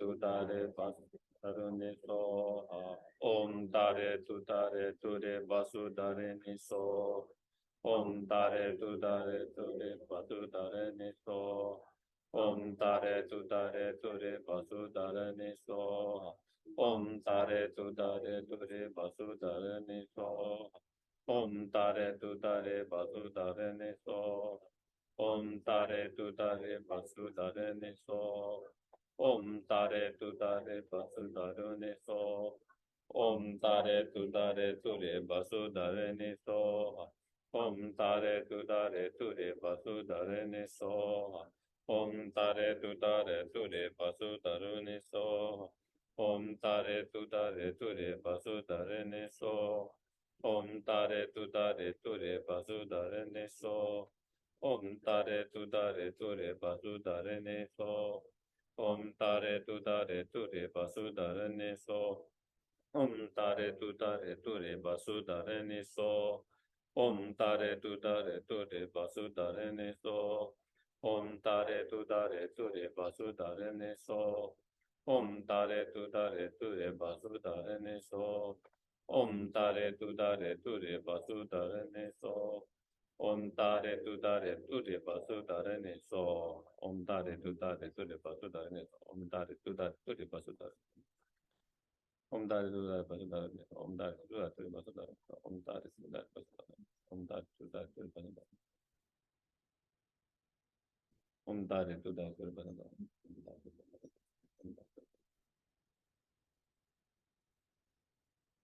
Basu Dharani Soha. Om Tare Ture Basu Dharani Soha. Om Tare Ture Basu Dharani Soha. Om Tare Ture Basu Dharani Soha. Om Tare Ture Basu Dharani Soha. Om Tare Basu Dharani So. Om Tare Basu Dharani So. Om Tare Basu Dharani So. Om Tare Basu Dharani So. Om Tare Basu Dharani So. Om Tare Basu Dharani So. Om Tare Basu Dharani So. Om Tare Basu Dharani So. Om Tare Basu Dharani So. Om Tare Basu Dharani So. Om Tare Basu Dharani So. Om Tare Basu Dharani So. Om Tare Basu Dharani So. Om Tare Basu Dharani So. Om Tare Basu Dharani So. Om Tare Basu Dharani So. Om Tare Basu Dharani So. Om Tare Basu Dharani. Om Tare Basu Dharani. Om Tare Basu Dharani. Om Tare Basu Dharani. Om Tare Basu Dharani. Om Tare Basu Dharani.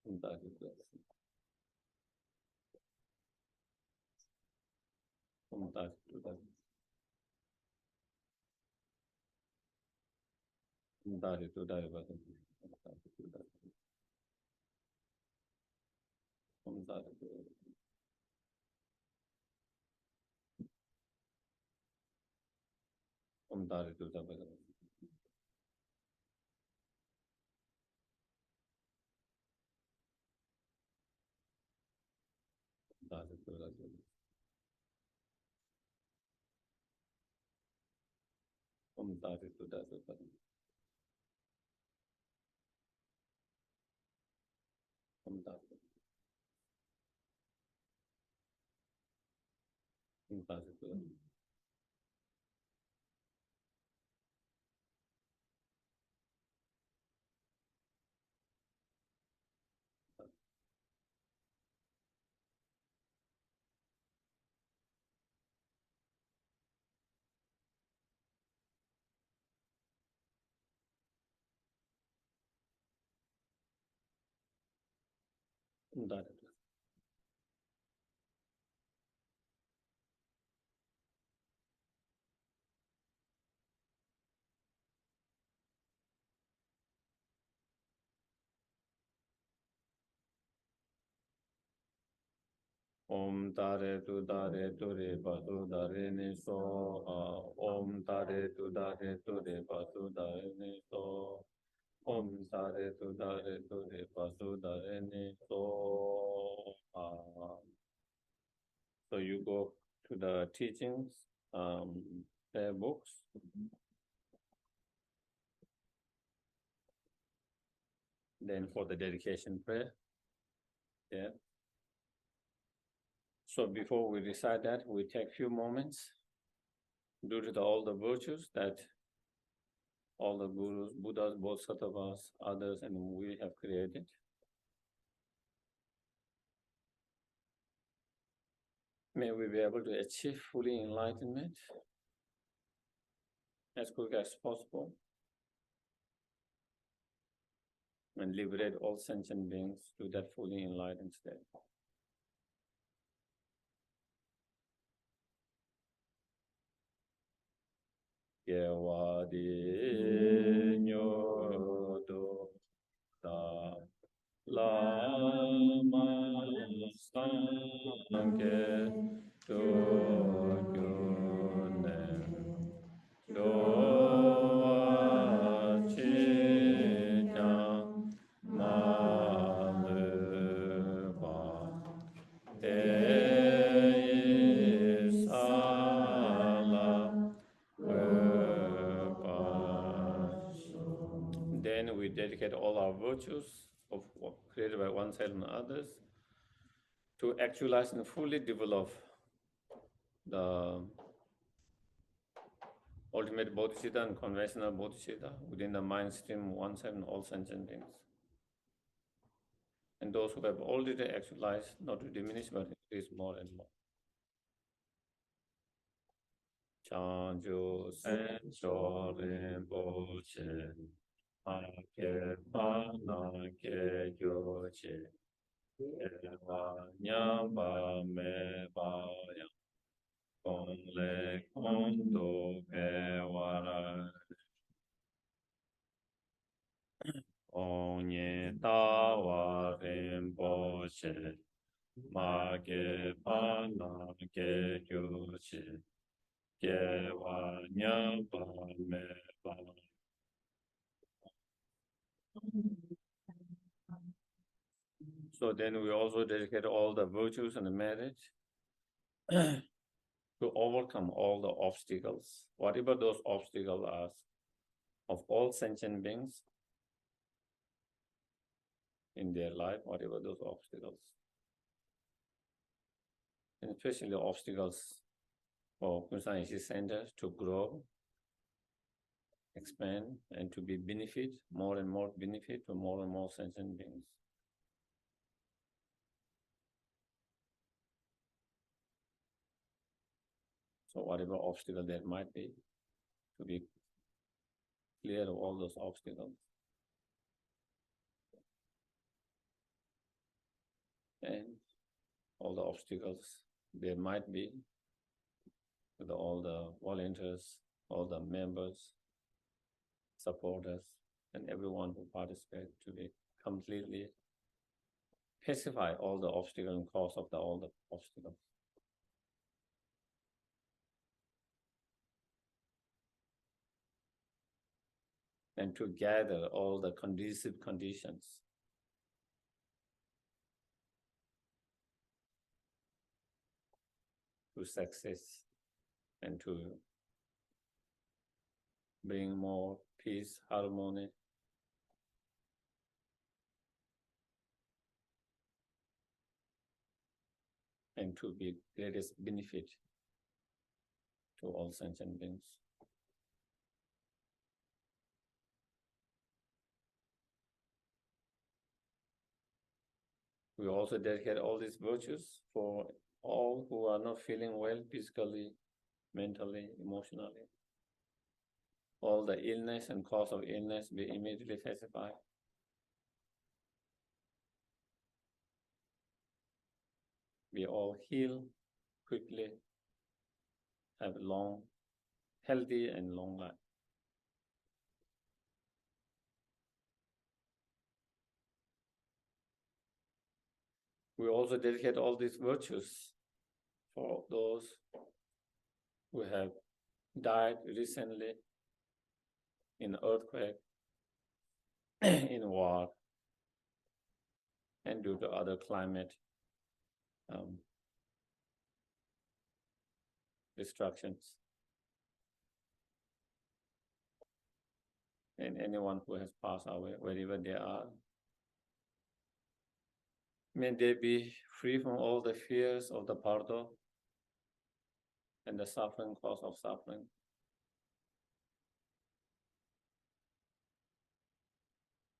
Om Tare Om Tare Om Tare Basu Om Tare Om Tare Basu Om Tare Basu Om Tare Om Tare Om Tare Om Tare Basu Dharani So. Om Tare Basu Dharani So. Om Tare Basu Dharani So. So you go to the teachings. their books. Then for the dedication prayer. Yeah. So before we recite that, we take few moments due to all the virtues that all the gurus, Buddhas, Bodhisattvas, others, and we have created. May we be able to achieve fully enlightenment as quick as possible and liberate all sentient beings to that fully enlightened state. Yevadi nyodo da lama sanke do gyune do achita maleva te sala. Then we dedicate all our virtues of created by oneself and others to actualize and fully develop the ultimate bodhicitta and conventional bodhicitta within the mind stream, oneself and all sentient beings. And those who have already actualized, not to diminish but increase more and more. Chanju sen chorin boche, ake pana ke yoche, eva nyamba me baya, kong le kong do ke wara, onye tawa rin boche, ma ke pana ke yoche. So then we also dedicate all the virtues and the merit to overcome all the obstacles, whatever those obstacles are, of all sentient beings in their life, whatever those obstacles. And especially obstacles for Kunsan centers to grow, expand, and to be benefit, more and more benefit to more and more sentient beings. So whatever obstacle there might be, to be clear of all those obstacles. And all the obstacles there might be, with all the volunteers, all the members, supporters, and everyone who participates to be completely pacify all the obstacles and cause of all the obstacles. And to gather all the conducive conditions to success and to bring more peace, harmony, and to be greatest benefit to all sentient beings. We also dedicate all these virtues for all who are not feeling well physically, mentally, emotionally. All the illness and cause of illness be immediately pacified. We all heal quickly, have long, healthy and long life. We also dedicate all these virtues for those who have died recently in earthquake, in war, and due to other climate destructions. and anyone who has passed away, wherever they are. May they be free from all the fears of the pardo and the suffering, cause of suffering.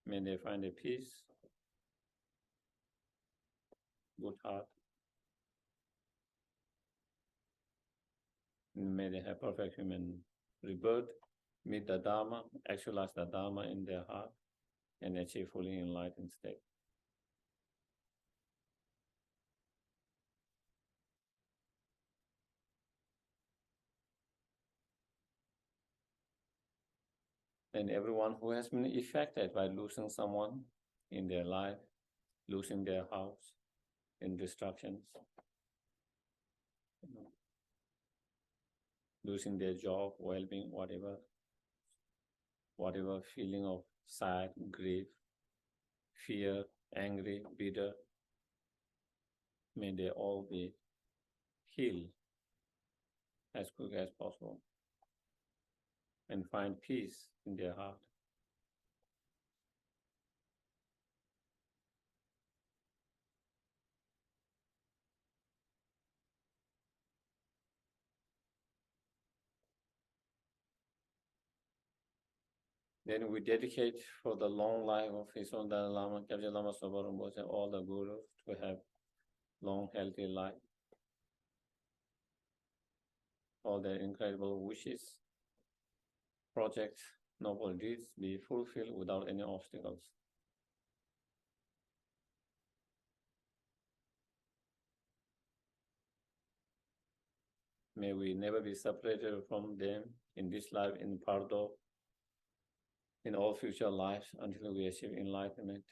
May they find a peace, good heart. And may they have perfect human rebirth, meet the Dharma, actualize the Dharma in their heart, and achieve fully enlightened state. And everyone who has been affected by losing someone in their life, losing their house, in destructions, losing their job, well-being, whatever feeling of sad, grief, fear, angry, bitter, may they all be healed as quick as possible and find peace in their heart. Then we dedicate for the long life of His own Dalai Lama, Geshe Lama Sopa Rinpoche, and all the gurus to have long, healthy life. All their incredible wishes, projects, noble deeds be fulfilled without any obstacles. May we never be separated from them in this life, in Pardo, in all future lives, until we achieve enlightenment.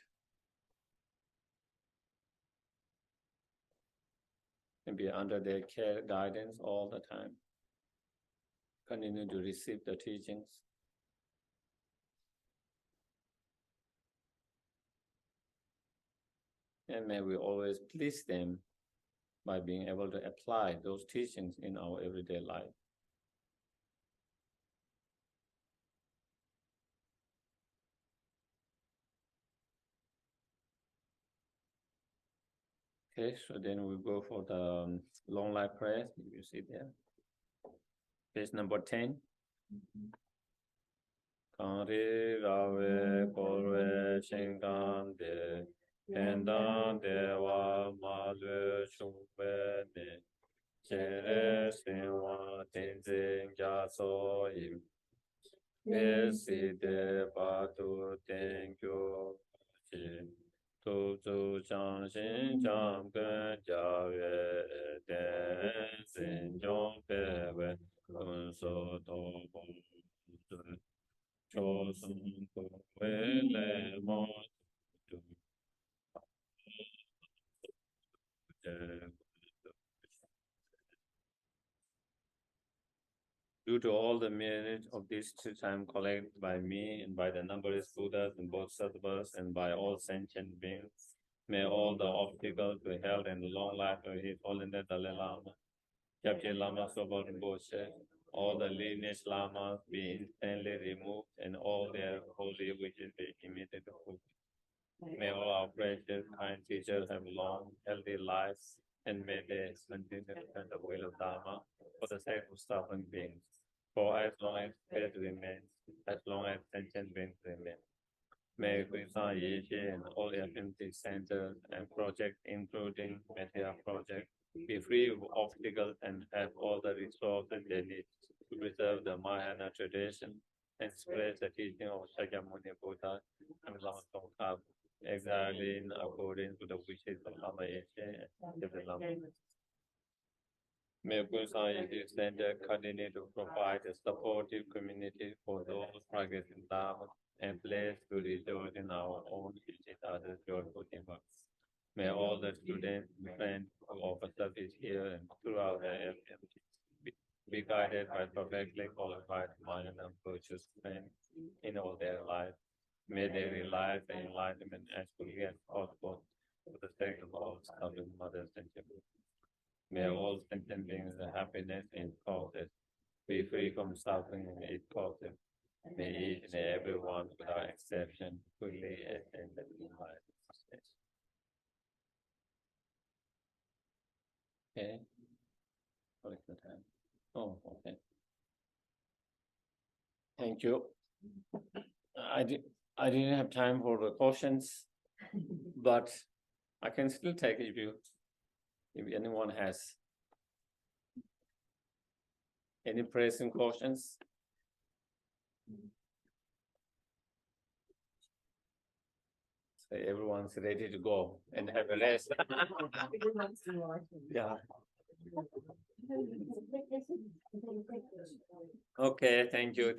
And be under their care, guidance all the time. Continue to receive the teachings. And may we always please them by being able to apply those teachings in our everyday life. Okay, so then we go for the long life prayers. You see there. Page number 10. Kanri Rave Korwe Shingande Pendan Dewa Malwe Chungwe Ne Chere Sinwa Tenzin Gyaso Im Pesi De Batu Tenkyo Chi Tu Tu Chang Shin Chang Gen Jawe Den Sin Jong Pewe Kun So To Bong Chosun Wele Mo Due to all the merit of this time collected by me and by the numberless Buddhas and Bodhisattvas and by all sentient beings, may all the obstacles to health and long life of His Holiness Dalai Lama, Geshe Lama Sopa Rinpoche, all the lineage lamas be instantly removed and all their holy wishes be immediately fulfilled. May all our precious kind teachers have long, healthy lives, and may they continue to turn the wheel of Dharma for the sake of suffering beings. For as long as faith remains, as long as sentient beings remain. May Krishna Geshe and all FMC centers and projects, including Media project, be free of obstacles and have all the resources they need to preserve the Mahayana tradition and spread the teaching of Shakyamuni Buddha and Lama Tsongkhapa exactly in accordance with the wishes of Lama Yeshe and Geshe Lama. May Krishna Geshe Center continue to provide a supportive community for those practicing Dharma and place to rejoice in our own each other's joyful efforts. May all the students and friends who offer service here and throughout the FMC be guided by perfectly qualified Mahayana virtuous friends in all their lives. May they realize the enlightenment as quickly as possible for the sake of all suffering mothers and children. May all sentient beings have happiness in causes, be free from suffering in its causes. May each and everyone without exception fully and the life. Okay. What is the time? Oh, okay. Thank you. I didn't have time for the questions, but I can still take if anyone has any pressing questions. So everyone's ready to go and have a rest. Yeah. Okay, thank you.